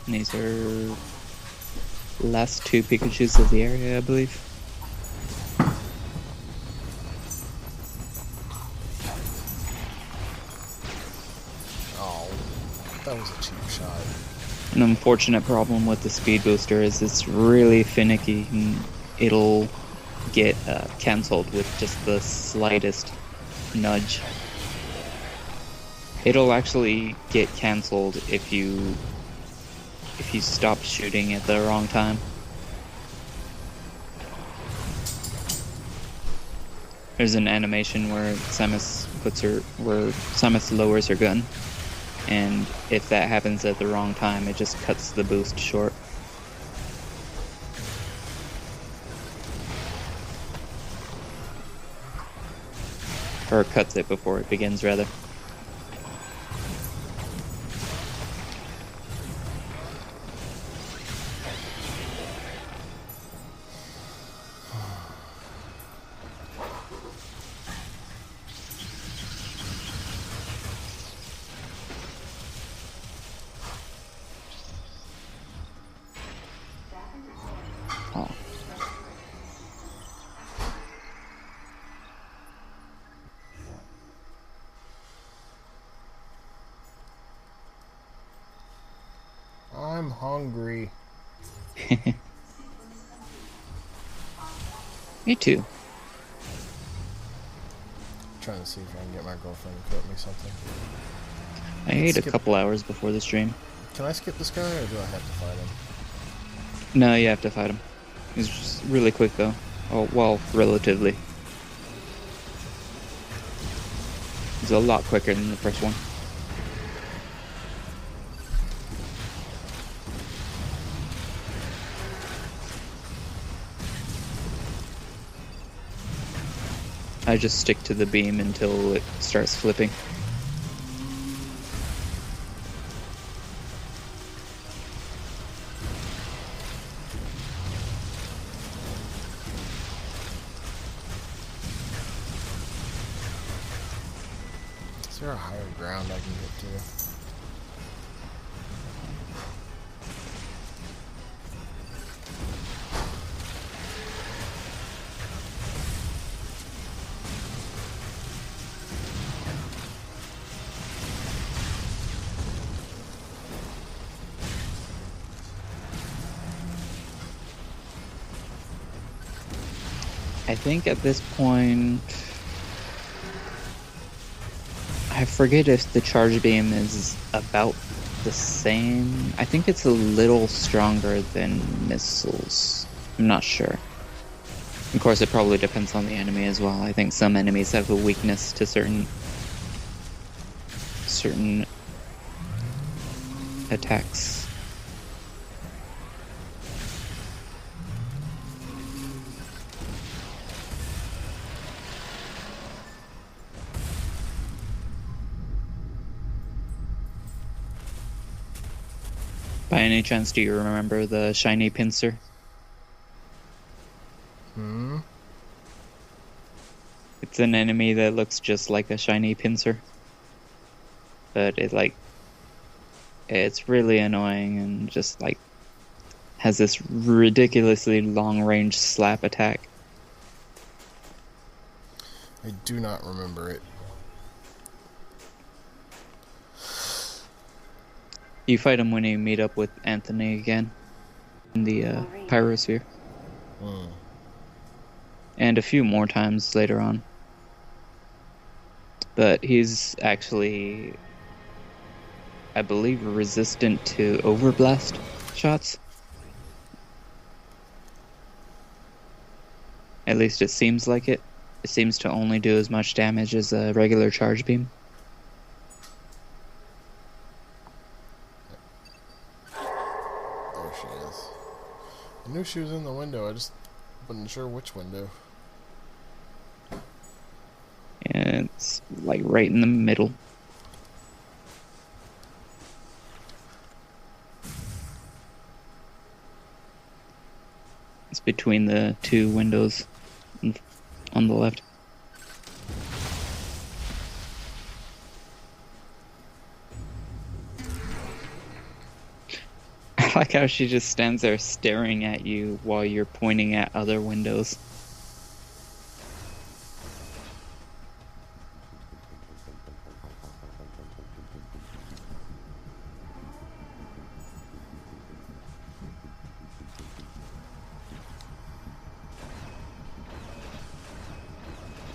And these are last two Pikachus of the area, I believe. Oh, that was a cheap shot. An unfortunate problem with the speed booster is it's really finicky and it'll get cancelled with just the slightest nudge. It'll actually get cancelled if you stop shooting at the wrong time. There's an animation where Samus lowers her gun, and if that happens at the wrong time, it just cuts the boost short. Or cuts it before it begins, rather. Oh. I'm hungry. Me too. Trying to see if I can get my girlfriend to cook me something. I ate a couple hours before the stream. Can I skip this guy, or do I have to fight him? No, you have to fight him. He's just really quick, though. Oh, well, relatively. It's a lot quicker than the first one. I just stick to the beam until it starts flipping. Is there a higher ground I can get to? I think at this point, I forget if the charge beam is about the same. I think it's a little stronger than missiles. I'm not sure. Of course, it probably depends on the enemy as well. I think some enemies have a weakness to certain attacks. By any chance, do you remember the shiny pincer? It's an enemy that looks just like a shiny pincer. But it's really annoying and just like has this ridiculously long range slap attack. I do not remember it. You fight him when you meet up with Anthony again in the Pyrosphere. And a few more times later on. But he's actually, I believe, resistant to overblast shots. At least it seems like it. It seems to only do as much damage as a regular charge beam. There she is. I knew she was in the window, I just wasn't sure which window. And it's like right in the middle. It's between the two windows on the left. I like how she just stands there staring at you while you're pointing at other windows.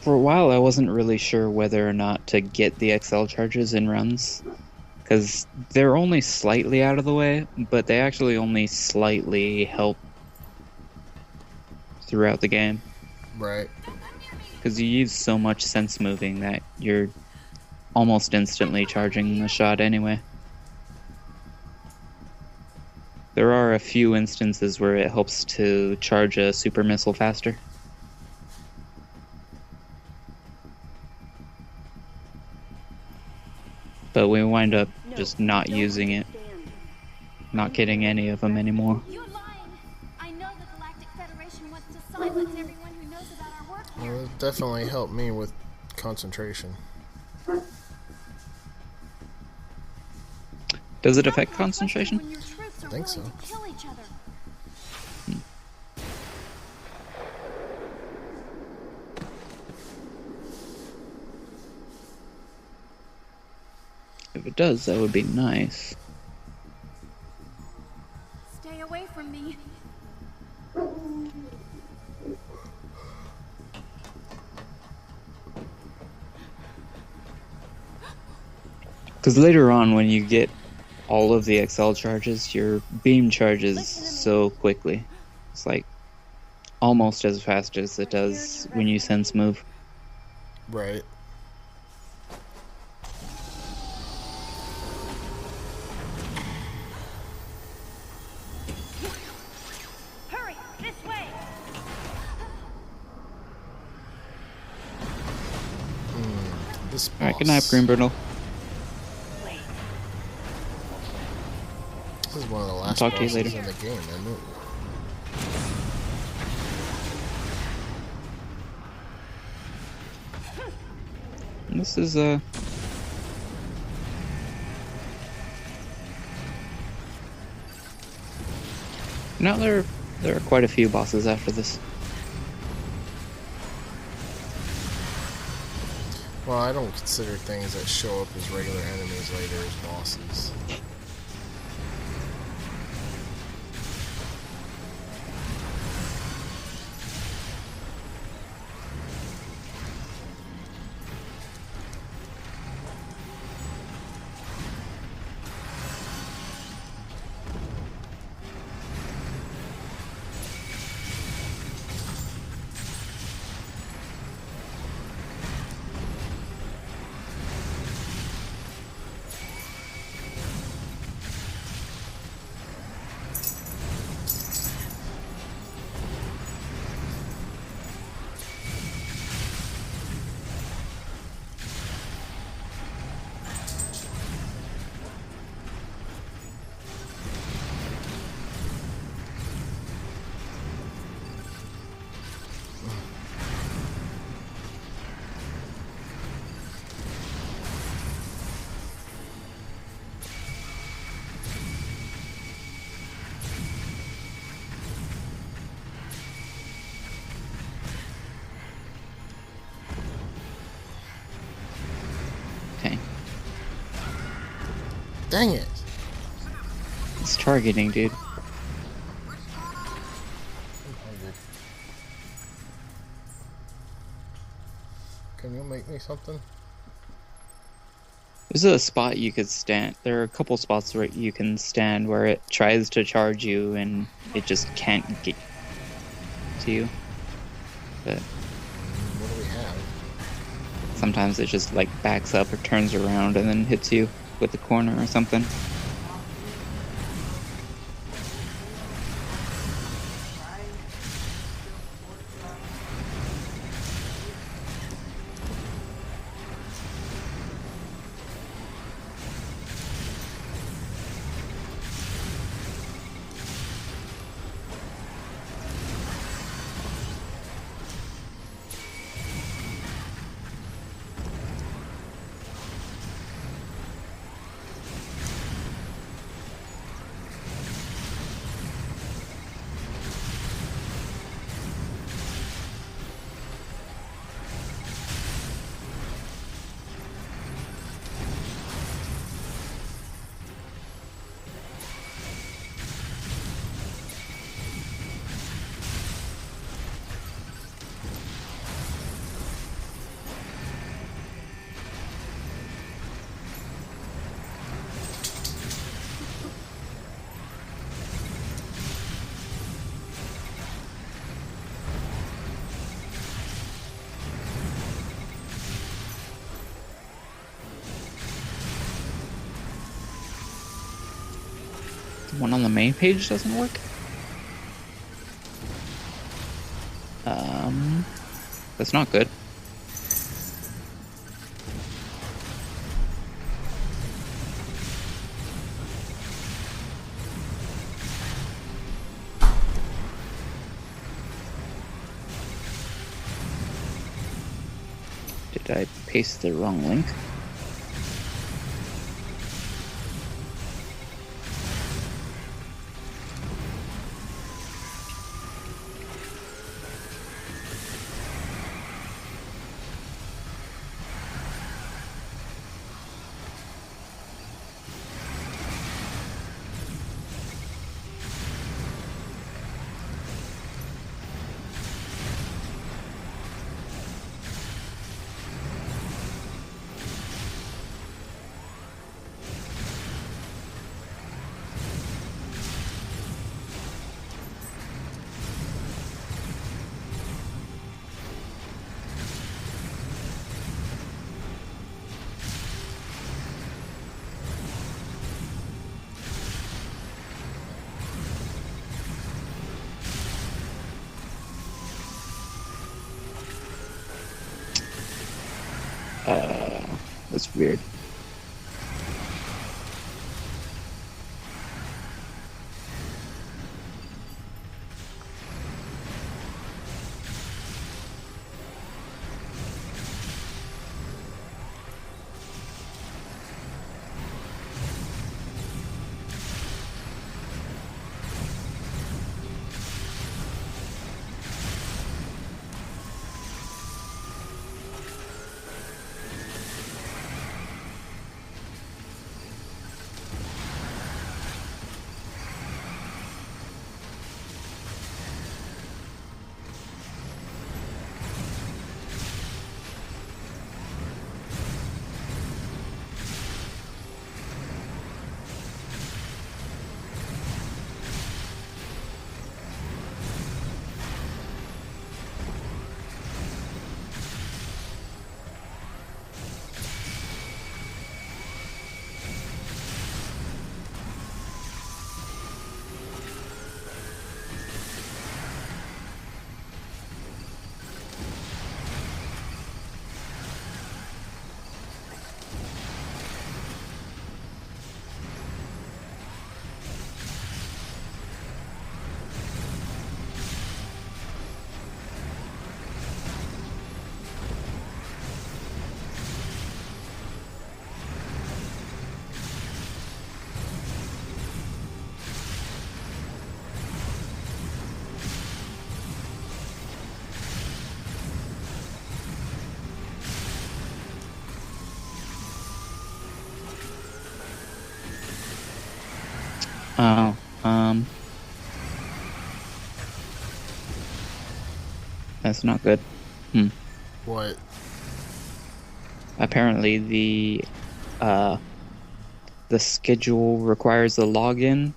For a while, I wasn't really sure whether or not to get the XL charges in runs, because they're only slightly out of the way, but they actually only slightly help throughout the game. Right. Because you use so much sense moving that you're almost instantly charging the shot anyway. There are a few instances where it helps to charge a super missile faster. But we wind up just not using it. Not getting any of them anymore. You're lying. I know the Galactic Federation wants to silence everyone who knows about our work here. Well, it definitely helped me with concentration. Does it affect concentration? I think so. If it does, that would be nice. Stay away from me. Because later on, when you get all of the XL charges, your beam charges so quickly. It's like almost as fast as it does when you sense move. Right. this boss. Alright, good night, Green Brindle. This is one of the last talk to you bosses later. in the game, isn't it? And this is now there are quite a few bosses after this. Well, I don't consider things that show up as regular enemies later as bosses. Okay. Dang it! It's targeting, dude. Can you make me something? There's a spot you could stand. There are a couple spots where you can stand where it tries to charge you and it just can't get to you. But What do we have? sometimes it just like backs up or turns around and then hits you with the corner or something. The one on the main page doesn't work? That's not good. Did I paste the wrong link? was weird. Oh, that's not good. What? Apparently the schedule requires a login.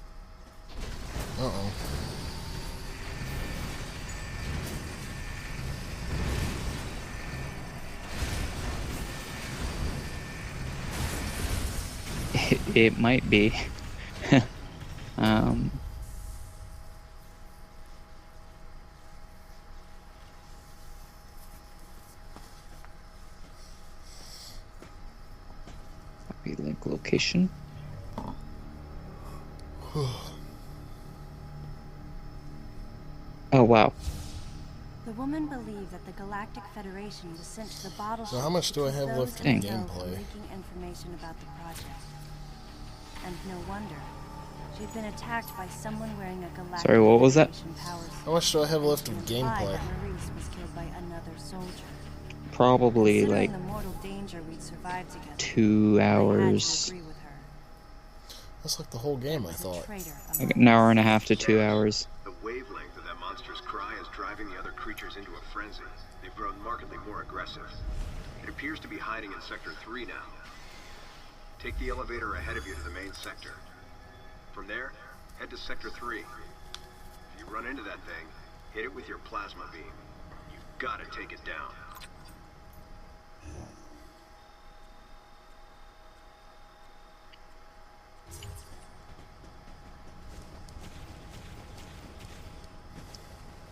Uh-oh. It might be. Copy link location. Oh wow. The woman believed that the Galactic Federation was sent to the bottle So how much do I have left in gameplay? Leaking information about the project. And no wonder. She'd been attacked by someone wearing a Galactic Sorry, what was that? How much do I have left of gameplay? Maurice was killed by another soldier. Probably like the mortal danger we'd survived together, 2 hours. That's like the whole game, I thought. Like an hour and a half to 2 hours. The wavelength of that monster's cry is driving the other creatures into a frenzy. They've grown markedly more aggressive. It appears to be hiding in Sector 3 now. Take the elevator ahead of you to the main sector. From there, head to Sector 3. If you run into that thing, hit it with your plasma beam. You've got to take it down.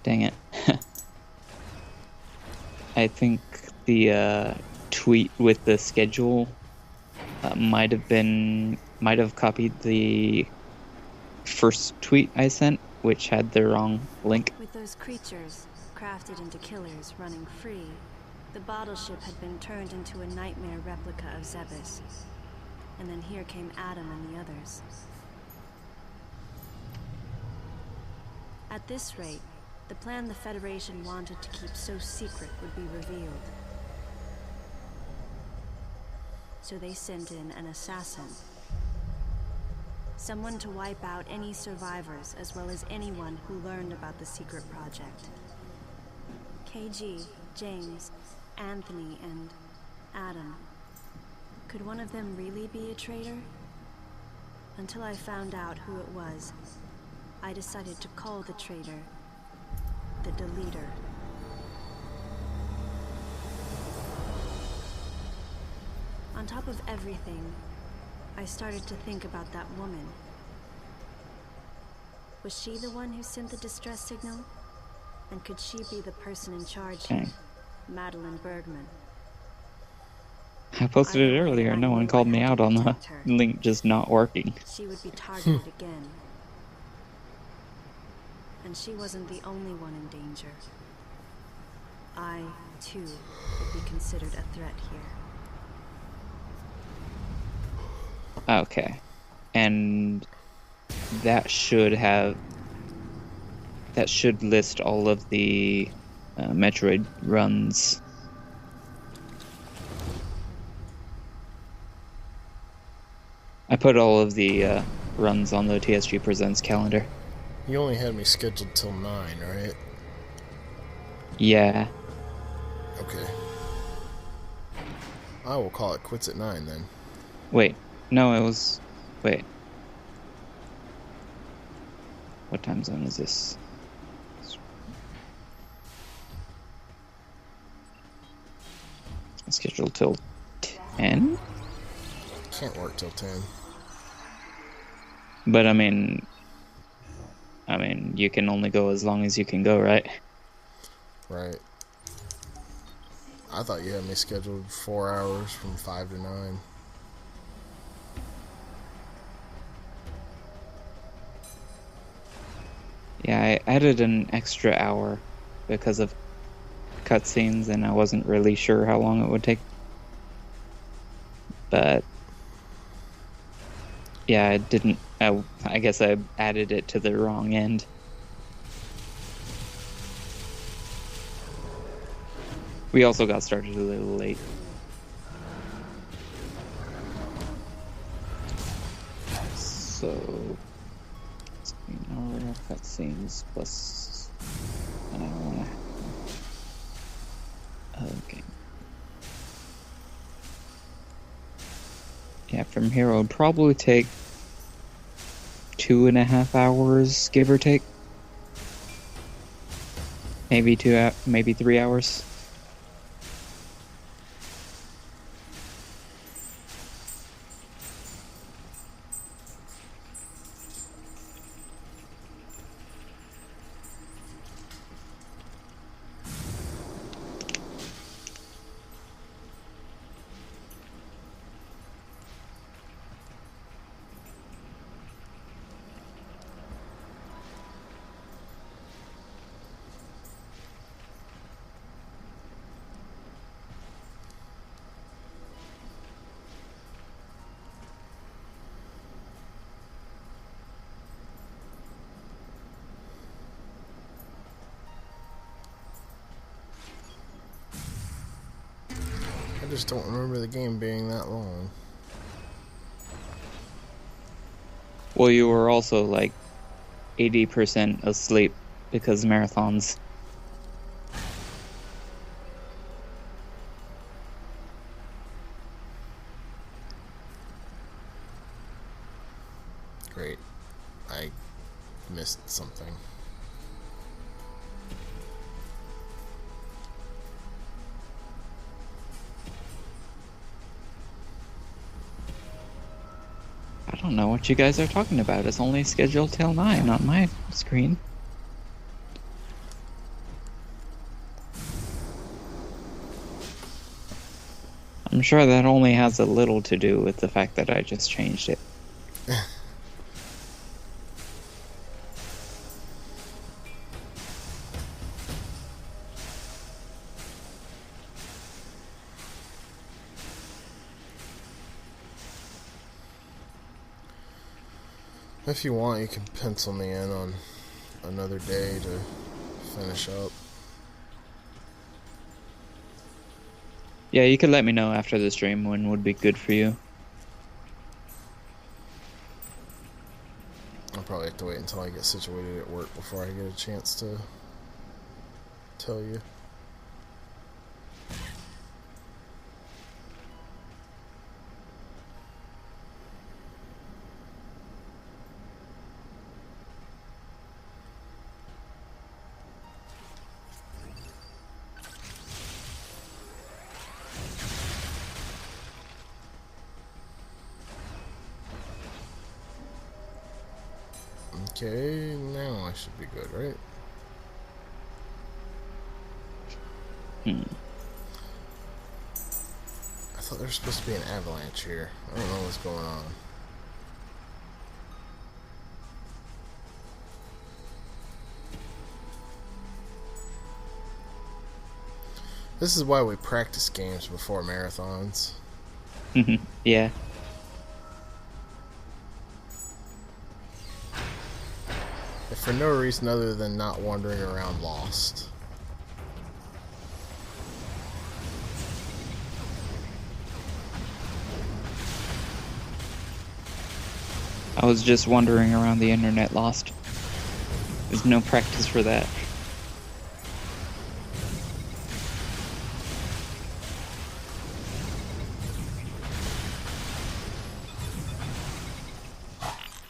Dang it. I think the tweet with the schedule might have copied the first tweet I sent, which had the wrong link. With those creatures, crafted into killers, running free, the bottle ship had been turned into a nightmare replica of Zebes. And then here came Adam and the others. At this rate, the plan the Federation wanted to keep so secret would be revealed. So they sent in an assassin. Someone to wipe out any survivors, as well as anyone who learned about the secret project. KG, James, Anthony, and Adam. Could one of them really be a traitor? Until I found out who it was, I decided to call the traitor the Deleter. On top of everything, I started to think about that woman. Was she the one who sent the distress signal? And could she be the person in charge here? Madeline Bergman. I posted it Either way, earlier. I No one knew called I me had out to on the protect her. link just not working. She would be targeted again. And she wasn't the only one in danger. I, too, would be considered a threat here. Okay. And that should list all of the Metroid runs. I put all of the runs on the TSG Presents calendar. You only had me scheduled till 9, right? Yeah. Okay. I will call it quits at 9 then. Wait. No, it was... Wait. What time zone is this? It's scheduled till 10? Can't work till 10. But I mean, you can only go as long as you can go, right? Right. I thought you had me scheduled 4 hours from 5 to 9. Yeah, I added an extra hour because of cutscenes, and I wasn't really sure how long it would take. But yeah, I didn't. I guess I added it to the wrong end. We also got started a little late. So, an hour of cutscenes plus an hour. Okay. Yeah, from here it would probably take 2.5 hours, give or take. Maybe 3 hours. I just don't remember the game being that long. Well, you were also like 80% asleep because marathons. Great. I missed something. I don't know what you guys are talking about. It's only scheduled till 9 on my screen. I'm sure that only has a little to do with the fact that I just changed it. If you want, you can pencil me in on another day to finish up. Yeah, you could let me know after the stream when would be good for you. I'll probably have to wait until I get situated at work before I get a chance to tell you. Okay, now I should be good, right? I thought there was supposed to be an avalanche here. I don't know what's going on. This is why we practice games before marathons. Yeah. If for no reason other than not wandering around lost. I was just wandering around the internet lost. There's no practice for that.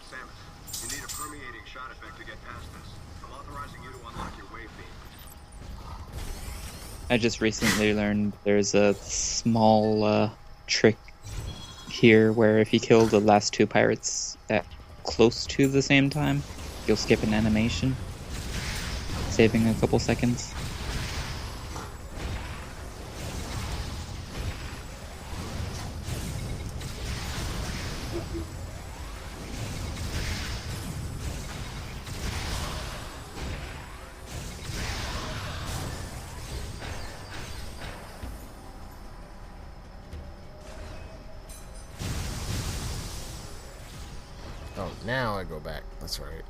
Samus, you need a permeating shot effect to get past this. I'm authorizing you to unlock your wave beam. I just recently learned there's a small trick here where if you kill the last two pirates that close to the same time, you'll skip an animation, saving a couple seconds. Oh, now I go back. That's right.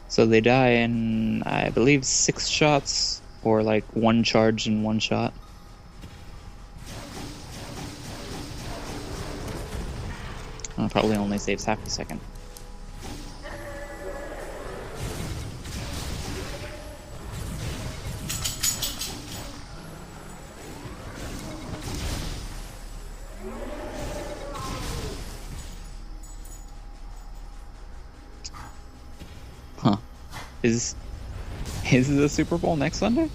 So they die in, I believe, 6 shots, or like 1 charge in 1 shot. Probably only saves half a second. Huh. Is the Super Bowl next Sunday?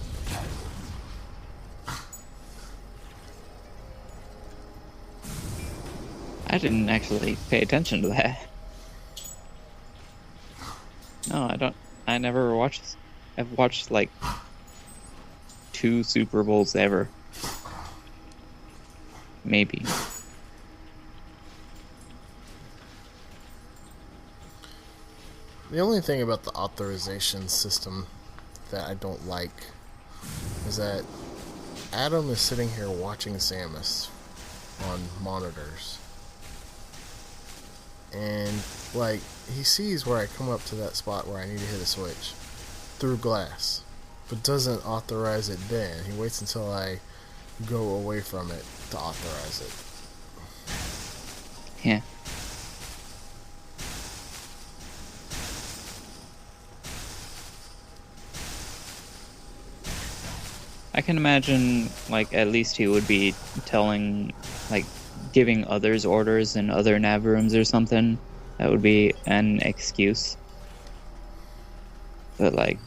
I didn't actually pay attention to that. No, I don't. I never watched. I've watched like 2 Super Bowls ever. Maybe. The only thing about the authorization system that I don't like is that Adam is sitting here watching Samus on monitors. And, like, he sees where I come up to that spot where I need to hit a switch through glass, but doesn't authorize it then. He waits until I go away from it to authorize it. Yeah. I can imagine, like, at least he would be telling, like, giving others orders in other nav rooms or something. That would be an excuse. But, like,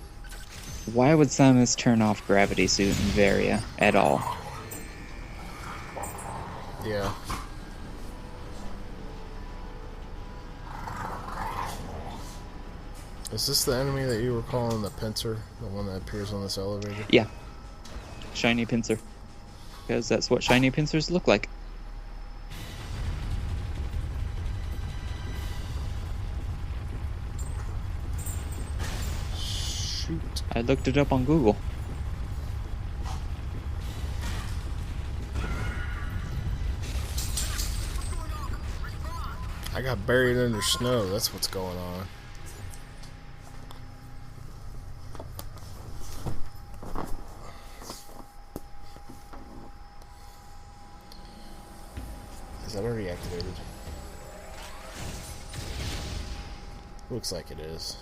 why would Samus turn off Gravity Suit in Varia at all? Yeah. Is this the enemy that you were calling the pincer? The one that appears on this elevator? Yeah. Shiny pincer. Because that's what shiny pincers look like. Shoot. I looked it up on Google. I got buried under snow. That's what's going on. Is that already activated? Looks like it is.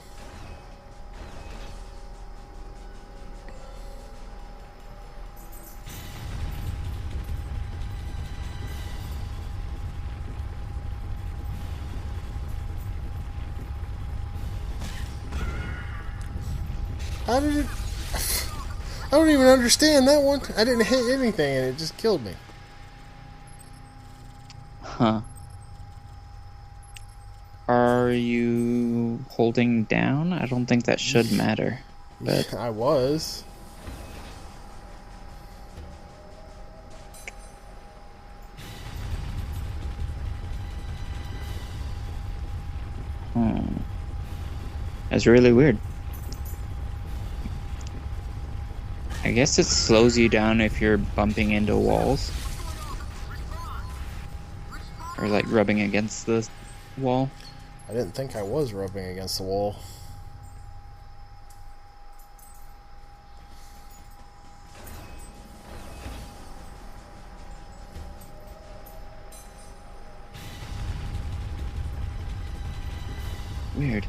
How did it... I don't even understand that one. I didn't hit anything and it just killed me. Huh. Are you holding down? I don't think that should matter. But I was. Oh. That's really weird. I guess it slows you down if you're bumping into walls. Or like rubbing against the wall. I didn't think I was rubbing against the wall. Weird.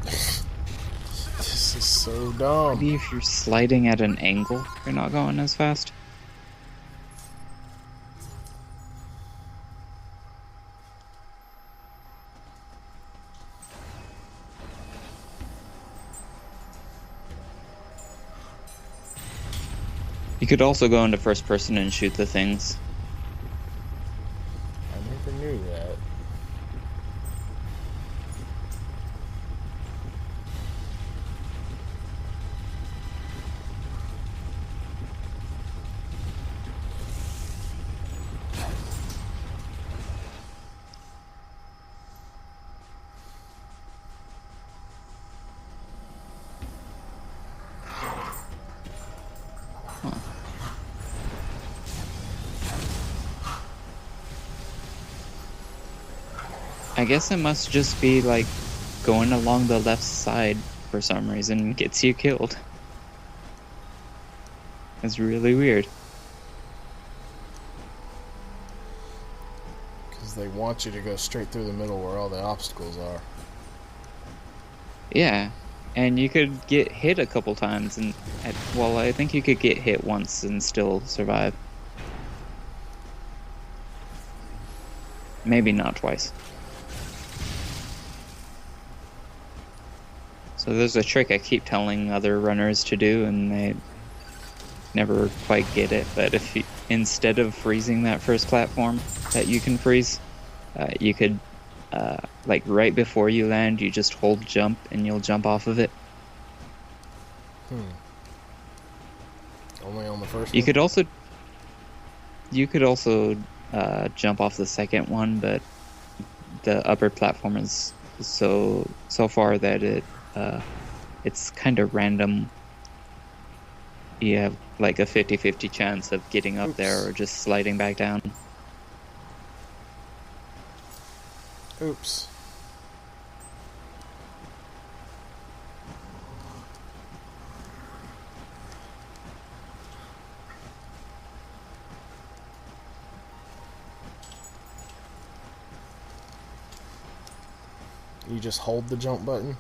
This is so dumb. Maybe if you're sliding at an angle, you're not going as fast. You could also go into first person and shoot the things. I never knew that. I guess it must just be like going along the left side for some reason gets you killed. It's really weird. Because they want you to go straight through the middle where all the obstacles are. Yeah, and you could get hit a couple times, and well, I think you could get hit once and still survive. Maybe not twice. So there's a trick I keep telling other runners to do, and they never quite get it. But if you, instead of freezing that first platform that you can freeze, you could, like right before you land, you just hold jump and you'll jump off of it. Only on the first You one? could also jump off the second one, but the upper platform is so far that it's kind of random. You have like a 50-50 chance of getting up there or just sliding back down. Oops. You just hold the jump button?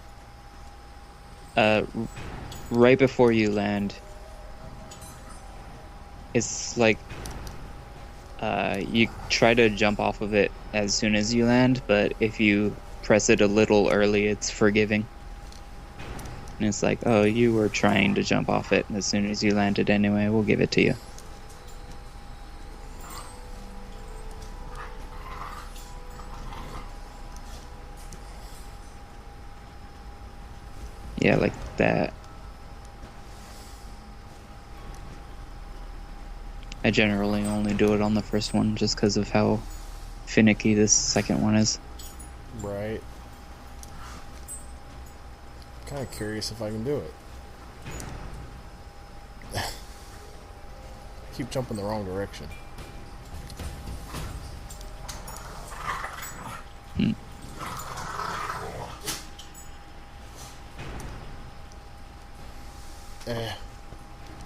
Right before you land, it's like you try to jump off of it as soon as you land, but if you press it a little early, it's forgiving. And it's like, oh, you were trying to jump off it, and as soon as you landed anyway, we'll give it to you. Yeah, like that. I generally only do it on the first one just because of how finicky this second one is. Right. Kind of curious if I can do it. Keep jumping the wrong direction.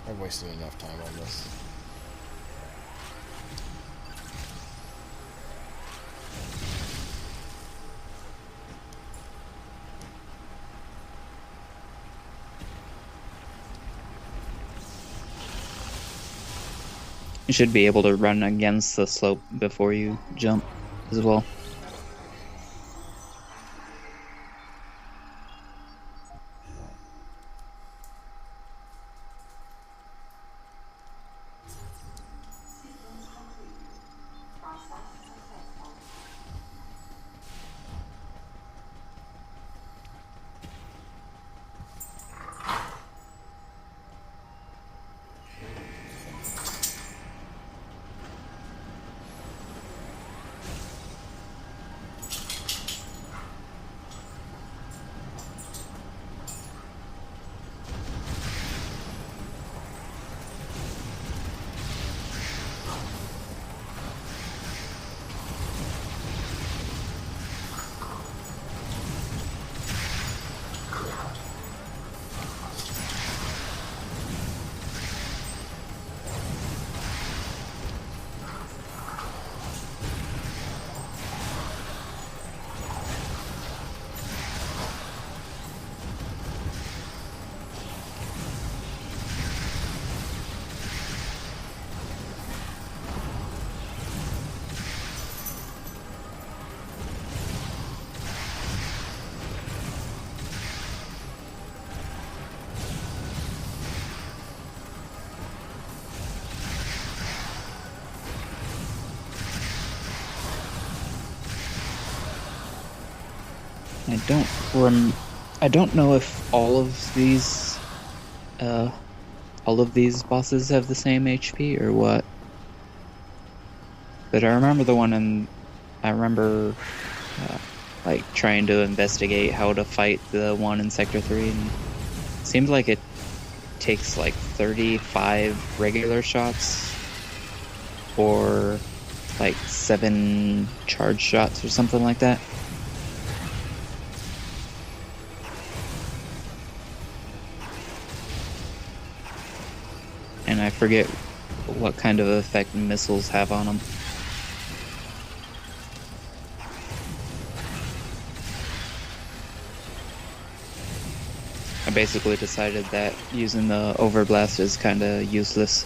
I've wasted enough time on this. You should be able to run against the slope before you jump as well. I don't know if all of these bosses have the same HP or what. But I remember I remember like trying to investigate how to fight the one in Sector 3, and it seems like it takes like 35 regular shots or like 7 charge shots or something like that. And I forget what kind of effect missiles have on them. I basically decided that using the overblast is kinda useless.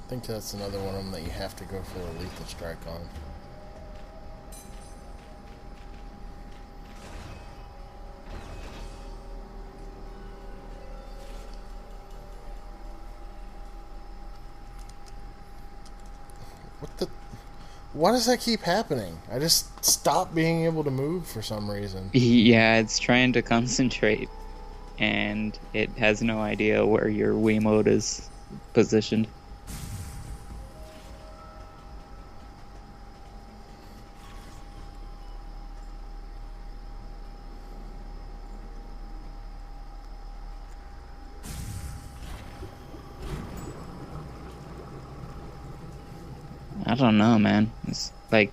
I think that's another one of them that you have to go for a lethal strike on. What the? Why does that keep happening? I just stopped being able to move for some reason. Yeah, it's trying to concentrate, and it has no idea where your Wiimote is positioned. I don't know, man. It's like,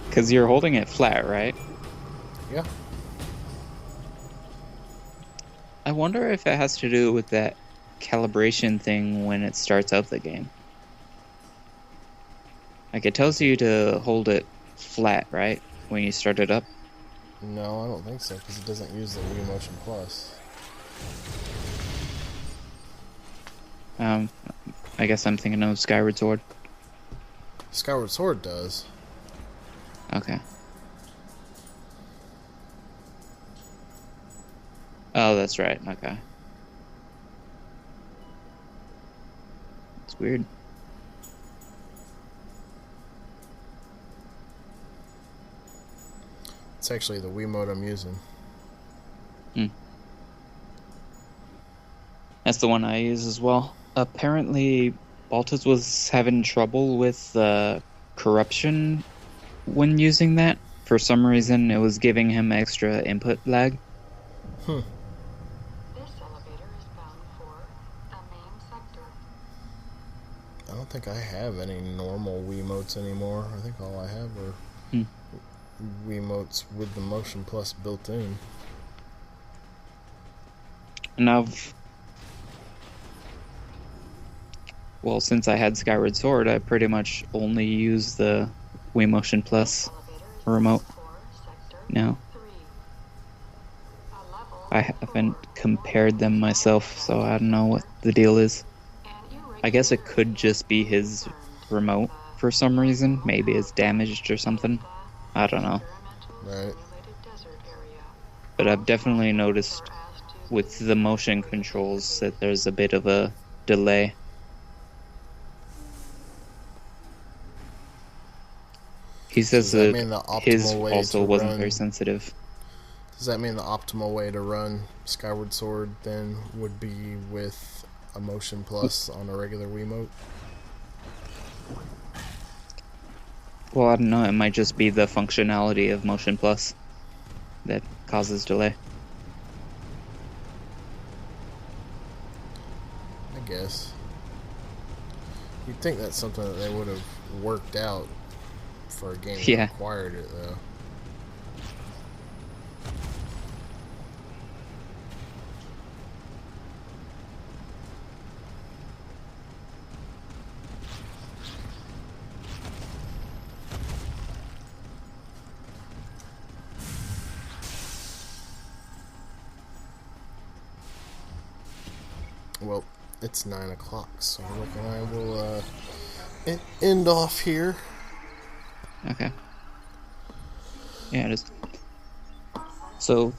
because you're holding it flat, right? Yeah. I wonder if it has to do with that calibration thing when it starts out the game. Like, it tells you to hold it flat, right? When you start it up? No, I don't think so, because it doesn't use the Wii Motion Plus. I guess I'm thinking of Skyward Sword. Skyward Sword does. Okay. Oh, that's right. Okay. It's weird. It's actually the Wiimote I'm using. That's the one I use as well. Apparently, Baltus was having trouble with corruption when using that. For some reason, it was giving him extra input lag. This elevator is bound for the main sector. I don't think I have any normal Wiimotes anymore. I think all I have are Wiimotes with the Motion Plus built in. And well, since I had Skyward Sword, I pretty much only use the Wii Motion Plus remote now. I haven't compared them myself, so I don't know what the deal is. I guess it could just be his remote for some reason. Maybe it's damaged or something. I don't know. Right. But I've definitely noticed with the motion controls that there's a bit of a delay. He says that his also wasn't very sensitive. Does that mean the optimal way to run Skyward Sword then would be with a Motion Plus on a regular Wiimote? Well, I don't know. It might just be the functionality of Motion Plus that causes delay. I guess. You'd think that's something that they would have worked out for a game that required it, though. Well, it's 9 o'clock, so I reckon I will end off here. Okay. Yeah, it is. So